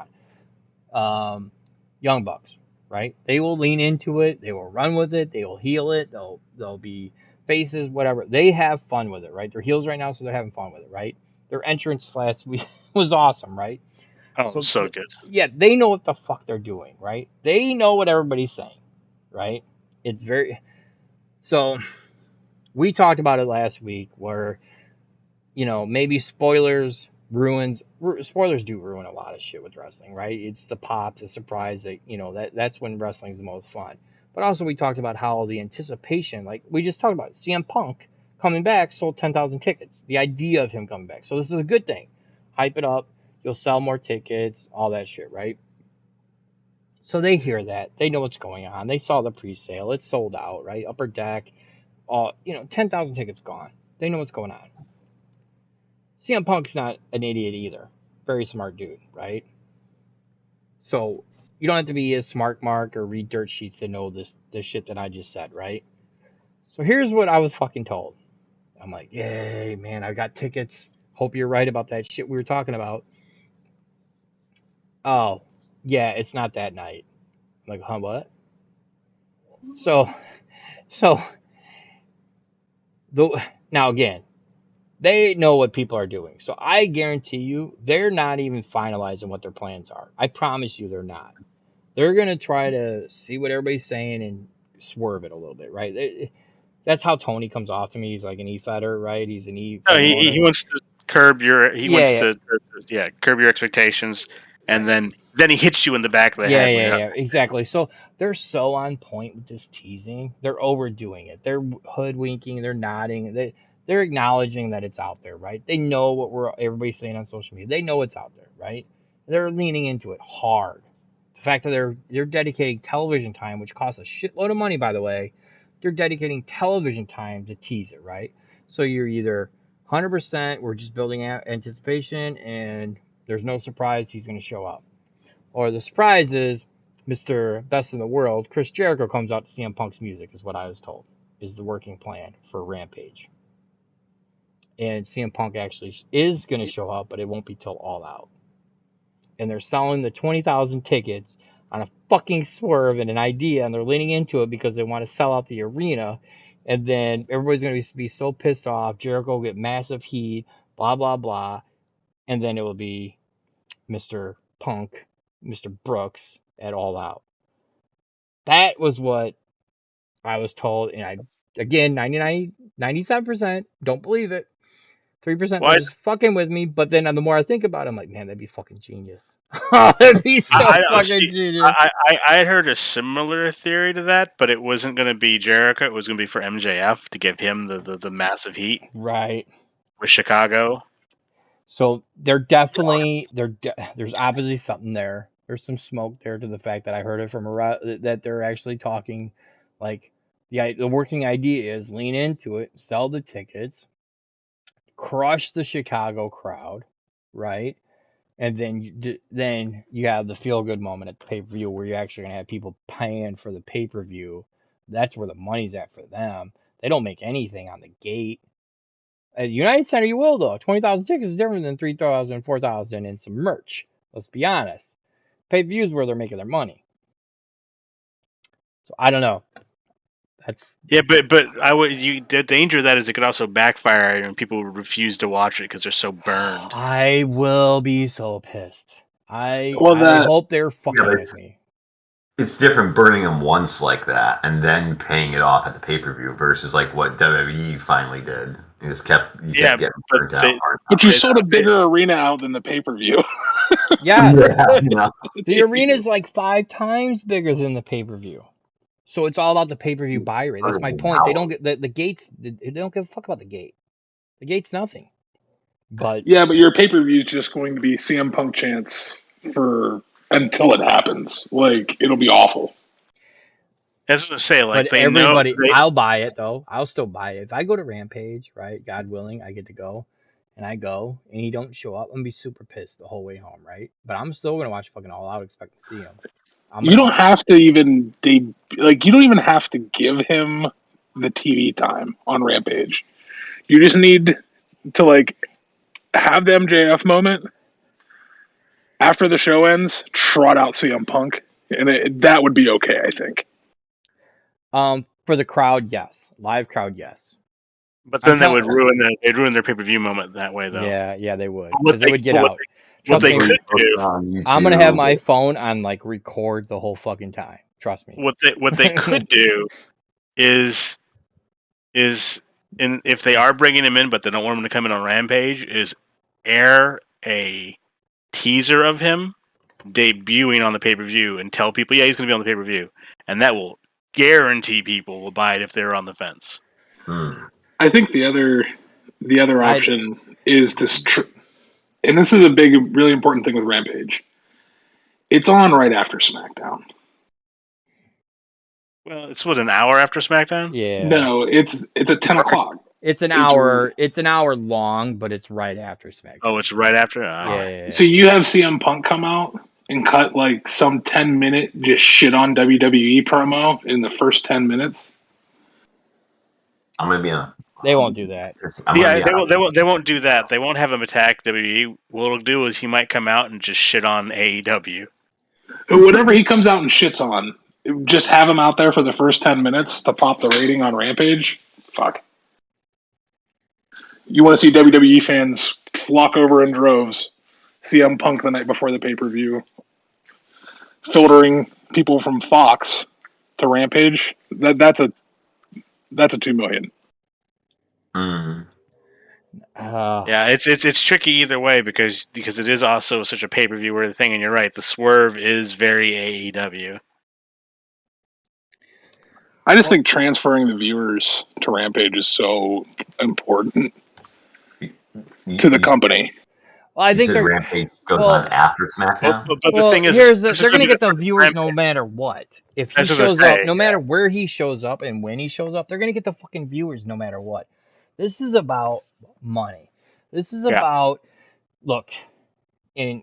on. Young Bucks, right? They will lean into it. They will run with it. They will heal it. They'll be faces, whatever. They have fun with it, right? They're heels right now, so they're having fun with it, right? Their entrance last week was awesome, right?
Oh, so good.
Yeah, they know what the fuck they're doing, right? They know what everybody's saying, right? It's very... So, we talked about it last week where, maybe spoilers do ruin a lot of shit with wrestling, right? It's the pop, the surprise, that's when wrestling's the most fun. But also we talked about how the anticipation, like we just talked about, CM Punk coming back sold 10,000 tickets. The idea of him coming back. So this is a good thing. Hype it up. You'll sell more tickets, all that shit, right? So they hear that. They know what's going on. They saw the pre-sale. It's sold out, right? Upper Deck. 10,000 tickets gone. They know what's going on. CM Punk's not an idiot either. Very smart dude, right? So You don't have to be a smart mark or read dirt sheets to know this shit that I just said, right? So here's what I was fucking told. I'm like, yay, man, I got tickets. Hope you're right about that shit we were talking about. Oh, yeah, it's not that night. I'm like, huh, what? So the now again, they know what people are doing. So I guarantee you, they're not even finalizing what their plans are. I promise you, they're not. They're gonna try to see what everybody's saying and swerve it a little bit, right? That's how Tony comes off to me. He's like an e-fetter, right? He's an e
No,
promoter.
he wants to curb your
Yeah,
curb your expectations, and
right.
then he hits you in the back of the head.
Yeah, exactly. So they're so on point with this teasing. They're overdoing it. They're hoodwinking. They're nodding. They're acknowledging that it's out there, right? They know what everybody's saying on social media. They know it's out there, right? They're leaning into it hard. The fact that they're dedicating television time, which costs a shitload of money, by the way. They're dedicating television time to tease it, right? So you're either 100% we're just building anticipation and there's no surprise he's going to show up, or the surprise is Mr. Best in the World, Chris Jericho, comes out to CM Punk's music, is what I was told, is the working plan for Rampage. And CM Punk actually is going to show up, but it won't be till All Out. And they're selling the 20,000 tickets on a fucking swerve and an idea, and they're leaning into it because they want to sell out the arena. And then everybody's going to be so pissed off. Jericho will get massive heat, blah, blah, blah. And then it will be Mr. Punk, Mr. Brooks at All Out. That was what I was told. And I, again, 97% don't believe it. 3% they're
Well,
just fucking with me. But then the more I think about it, I'm like, man, that'd be fucking genius. That'd be so fucking genius.
I had heard a similar theory to that, but it wasn't going to be Jericho. It was going to be for MJF to give him the massive heat
Right.
with Chicago.
So they're definitely there's obviously something there. There's some smoke there to the fact that I heard it from that they're actually talking, like the working idea is lean into it, sell the tickets, crush the Chicago crowd, right? And then you have the feel good moment at the pay per view where you're actually gonna have people paying for the pay per view. That's where the money's at for them. They don't make anything on the gate. At United Center, you will though. 20,000 tickets is different than 3,000, 4,000, and some merch. Let's be honest. Pay per view is where they're making their money. So I don't know.
Yeah, but the danger of that is it could also backfire and people refuse to watch it because they're so burned.
I will be so pissed. I
Well,
hope they're fucking with me.
It's different burning them once like that and then paying it off at the pay-per-view versus like what WWE finally did. You just kept getting burnt out.
But you sold a bigger arena out than the pay-per-view.
Yes.
Yeah.
The arena's like 5 times bigger than the pay-per-view. So it's all about the pay-per-view buy rate. That's my point. They don't get the gates. They don't give a fuck about the gate. The gate's nothing. But
yeah, but your pay-per-view is just going to be CM Punk chants for until it happens. Like it'll be awful.
I was gonna say, like,
but
they
everybody,
know
I'll buy it though. I'll still buy it if I go to Rampage, right? God willing, I get to go, and I go, and he don't show up. I'm gonna be super pissed the whole way home, right? But I'm still gonna watch fucking All Out, expect to see him.
You don't have to even you don't even have to give him the TV time on Rampage. You just need to like have the MJF moment after the show ends. Trot out CM Punk, and that would be okay, I think.
For the crowd, yes. Live crowd, yes.
But then they would ruin their pay-per-view moment that way, though.
Yeah, they would. Because they would get out.
What they could do,
I'm gonna have my phone on like record the whole fucking time. Trust me.
What they could do is if they are bringing him in, but they don't want him to come in on Rampage, is air a teaser of him debuting on the pay-per-view and tell people, yeah, he's going to be on the pay-per-view, and that will guarantee people will buy it if they're on the fence.
I think the other option is this, and this is a big, really important thing with Rampage. It's on right after SmackDown.
Well, it's an hour after SmackDown.
Yeah.
No, it's at 10 o'clock.
It's an hour. It's an hour long, but it's right after SmackDown.
Oh, it's right after.
Yeah.
So you have CM Punk come out and cut like some 10-minute just shit on WWE promo in the first 10 minutes.
I'm gonna be on.
They won't do that.
I'm gonna
Yeah,
be
they
honest.
won't. They won't do that. They won't have him attack WWE. What it'll do is he might come out and just shit on AEW.
Whatever he comes out and shits on, just have him out there for the first 10 minutes to pop the rating on Rampage. Fuck. You want to see WWE fans flock over in droves, CM Punk the night before the pay-per-view, filtering people from Fox to Rampage. That's a $2 million.
Mm.
Yeah, it's tricky either way because it is also such a pay per view worthy thing, and you're right. The swerve is very AEW.
I just think transferring the viewers to Rampage is so important to the company.
Well, I
You
think
said
they're
Rampage goes
well,
on after SmackDown.
But the
well.
thing is,
Here's the,
this is
they're gonna
be
get the
first
viewers no
Rampage.
matter what. If he
That's what I
shows
say,
up, no matter where he shows up and when he shows up, they're gonna get the fucking viewers no matter what. This is about money. This is
Yeah.
about look, and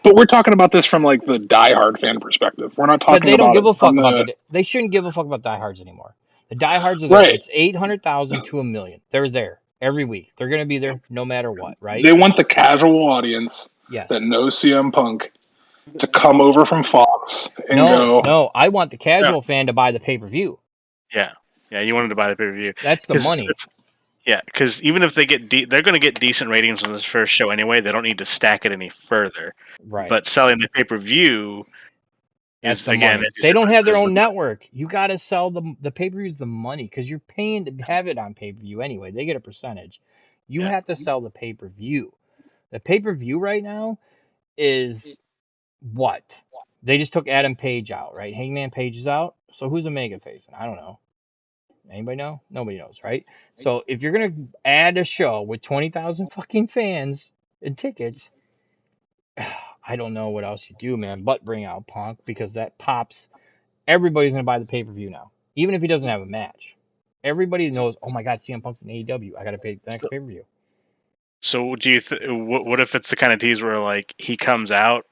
But we're talking about this from like the diehard fan perspective. We're not
but
talking
they don't
about
give
it
a fuck
from
about
the
they shouldn't give a fuck about diehards anymore. The diehards are there.
right.
It's 800,000 to 1 million. They're there every week. They're gonna be there no matter what, right?
They want the casual audience
Yes.
that knows CM Punk to come over from Fox and go.
No. I want the casual fan to buy the pay-per-view.
Yeah. You wanted to buy the pay per view.
That's the money.
Yeah, because even if they get, they're going to get decent ratings on this first show anyway. They don't need to stack it any further.
Right.
But selling the pay per view
That's
is
the
again.
money.
as you
They
said,
don't have their
is
own
the-
network. You got to sell the pay-per-views the money because you're paying to have it on pay-per-view anyway. They get a percentage. You
Yeah.
have to sell the pay-per-view. The pay-per-view right now is what? They just took Adam Page out, right? Hangman Page is out. So who's Omega facing? I don't know. Anybody know? Nobody knows, right? So if you're gonna add a show with 20,000 fucking fans and tickets, I don't know what else you do, man, but bring out Punk because that pops. Everybody's gonna buy the pay per view now, even if he doesn't have a match. Everybody knows. Oh my God, CM Punk's in AEW. I gotta pay the next pay per view.
So do you? What if it's the kind of tease where like he comes out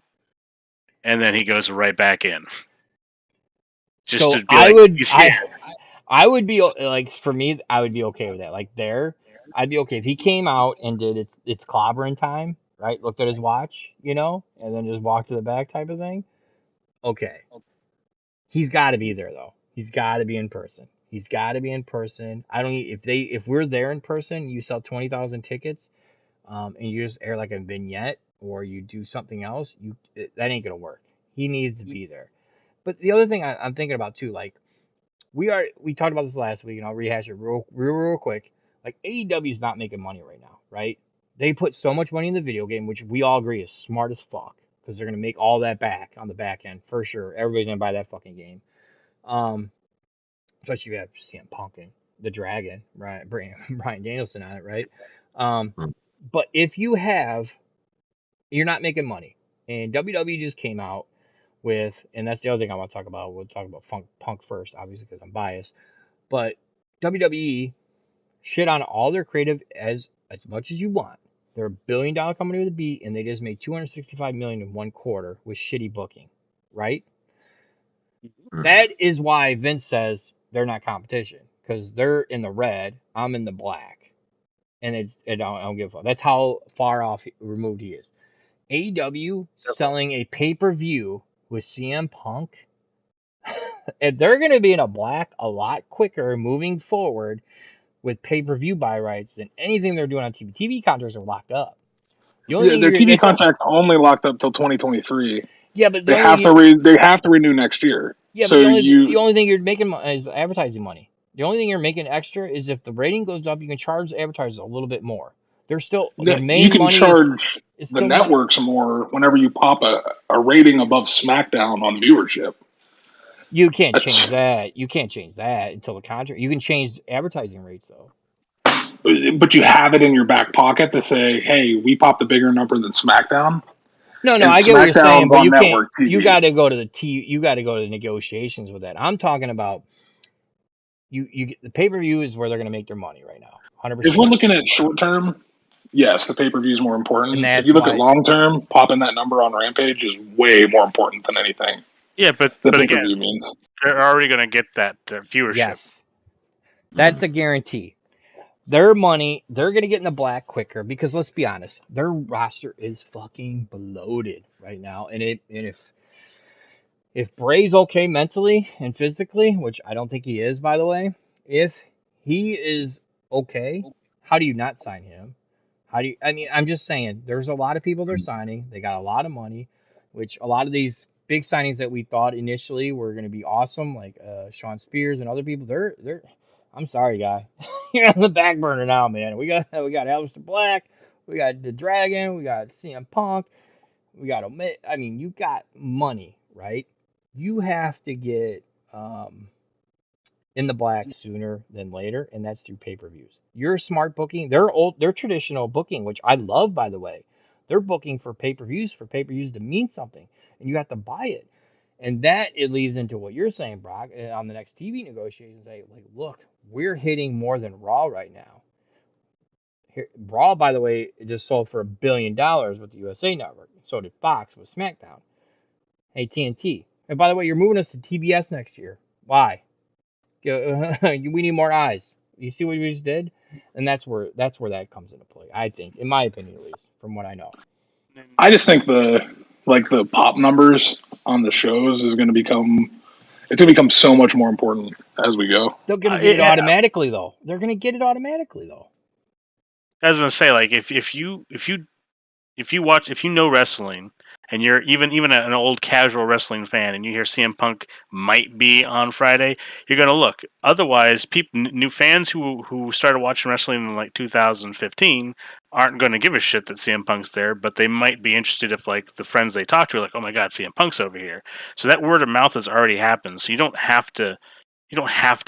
and then he goes right back in? Just
So
to be like, he's here.
I would be like, for me, I would be okay with that. Like I'd be okay if he came out and did it's clobbering time, right? Looked at his watch, and then just walked to the back type of thing. Okay. He's got to be there though. He's got to be in person. He's got to be in person. I don't if we're there in person, you sell 20,000 tickets, and you just air like a vignette or you do something else, that ain't gonna work. He needs to be there. But the other thing I'm thinking about too, like we talked about this last week, and I'll rehash it real quick. Like AEW is not making money right now, right? They put so much money in the video game, which we all agree is smart as fuck, because they're gonna make all that back on the back end for sure. Everybody's gonna buy that fucking game. Especially if you have CM Punk and the Dragon, right? Brian Danielson on it, right? But if you're not making money, and WWE just came out with, and that's the other thing I want to talk about. We'll talk about Punk first, obviously, because I'm biased. But WWE shit on all their creative as much as you want. They're $1 billion company with a B, and they just made $265 million in one quarter with shitty booking, right? That is why Vince says they're not competition, because they're in the red, I'm in the black, and I don't give a fuck. That's how far off removed he is. AEW selling a pay-per-view with CM Punk, and they're going to be in a black a lot quicker moving forward with pay-per-view buy rights than anything they're doing on TV. TV contracts are locked up. The only thing
Their TV contract's only locked up till 2023.
Yeah, but
they have to renew next year.
Yeah,
so
but the only thing you're making is advertising money. The only thing you're making extra is if the rating goes up, you can charge the advertisers a little bit more. They're still their main
you can
money
charge
is
the networks more whenever you pop a rating above SmackDown on viewership.
You can't change that. You can't change that until the contract. You can change advertising rates though.
But you have it in your back pocket to say, "Hey, we popped a bigger number than SmackDown."
No, I get what you're saying, but you can't. You got to go to You got to go to negotiations with that. I'm talking about you. The pay-per-view is where they're going to make their money right now. 100%.
If we're looking at short term, yes, the pay-per-view is more
And
important.
that's
If you look
why-
at long-term, popping that number on Rampage is way more important than anything
Yeah, but
the
again,
pay-per-view means.
they're already going to get that viewership.
Yes, that's a guarantee. Their money, they're going to get in the black quicker because let's be honest, their roster is fucking bloated right now. And if Bray's okay mentally and physically, which I don't think he is, by the way, if he is okay, how do you not sign him? I mean, I'm just saying, there's a lot of people they're signing. They got a lot of money, which a lot of these big signings that we thought initially were going to be awesome, like Sean Spears and other people, I'm sorry, guy. You're on the back burner now, man. We got Aleister Black, we got the Dragon, we got CM Punk, we got I mean, you got money, right? You have to get in the black sooner than later, and that's through pay-per-views. Your smart booking, their traditional booking, which I love, by the way. They're booking for pay-per-views to mean something, and you have to buy it. And that it leads into what you're saying, Brock, on the next TV negotiations. Like, look, we're hitting more than Raw right now. Raw, by the way, just sold for $1 billion with the USA Network. So did Fox with SmackDown. Hey, TNT. And by the way, you're moving us to TBS next year. Why? We need more eyes. You see what we just did, and that's where that comes into play. I think, in my opinion, at least, from what I know.
I just think the pop numbers on the shows is going to become so much more important as we go.
They're going to get it automatically, though. They're going to get it automatically, though.
I was gonna say, like, if you know wrestling and you're even an old casual wrestling fan and you hear CM Punk might be on Friday, you're gonna look. Otherwise, new fans who started watching wrestling in like 2015 aren't going to give a shit that CM Punk's there, but they might be interested if like the friends they talk to are like, oh my god, CM Punk's over here. So that word of mouth has already happened. So you don't have to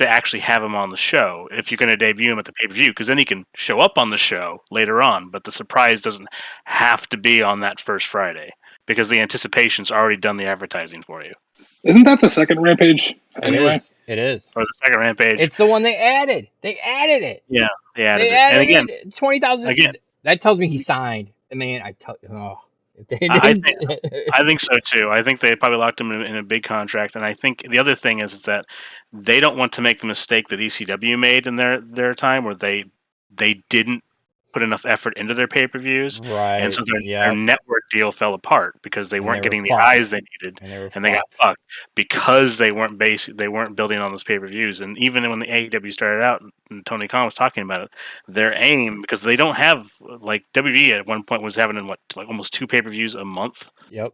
actually have him on the show if you're going to debut him at the pay-per-view, because then he can show up on the show later on, but the surprise doesn't have to be on that first Friday because the anticipation's already done the advertising for you.
Isn't that the second Rampage anyway?
It is.
Or the second Rampage.
It's the one they added. They added it.
Yeah, they added it.
And
again,
20,000.
Again,
that tells me he signed. I mean, I
think so too. I think they probably locked him in a big contract, and I think the other thing is that they don't want to make the mistake that ECW made in their time, where they didn't put enough effort into their pay-per-views,
right?
And so their network deal fell apart because they weren't getting the eyes they needed, and they got fucked because they weren't building on those pay-per-views. And even when the AEW started out, and Tony Khan was talking about it, their aim, because they don't have, like, WWE at one point was having almost 2 pay-per-views a month.
Yep.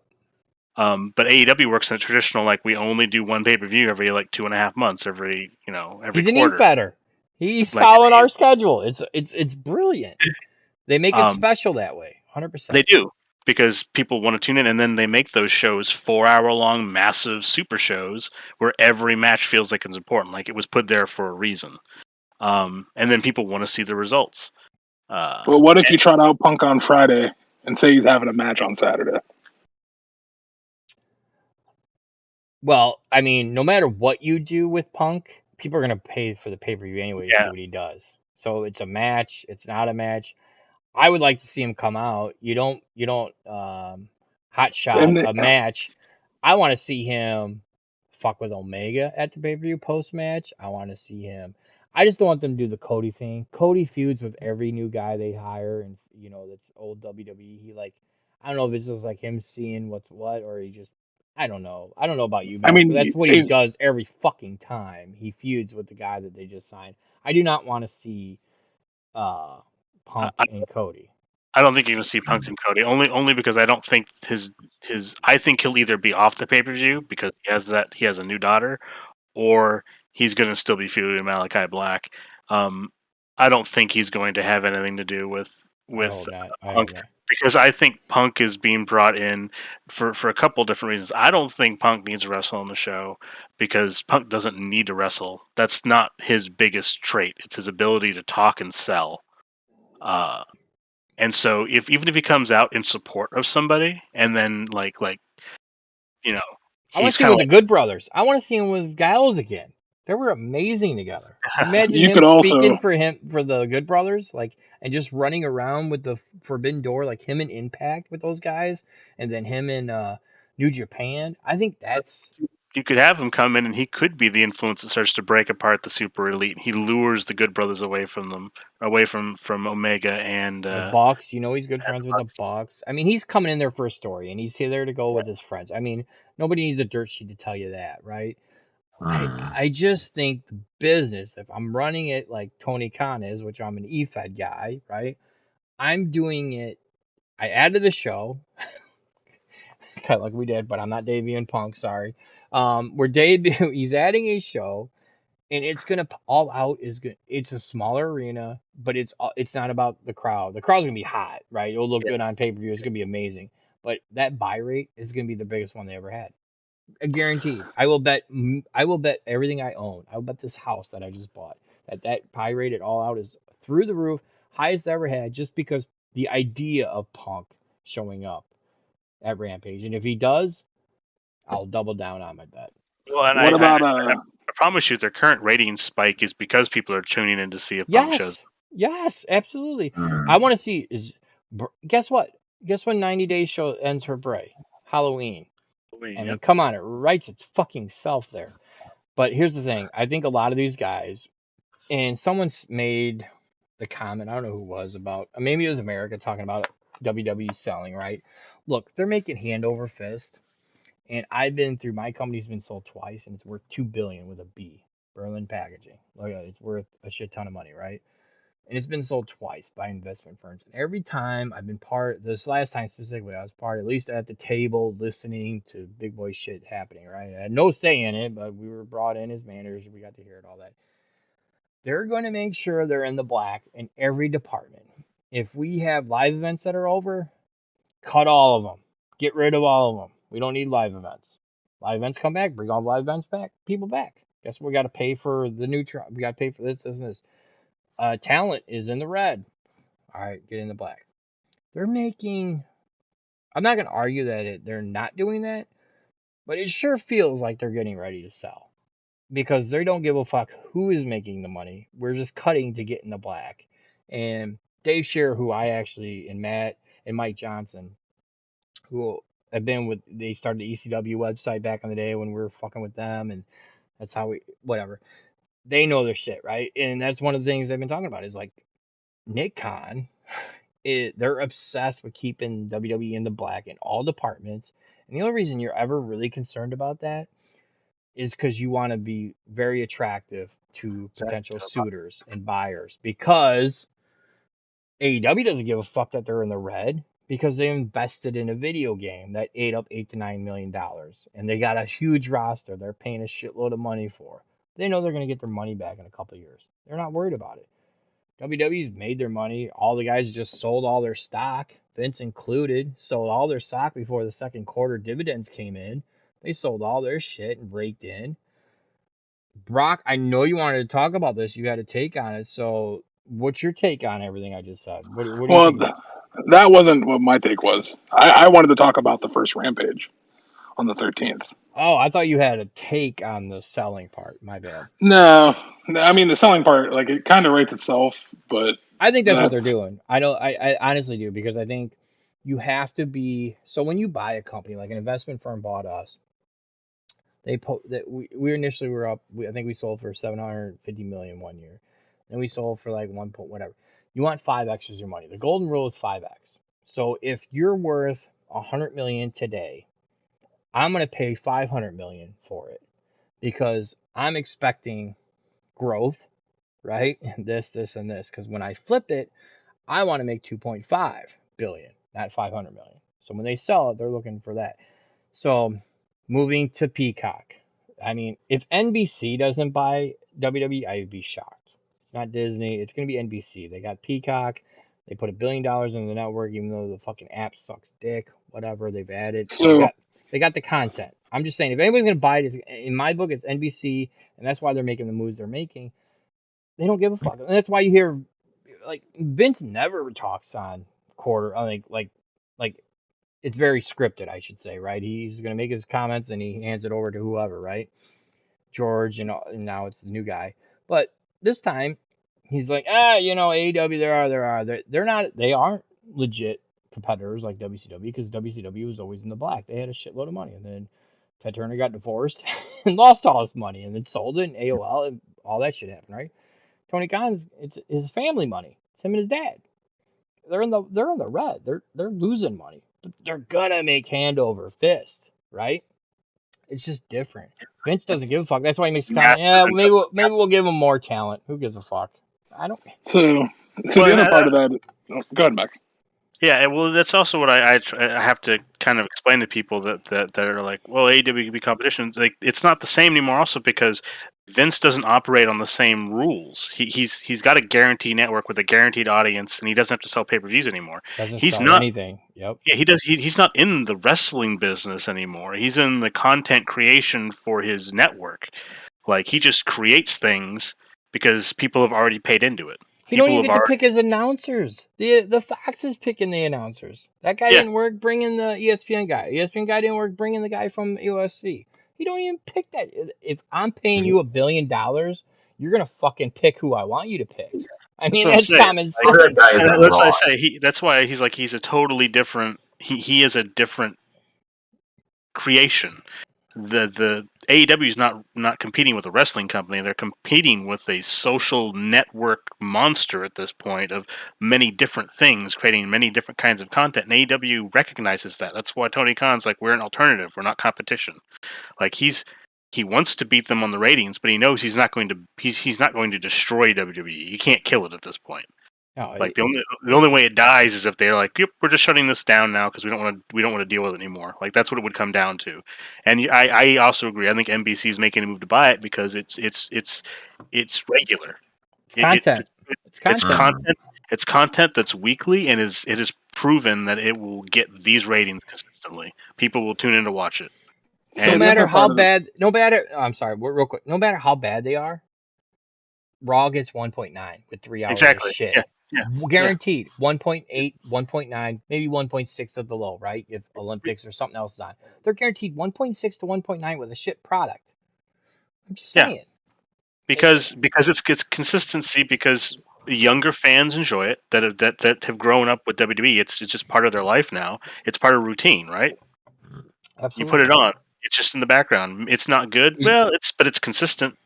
But AEW works in a traditional, like, we only do one pay-per-view every 2.5 months, every
He's
quarter.
an infighter. He's following our schedule. It's brilliant. They make it special that way, 100%.
They do, because people want to tune in, and then they make those shows 4-hour-long, massive super shows where every match feels like it's important, like it was put there for a reason. And then people want to see the results.
But what if you trot out Punk on Friday and say he's having a match on Saturday?
Well, I mean, no matter what you do with Punk, people are going to pay for the pay-per-view anyway to see what he does. So it's a match. It's not a match. I would like to see him come out. You don't hot shot a match. I want to see him fuck with Omega at the pay-per-view post-match. I want to see him. I just don't want them to do the Cody thing. Cody feuds with every new guy they hire, and that's old WWE. I don't know if it's just like him seeing what's what, or he just, I don't know. I don't know about you, Max, but that's what he does every fucking time. He feuds with the guy that they just signed. I do not want to see Punk and Cody.
I don't think you're going to see Punk and Cody, only because I don't think I think he'll either be off the pay-per-view because he has a new daughter, or he's going to still be feuding with Malachi Black. I don't think he's going to have anything to do with Punk, because I think Punk is being brought in for a couple different reasons. I don't think Punk needs to wrestle on the show because Punk doesn't need to wrestle. That's not his biggest trait. It's his ability to talk and sell. And so even if he comes out in support of somebody, and then
I want to see him with the Good Brothers. I want to see him with Gallows again. They were amazing together. Imagine
You
him
could
speaking
also,
for the Good Brothers, like, and just running around with the Forbidden Door, like him in Impact with those guys, and then him in New Japan. I think that's
You could have him come in, and he could be the influence that starts to break apart the super elite. He lures the Good Brothers away from them, away from Omega and
the Bucks. You know, he's good friends with the Bucks. I mean, he's coming in there for a story, and he's here there to go with his friends. I mean, nobody needs a dirt sheet to tell you that, right? I
Hmm.
I just think the business, if I'm running it like Tony Khan is, which I'm an EFED guy, right? I'm doing it. I added the show, kind of like we did, but I'm not debuting Punk. Sorry. We're debut. He's adding a show, and it's gonna all out is good. It's a smaller arena, but it's not about the crowd. The crowd's gonna be hot, right? It'll look good on pay per view. It's gonna be amazing. But that buy rate is gonna be the biggest one they ever had. Guaranteed. I will bet. I will bet everything I own. I will bet this house that I just bought that buy rate at all out is through the roof, highest I ever had, just because the idea of Punk showing up at Rampage, and if he does, I'll double down on my bet.
well, and
what about
I promise you, their current rating spike is because people are tuning in to see if Punk shows.
Yes, yes, absolutely.
Hmm.
I want to see is guess what? Guess when 90 Days show ends for Bray? Halloween. I mean,
Yep.
come on, it writes its fucking self there. But here's the thing: I think a lot of these guys, and someone's made the comment. I don't know who it was about. Maybe it was America talking about WWE selling. Right? Look, they're making hand over fist. And I've been through my company's been sold twice, and it's worth $2 billion with a B. Berlin Packaging. Look at it, it's worth a shit ton of money, right? And it's been sold twice by investment firms. And every time I've been part, this last time specifically, I was part at least at the table listening to big boy shit happening, right? I had no say in it, but we were brought in as managers. We got to hear it, all that. They're going to make sure they're in the black in every department. If we have live events that are over, cut all of them. Get rid of all of them. We don't need live events. Live events come back. Bring all live events back. People back. Guess what? We got to pay for the new. We got to pay for this, and this. Talent is in the red. All right, get in the black. They're making. I'm not gonna argue that they're not doing that, but it sure feels like they're getting ready to sell because they don't give a fuck who is making the money. We're just cutting to get in the black. And Dave Scherer, who I actually and Matt and Mike Johnson, who have been with, they started the ECW website back in the day when we were fucking with them, and that's how we, whatever. They know their shit, right? And that's one of the things they've been talking about is like Nick Khan. They're obsessed with keeping WWE in the black in all departments. And the only reason you're ever really concerned about that is because you want to be very attractive to potential suitors and buyers because AEW doesn't give a fuck that they're in the red because they invested in a video game that ate up $8 to $9 million, and they got a huge roster they're paying a shitload of money for. They know they're going to get their money back in a couple of years. They're not worried about it. WWE's made their money. All the guys just sold all their stock, Vince included, sold all their stock before the second quarter dividends came in. They sold all their shit and raked in. Brock, I know you wanted to talk about this. You had a take on it. So, what's your take on everything I just said? What do you
well,
think about it?
that wasn't what my take was. I wanted to talk about the first Rampage on the 13th.
Oh, I thought you had a take on the selling part. My bad.
No, I mean the selling part, like it kind of writes itself, but
I think that's what they're
that's
doing. I honestly do because I think you have to be. So when you buy a company, like an investment firm bought us, that we initially were up. I think we sold for 750 million one year, and we sold for like one point whatever. You want 5x as your money. The golden rule is 5x. So if you're worth 100 million today, I'm gonna pay 500 million for it because I'm expecting growth, right? This, and this. Because when I flip it, I want to make 2.5 billion, not 500 million. So when they sell it, they're looking for that. So moving to Peacock. I mean, if NBC doesn't buy WWE, I would be shocked. It's not Disney. It's going to be NBC. They got Peacock. They put $1 billion into the network, even though the fucking app sucks dick. Whatever they've added,
so.
they got the content. I'm just saying, if anybody's going to buy it, in my book, it's NBC, and that's why they're making the moves they're making. They don't give a fuck, and that's why you hear like Vince never talks on quarter. I think like it's very scripted, I should say, right? He's gonna make his comments and he hands it over to whoever, right? George, and now it's the new guy. But this time, he's like, AEW, they aren't legit competitors like WCW, because WCW was always in the black. They had a shitload of money, and then Ted Turner got divorced and lost all his money, and then sold it, and AOL, and all that shit happened, right? Tony Khan's, it's his family money. It's him and his dad. They're in the red. They're losing money, but they're gonna make hand over fist, right? It's just different. Vince doesn't give a fuck. That's why he makes the comment. Yeah, maybe we'll give him more talent. Who gives a fuck? I don't.
So the other part of that. Oh, go ahead, Max.
Yeah, well, that's also what I have to kind of explain to people that are like, well, AEW can be competition. Like, it's not the same anymore. Also, because Vince doesn't operate on the same rules. He's got a guaranteed network with a guaranteed audience, and he doesn't have to sell pay-per-views anymore.
Doesn't
He's
sell
not.
anything. Yep.
Yeah, he does. He's not in the wrestling business anymore. He's in the content creation for his network. Like, he just creates things because people have already paid into it.
He don't even get to pick his announcers. The Fox is picking the announcers. That guy didn't work bringing the ESPN guy. ESPN guy didn't work bringing the guy from UFC. He don't even pick that. If I'm paying you $1 billion, you're gonna fucking pick who I want you to pick. I mean, that's common sense.
That's why I say that's why he's a totally different. He is a different creation. The AEW is not competing with a wrestling company. They're competing with a social network monster at this point of many different things, creating many different kinds of content. And AEW recognizes that. That's why Tony Khan's like, we're an alternative. We're not competition. Like, he wants to beat them on the ratings, but he knows he's not going to destroy WWE. You can't kill it at this point.
No,
like the only way it dies is if they're like, yep, we're just shutting this down now because we don't want to deal with it anymore. Like, that's what it would come down to. And I also agree. I think NBC is making a move to buy it because it's regular. It's content. It's content that's weekly, and it is proven that it will get these ratings consistently. People will tune in to watch it.
So no matter how bad, I'm sorry, real quick. No matter how bad they are, Raw gets 1.9 with 3 hours of shit.
Yeah.
Guaranteed. 1.8, 1.9, maybe 1.6 at the low, right? If Olympics or something else is on. They're guaranteed 1.6 to 1.9 with a shit product. I'm just saying.
Yeah. Because it's consistency, because younger fans enjoy it that have grown up with WWE. It's just part of their life now. It's part of routine, right?
Absolutely.
You put it on. It's just in the background. It's not good. Well, it's consistent.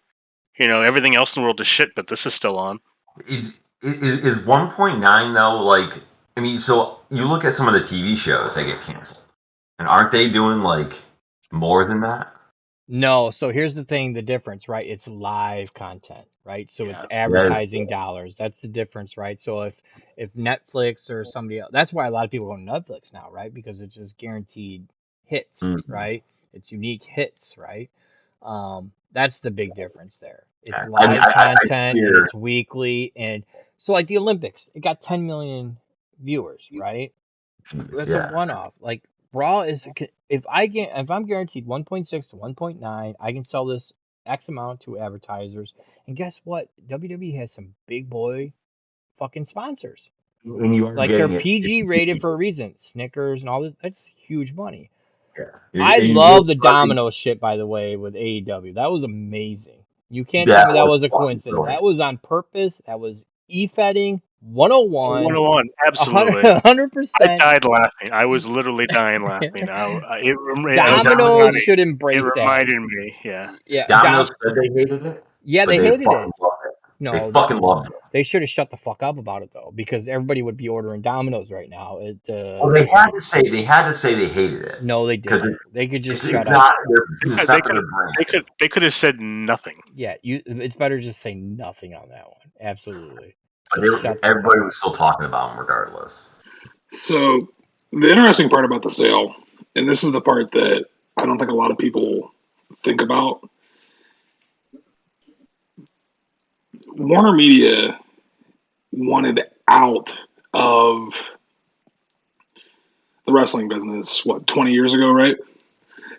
Everything else in the world is shit, but this is still on.
Is 1.9 though? Like, I mean, so you look at some of the TV shows that get canceled, and aren't they doing like more than that?
No. So here's the thing: the difference, right? It's live content, right? So it's advertising dollars. That's the difference, right? So if Netflix or somebody else, that's why a lot of people go to Netflix now, right? Because it's just guaranteed hits, right? It's unique hits, right? That's the big difference there. It's live content, and it's weekly, and so like the Olympics, it got 10 million viewers, right? That's a one-off. Like, Raw is, if I'm guaranteed 1.6 to 1.9, I can sell this X amount to advertisers, and guess what? WWE has some big boy fucking sponsors. Like, they're PG rated for a reason. Snickers and all this, that's huge money.
Yeah.
I love the domino shit, by the way, with AEW. That was amazing. You can't tell me that was a coincidence. That was on purpose. That was e-fetting 101.
101, absolutely.
100%.
I died laughing. I was literally dying laughing.
Domino's should embrace that.
It reminded me, yeah.
Domino's said they hated it.
Yeah, they hated it.
No, they fucking loved it.
They should have shut the fuck up about it though, because everybody would be ordering Domino's right now.
Well, they had to say they hated it.
No, they didn't. They could just shut up.
They could have said nothing.
Yeah, it's better just say nothing on that one. Absolutely.
But everybody was still talking about them regardless.
So the interesting part about the sale, and this is the part that I don't think a lot of people think about. Warner Media wanted out of the wrestling business, 20 years ago, right?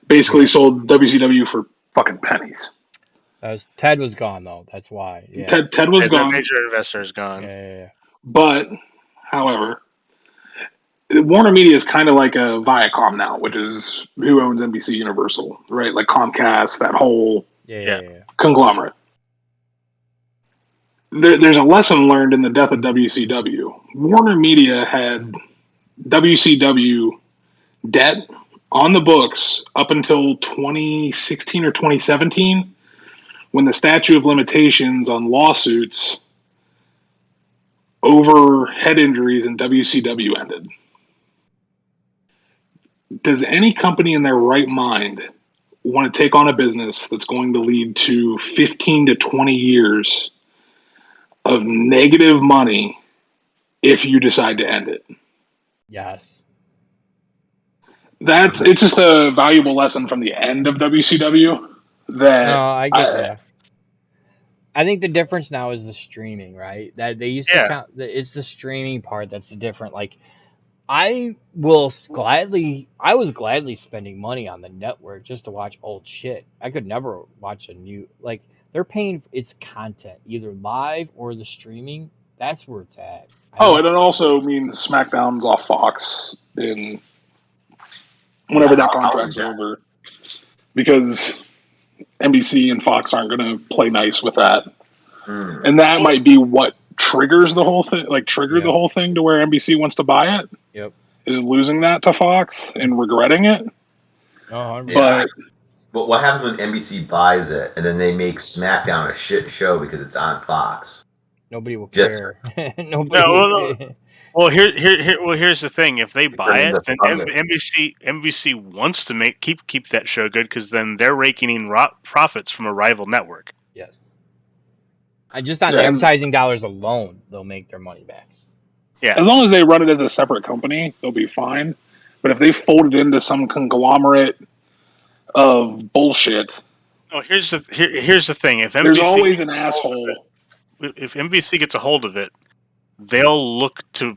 Basically sold WCW for fucking pennies.
Ted was gone, though. That's why. Yeah.
Ted was gone.
The major investor is gone.
Yeah.
But, however, Warner Media is kind of like a Viacom now, which is who owns NBC Universal, right? Like Comcast, that whole
Yeah.
conglomerate. There's a lesson learned in the death of WCW. Warner Media had WCW debt on the books up until 2016 or 2017 when the statute of limitations on lawsuits over head injuries in WCW ended. Does any company in their right mind want to take on a business that's going to lead to 15 to 20 years of negative money if you decide to end it?
Yes.
It's just a valuable lesson from the end of WCW that
No, I get you. I think the difference now is the streaming, right? That they used to
Yeah.
count. It's the streaming part that's the different. Like I was gladly spending money on the network just to watch old shit. I could never watch a new like they're paying its content either live or the streaming. That's where it's at. I
Oh,
think
and it also means SmackDown's off Fox in
Yeah,
whenever that
how
contract's
is that?
over because NBC and Fox aren't going to play nice with that.
Hmm.
And that might be what triggers the whole thing, like triggered the
Yep.
whole thing to where NBC wants to buy it,
Yep.
is losing that to Fox and regretting it.
No, 100%.
Yeah.
But
But what happens when NBC buys it and then they make SmackDown a shit show because it's on Fox?
Nobody will
Just
care.
No,
Nobody will
well,
care.
well, here's the thing. If they buy
turning
it,
the
then
public.
NBC wants to keep that show good because then they're raking in profits from a rival network.
Yes. Just on
yeah, and
advertising dollars alone, they'll make their money back.
Yeah.
as long as they run it as a separate company, they'll be fine. But if they fold it into some conglomerate of bullshit,
No, here's the thing. If
there's
NBC
always an asshole.
if NBC gets a hold of it, they'll look to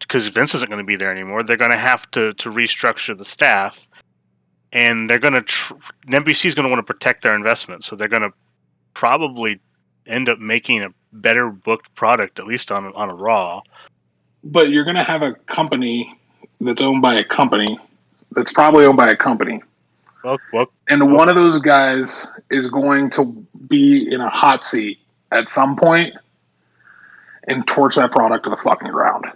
because Vince isn't going to be there anymore. They're going to have to restructure the staff, and they're going to NBC is going to want to protect their investment, so they're going to probably end up making a better booked product, at least on a Raw.
But you're going to have a company that's owned by a company that's probably owned by a company. And one of those guys is going to be in a hot seat at some point and torch that product to the fucking ground.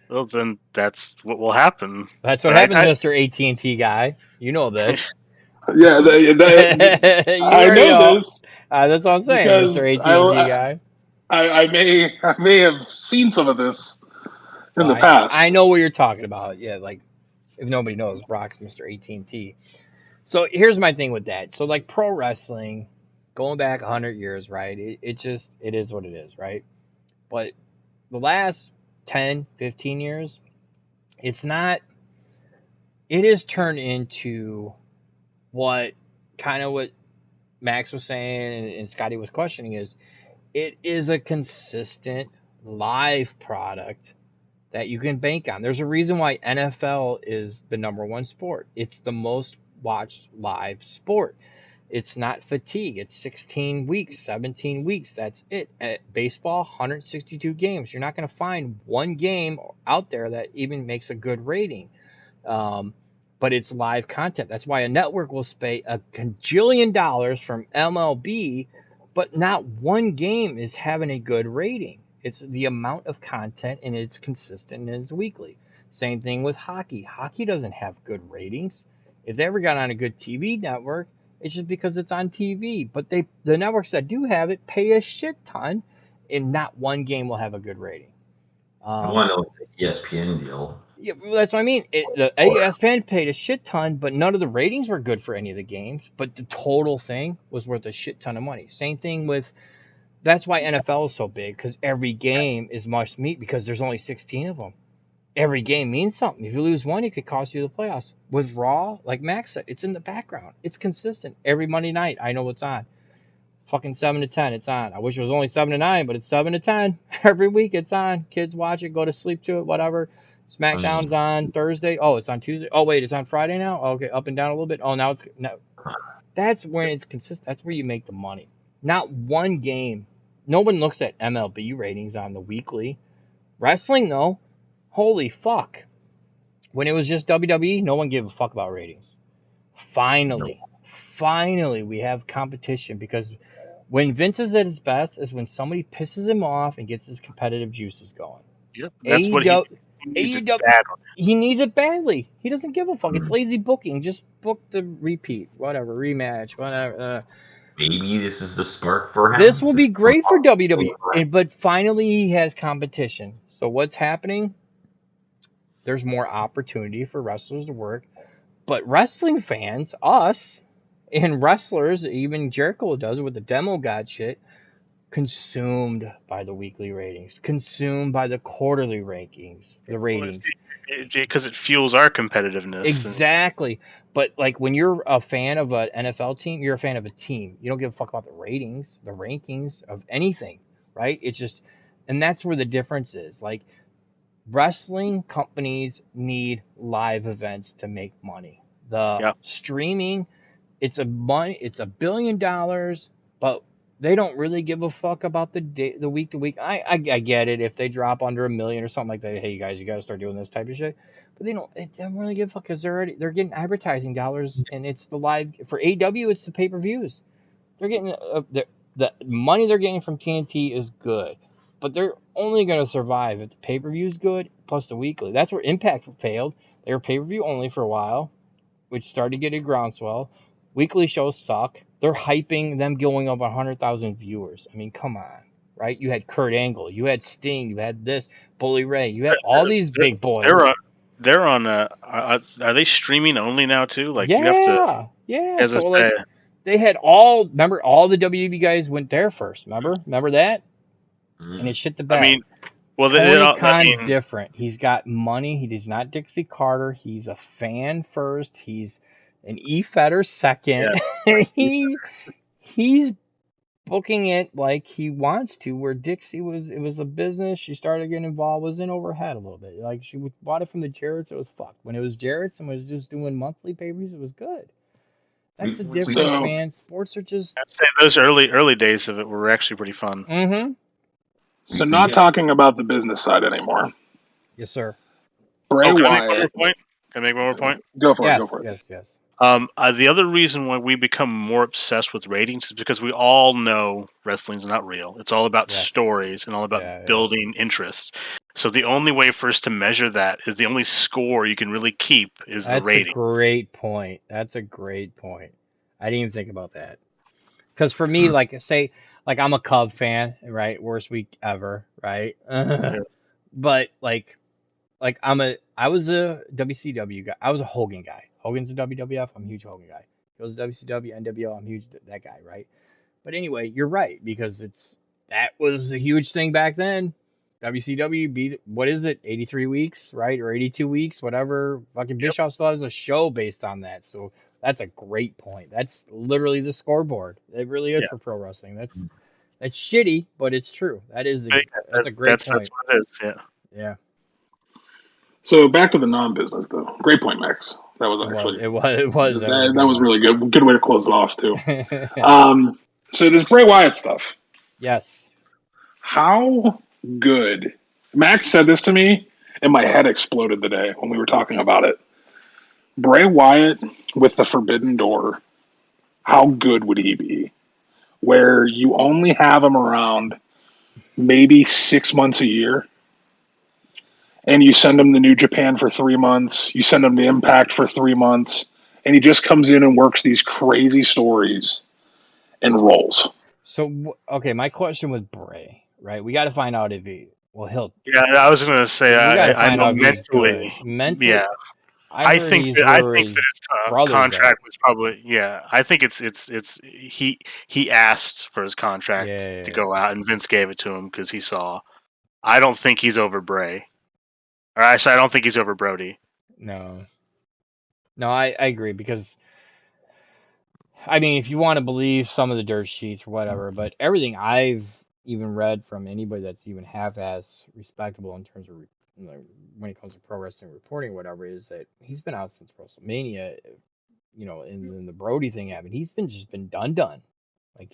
Well, then that's what will happen.
That's what happens, Mr. AT&T guy. You know this.
Yeah,
You
I
already
know this
that's what I'm saying, Mr.
because
AT&T guy.
I may have seen some of this in the
Well,
past.
I know what you're talking about. Yeah, like if nobody knows, Brock's Mr. AT&T. So here's my thing with that. So like pro wrestling, going back 100 years, right? It is what it is, right? But the last 10, 15 years, it's not. It has turned into what Max was saying and Scotty was questioning is it is a consistent live product that you can bank on. There's a reason why NFL is the number one sport. It's the most watched live sport. It's not fatigue. It's 16 weeks, 17 weeks. That's it. At baseball, 162 games. You're not going to find one game out there that even makes a good rating. But it's live content. That's why a network will pay a cajillion dollars from MLB, but not one game is having a good rating. It's the amount of content and it's consistent and it's weekly. Same thing with hockey. Hockey doesn't have good ratings. If they ever got on a good TV network, it's just because it's on TV. But the networks that do have it pay a shit ton, and not one game will have a good rating.
I want to know the ESPN deal.
Yeah, that's what I mean. The ESPN paid a shit ton, but none of the ratings were good for any of the games. But the total thing was worth a shit ton of money. Same thing with. That's why NFL is so big because every game is must meet because there's only 16 of them. Every game means something. If you lose one, it could cost you the playoffs. With Raw, like Max said, it's in the background. It's consistent. Every Monday night, I know what's on. Fucking 7 to 10, it's on. I wish it was only 7 to 9, but it's 7 to 10. Every week it's on. Kids watch it, go to sleep to it, whatever. SmackDown's on Thursday. Oh, it's on Tuesday. Oh, wait, it's on Friday now? Okay, up and down a little bit. Oh, now it's. No. That's when it's consistent. That's where you make the money. Not one game. No one looks at MLB ratings on the weekly. Wrestling, though, holy fuck. When it was just WWE, no one gave a fuck about ratings. Finally, finally we have competition, because when Vince is at his best is when somebody pisses him off and gets his competitive juices going.
Yep, that's what
AEW,
he needs it
AEW,
bad.
he needs it badly. He doesn't give a fuck. It's
Mhm.
lazy booking. Just book the repeat, whatever, rematch, whatever.
Maybe this is the spark for him.
This will
This
be great for
is
WWE, but finally he has competition. So what's happening? There's more opportunity for wrestlers to work, but wrestling fans, us, and wrestlers, even Jericho does it with the demo god shit, consumed by the weekly ratings, consumed by the quarterly rankings, the ratings.
Because it fuels our competitiveness.
Exactly. But like when you're a fan of an NFL team, you're a fan of a team. You don't give a fuck about the ratings, the rankings of anything, right? It's just, and that's where the difference is. Like wrestling companies need live events to make money. The streaming, it's $1 billion, but they don't really give a fuck about the week to week. I get it if they drop under $1 million or something like that. Hey, you guys, you got to start doing this type of shit. But they don't really give a fuck because they're getting advertising dollars, and it's the live for AW. It's the pay per views. They're getting the money they're getting from TNT is good, but they're only going to survive if the pay per view is good plus the weekly. That's where Impact failed. They were pay per view only for a while, which started to get a groundswell. Weekly shows suck. They're hyping them going over 100,000 viewers. I mean, come on, right? You had Kurt Angle, you had Sting, you had this Bully Ray, you had all these big boys.
They're on. Are they streaming only now too? Like
yeah,
you have to.
yeah.
As
So
I
like,
said,
they had remember all the WWE guys went there first. Remember that? And it shit the bed.
I mean, well,
Tony Khan's different. He's got money. He is not Dixie Carter. He's a fan first. He's an E-Fetter second.
Yeah.
He's booking it like he wants to. Where Dixie it was a business. She started getting involved, was in over her head a little bit. Like she bought it from the Jarretts, it was fucked. When it was Jarrett's and was just doing monthly pay-per-views, it was good. That's the difference, man. Sports are just.
I'd say those early days of it were actually pretty fun.
Mm-hmm.
So not talking about the business side anymore.
Yes, sir.
Bray
Can
Wyatt.
I make one more point?
Go for it.
Yes.
The other reason why we become more obsessed with ratings is because we all know wrestling's not real. It's all about stories and all about building interest. So the only way for us to measure that is the only score you can really keep is the rating.
That's a great point. I didn't even think about that. Because for me, like say, like I'm a Cub fan, right? Worst week ever, right? But like I was a WCW guy. I was a Hogan guy. Hogan's a WWF. I'm a huge Hogan guy. Goes to WCW, NWO. I'm huge that guy, right? But anyway, you're right because that was a huge thing back then. WCW beat what is it? 83 weeks, right? Or 82 weeks, whatever. Fucking Bischoff still has a show based on that. So that's a great point. That's literally the scoreboard. It really is for pro wrestling. That's shitty, but it's true. That's a great point.
That's what it is.
Yeah.
So back to the non-business though. Great point, Max. That was actually
it was
that was really good. Good way to close it off too. So there's Bray Wyatt stuff.
Yes.
How good? Max said this to me, and my head exploded the day when we were talking about it. Bray Wyatt with the Forbidden Door. How good would he be? Where you only have him around maybe 6 months a year, and you send him to New Japan for 3 months, you send him to Impact for 3 months, and he just comes in and works these crazy stories and rolls.
So, okay, my question with Bray, right? We got to find out if he'll.
Yeah, I was going to say, I know mentally. Yeah. I think that his contract was probably I think it's he asked for his contract to go out and Vince gave it to him because he saw. I don't think he's over Bray, or actually I don't think he's over Brody.
No, I agree because I mean if you want to believe some of the dirt sheets or whatever, but everything I've even read from anybody that's even half-ass respectable in terms of when it comes to pro wrestling reporting, whatever, is that he's been out since WrestleMania. In the Brody thing happened, he's been done. Like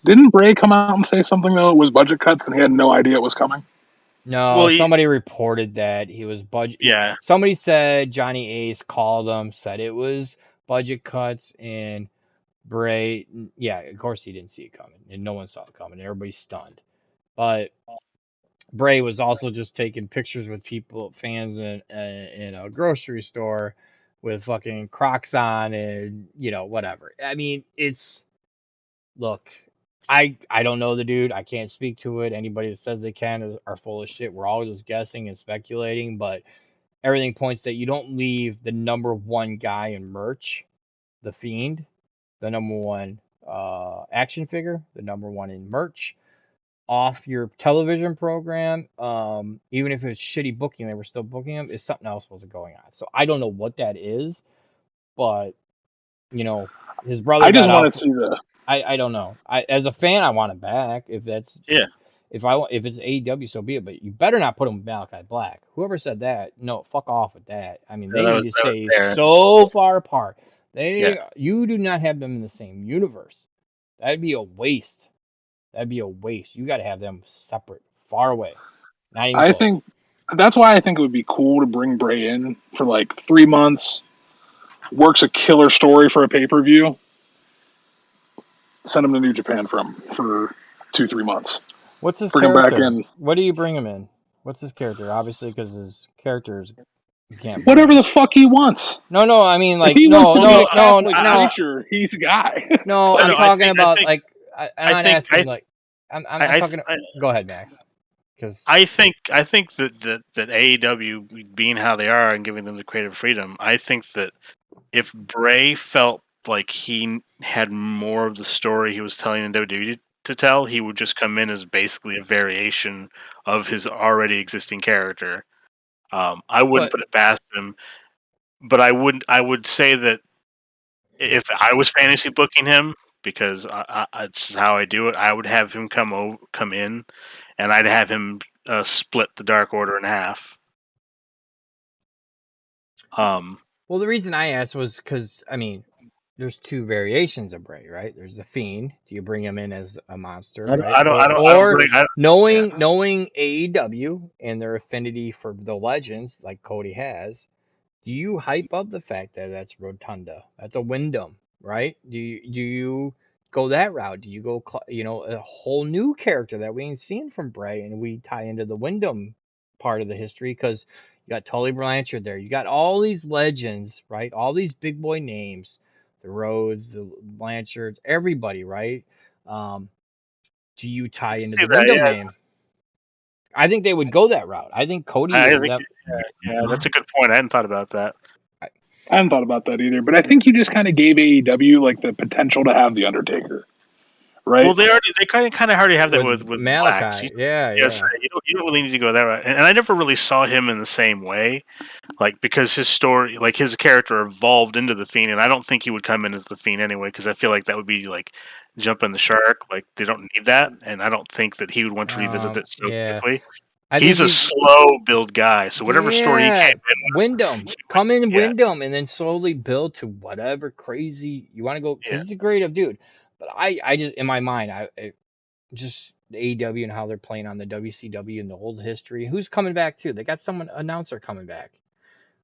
didn't Bray come out and say something though? It was budget cuts, and he had no idea it was coming.
No, somebody reported that he was budget.
Yeah,
somebody said Johnny Ace called him, said it was budget cuts, and Bray, yeah, of course he didn't see it coming, and no one saw it coming. Everybody's stunned. But Bray was also just taking pictures with people, fans in a grocery store with fucking Crocs on and whatever. I mean, look, I don't know the dude. I can't speak to it. Anybody that says they can are full of shit. We're all just guessing and speculating, but everything points that you don't leave the number one guy in merch, the Fiend, the number one action figure, the number one in merch, off your television program. Even if it's shitty booking, they were still booking him. Is something else was going on? So I don't know what that is, but his brother
I just
got
want to
out.
see the.
I don't know. As a fan, I want him back. If that's
Yeah.
if it's AEW, so be it. But you better not put him with Malachi Black. Whoever said that, no, fuck off with that. I mean,
No,
they
that
need
was
to
that was
stay
there.
so far apart.
Yeah.
You do not have them in the same universe. That'd be a waste. That'd be a waste. You got to have them separate, far away, not even
I
close.
think that's why I think it would be cool to bring Bray in for like 3 months. Works a killer story for a pay per view. Send him to New Japan for 2-3 months.
What's his
Bring him back
character?
in.
What do you bring him in? What's his character? Obviously, because his characters you can't
Whatever
bring.
the fuck he wants.
No. I mean,
If
like,
he wants
no,
to be a
no, no,
Catholic
no,
preacher, he's a guy.
no.
I
I'm
know.
talking about
think
like I'm
I
not
think
asking like I'm
I,
talking.
I
Go ahead, Max. Because
I think that AEW being how they are and giving them the creative freedom, I think that if Bray felt like he had more of the story he was telling in WWE to tell, he would just come in as basically a variation of his already existing character. I wouldn't
but
put it past him, but I would say that if I was fantasy booking him, because it's how I do it, I would have him come in, and I'd have him split the Dark Order in half.
well, the reason I asked was because I mean, there's two variations of Bray, right? There's the Fiend. Do you bring him in as a monster, right?
I don't
Or
bring. Yeah.
knowing AEW and their affinity for the legends like Cody has, do you hype up the fact that that's Rotunda? That's a Wyndham, right? Do you go that route? Do you go a whole new character that we ain't seen from Bray and we tie into the Wyndham part of the history because you got Tully Blanchard there. You got all these legends, right? All these big boy names, the Rhodes, the Blanchards, everybody, right? Um, do you tie into
See
the
that?
Wyndham
Yeah,
name? I think they would go that route. I think Cody
I
and
think.
them.
Yeah, that's a good point. I hadn't thought about that.
I hadn't thought about that either, but I think you just kind of gave AEW like the potential to have the Undertaker, right?
Well, they kind of already have that with Blacks.
Malachi. Yeah,
Yes,
yeah.
you don't really need to go that route. And I never really saw him in the same way, like because his story, like his character, evolved into the Fiend, and I don't think he would come in as the Fiend anyway, because I feel like that would be like jumping the shark. Like they don't need that, and I don't think that he would want to revisit it so
Yeah.
quickly.
I think
He's a slow build guy, so whatever story he
yeah,
came in
Wyndham.
with,
Come in
yeah,
Wyndham and then slowly build to whatever crazy you want to go because
yeah.
he's a creative dude. But I just in my mind, just the AEW and how they're playing on the WCW and the old history. Who's coming back too? They got someone announcer coming back.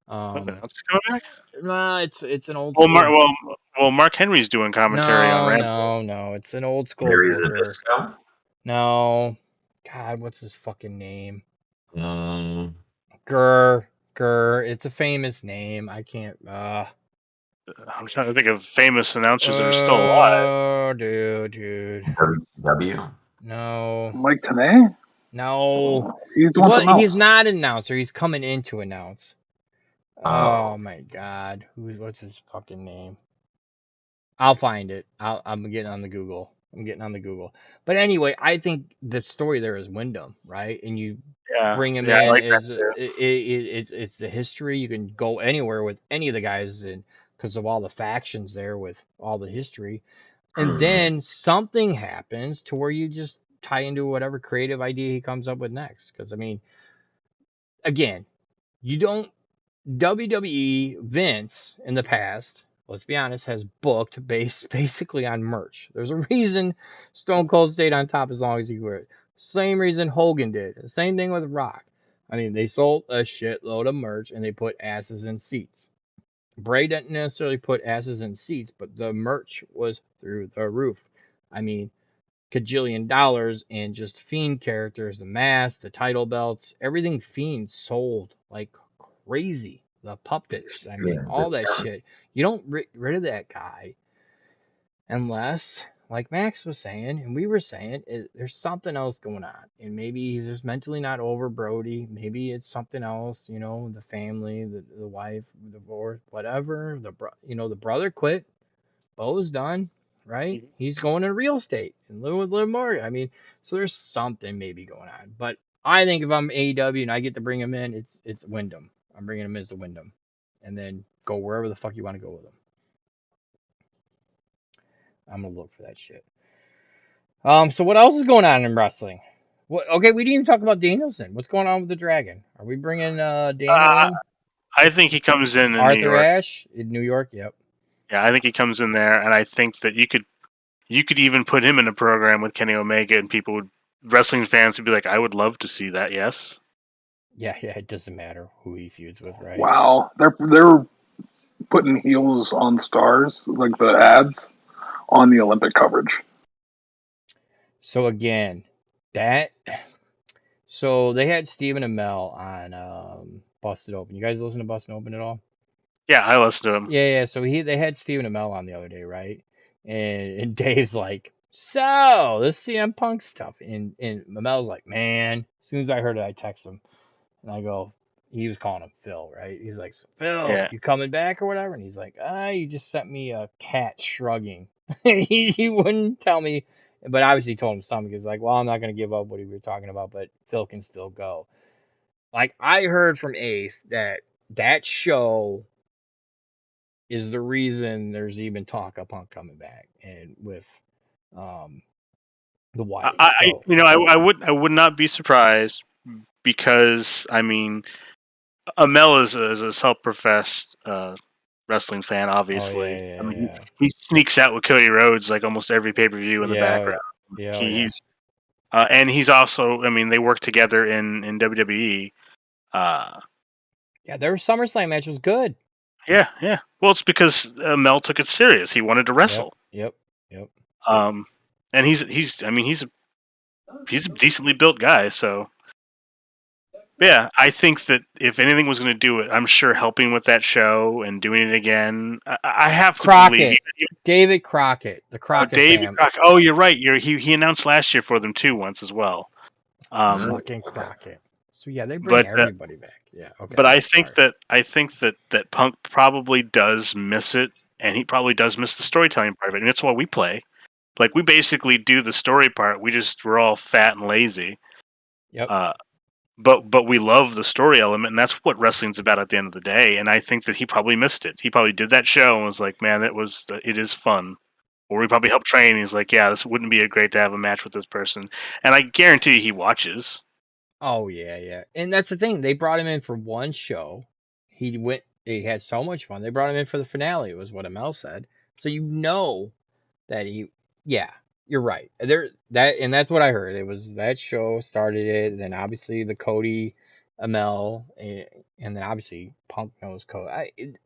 Okay,
Um,
let's go back.
nah, it's an old
Well,
school.
Mark Henry's doing commentary on
No,
Rampage.
no. It's an old school
Mary
booker.
Zabisco.
No, God, what's his fucking name?
Um,
Gurr. It's a famous name. I can't.
I'm trying to think of famous announcers that are still alive.
Oh, dude.
WCW.
No,
Mike Tenay,
no.
he's doing something
He's
else.
not an announcer. He's coming in to announce.
Oh,
Oh my God. What's his fucking name? I'll find it. I'm getting on the Google. But anyway, I think the story there is Wyndham, right? And you
Yeah,
bring him
yeah, I
in
like that
as
too.
it's the history. You can go anywhere with any of the guys, and because of all the factions there with all the history. And
mhm.
then something happens to where you just tie into whatever creative idea he comes up with next. Because I mean, again, you don't WWE Vince in the past, let's be honest, has booked based basically on merch. There's a reason Stone Cold stayed on top as long as he could. Same reason Hogan did. The same thing with Rock. I mean, they sold a shitload of merch and they put asses in seats. Bray didn't necessarily put asses in seats, but the merch was through the roof. I mean, cajillion dollars and just Fiend characters, the mask, the title belts, everything Fiend sold like crazy. The puppets, I mean,
Yeah,
all that shit. You don't get rid of that guy unless, like Max was saying, and we were saying, there's something else going on. And maybe he's just mentally not over Brody. Maybe it's something else, the family, the wife, the divorce, whatever. The brother quit. Bo's done, right? He's going to real estate and living with Liv Morgan. I mean, so there's something maybe going on. But I think if I'm AEW and I get to bring him in, it's Wyndham. I'm bringing him in as a Wyndham, and then go wherever the fuck you want to go with him. I'm gonna look for that shit. So what else is going on in wrestling? Okay, we didn't even talk about Danielson. What's going on with the Dragon? Are we bringing Daniel in?
I think he comes in New
Arthur
York.
Ashe in New York. Yep.
Yeah, I think he comes in there, and I think that you could even put him in a program with Kenny Omega, and wrestling fans would be like, I would love to see that. Yes.
Yeah. It doesn't matter who he feuds with, right?
Wow, they're putting heels on stars, like the ads on the Olympic coverage.
So again, so they had Stephen Amell on Busted Open. You guys listen to Busted Open at all?
Yeah, I listen to him.
Yeah. So they had Stephen Amell on the other day, right? And Dave's like, so this CM Punk stuff, and Amell's like, man. As soon as I heard it, I text him, and I go, he was calling him Phil, right? He's like, Phil,
Yeah.
you coming back or whatever? And he's like, you just sent me a cat shrugging. he wouldn't tell me, but obviously he told him something because like, well, I'm not gonna give up what we were talking about, but Phil can still go. Like I heard from Ace that show is the reason there's even talk of Punk coming back and with the Wyatt.
I would not be surprised because I mean, Amel is a self-professed wrestling fan. Obviously,
yeah.
I mean, he sneaks out with Cody Rhodes like almost every pay-per-view in the background. He's and he's also, I mean, they work together in WWE.
Their SummerSlam match was good.
Yeah. Well, it's because Mel took it serious. He wanted to wrestle.
Yep.
And he's a decently built guy. So, yeah, I think that if anything was going to do it, I'm sure helping with that show and doing it again. I have to believe
David Crockett, the Crockett
David Crockett. Oh, you're right. He announced last year for them too once as well.
Fucking Crockett. So yeah, they bring everybody back. Yeah. Okay.
But I think that Punk probably does miss it, and he probably does miss the storytelling part of it, and that's why we play. Like we basically do the story part. We're all fat and lazy.
Yep.
But we love the story element, and that's what wrestling's about at the end of the day. And I think that he probably missed it. He probably did that show and was like, "Man, it is fun." Or he probably helped train. And he's like, "Yeah, this wouldn't be great to have a match with this person." And I guarantee he watches.
Oh yeah. And that's the thing. They brought him in for one show. He had so much fun. They brought him in for the finale. Was what Amel said. So that you're right. And that's what I heard. It was that show started it, and then obviously the Cody Amel, and then obviously Punk knows Cody.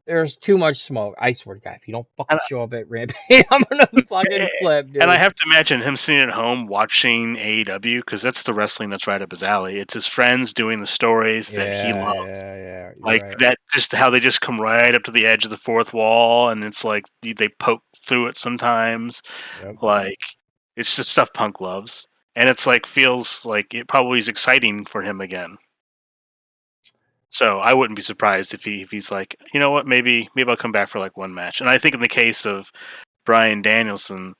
There's too much smoke. I swear to God, if you don't fucking show up at Rampage, I'm gonna fucking flip, dude.
And I have to imagine him sitting at home watching AEW because that's the wrestling that's right up his alley. It's his friends doing the stories that he loves.
Yeah.
Like that, just how they just come right up to the edge of the fourth wall, and it's like they poke through it sometimes.
Yep.
Like it's just stuff Punk loves, and it's like feels like it probably is exciting for him again. So I wouldn't be surprised if he's like, you know what, maybe I'll come back for like one match. And I think in the case of Bryan Danielson,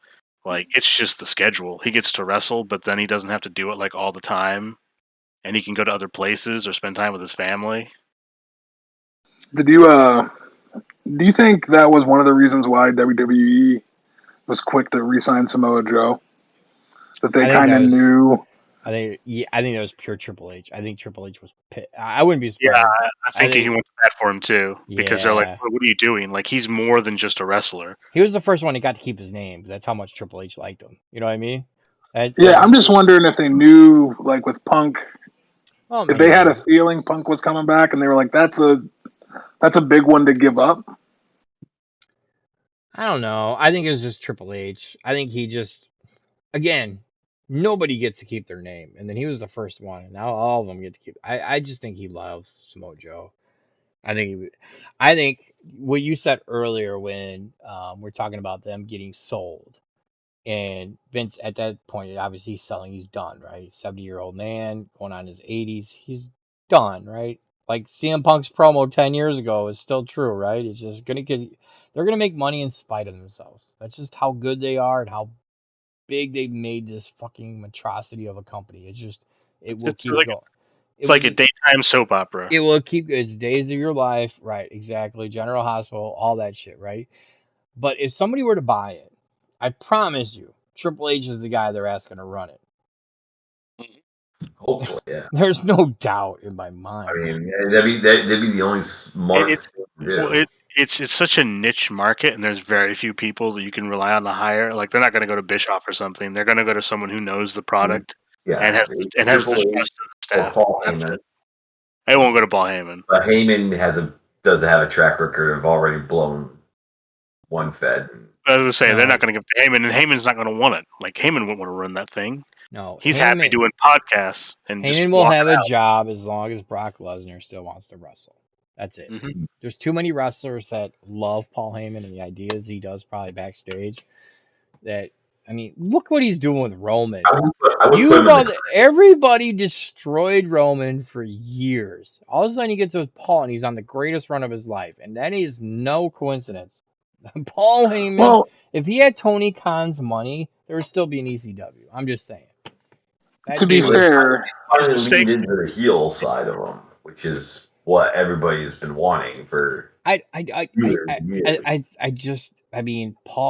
like it's just the schedule. He gets to wrestle, but then he doesn't have to do it like all the time, and he can go to other places or spend time with his family.
Do you think that was one of the reasons why WWE was quick to re-sign Samoa Joe? That they kind of knew.
I think that was pure Triple H. I think Triple H was pissed. I wouldn't be surprised.
Yeah, I think he went to bat for him too because they're like, "What are you doing? Like he's more than just a wrestler."
He was the first one that got to keep his name. That's how much Triple H liked him. You know what I mean?
I'm just wondering if they knew, like with Punk, if they had a feeling Punk was coming back, and they were like, "That's a That's a big one to give up.
I don't know. I think it was just Triple H. I think he just, again, nobody gets to keep their name, and then he was the first one, and now all of them get to keep. I just think he loves Samoa Joe. I think what you said earlier when we're talking about them getting sold, and Vince at that point, obviously he's selling, he's done, right? 70-year-old man going on his 80s, he's done, right? Like CM Punk's promo 10 years ago is still true, right? It's just they're gonna make money in spite of themselves. That's just how good they are and how big they've made this fucking atrocity of a company. It will keep going.
It's like a daytime soap opera.
It will keep, it's days of your life, right? Exactly. General Hospital, all that shit, right? But if somebody were to buy it, I promise you, Triple H is the guy they're asking to run it.
Hopefully, yeah.
There's no doubt in my mind.
I mean, that'd be the only smart thing to do.
It's such a niche market, and there's very few people that you can rely on to hire. Like, they're not going to go to Bischoff or something. They're going to go to someone who knows the product and has the trust of the staff. That's it. They won't go to Paul Heyman.
But Heyman doesn't have a track record of already blown one Fed.
As I say, they're not going to give it to Heyman, and Heyman's not going to want it. Like, Heyman wouldn't want to run that thing.
No,
he's happy doing podcasts and
Heyman will have a job as long as Brock Lesnar still wants to wrestle. That's it.
Mm-hmm.
There's too many wrestlers that love Paul Heyman and the ideas he does probably backstage. That, I mean, look what he's doing with Roman. Everybody destroyed Roman for years. All of a sudden he gets with Paul and he's on the greatest run of his life. And that is no coincidence. Paul Heyman, if he had Tony Khan's money, there would still be an ECW. I'm just saying.
To be fair,
lead into the heel side of him, which is what everybody's been wanting for years.
Paul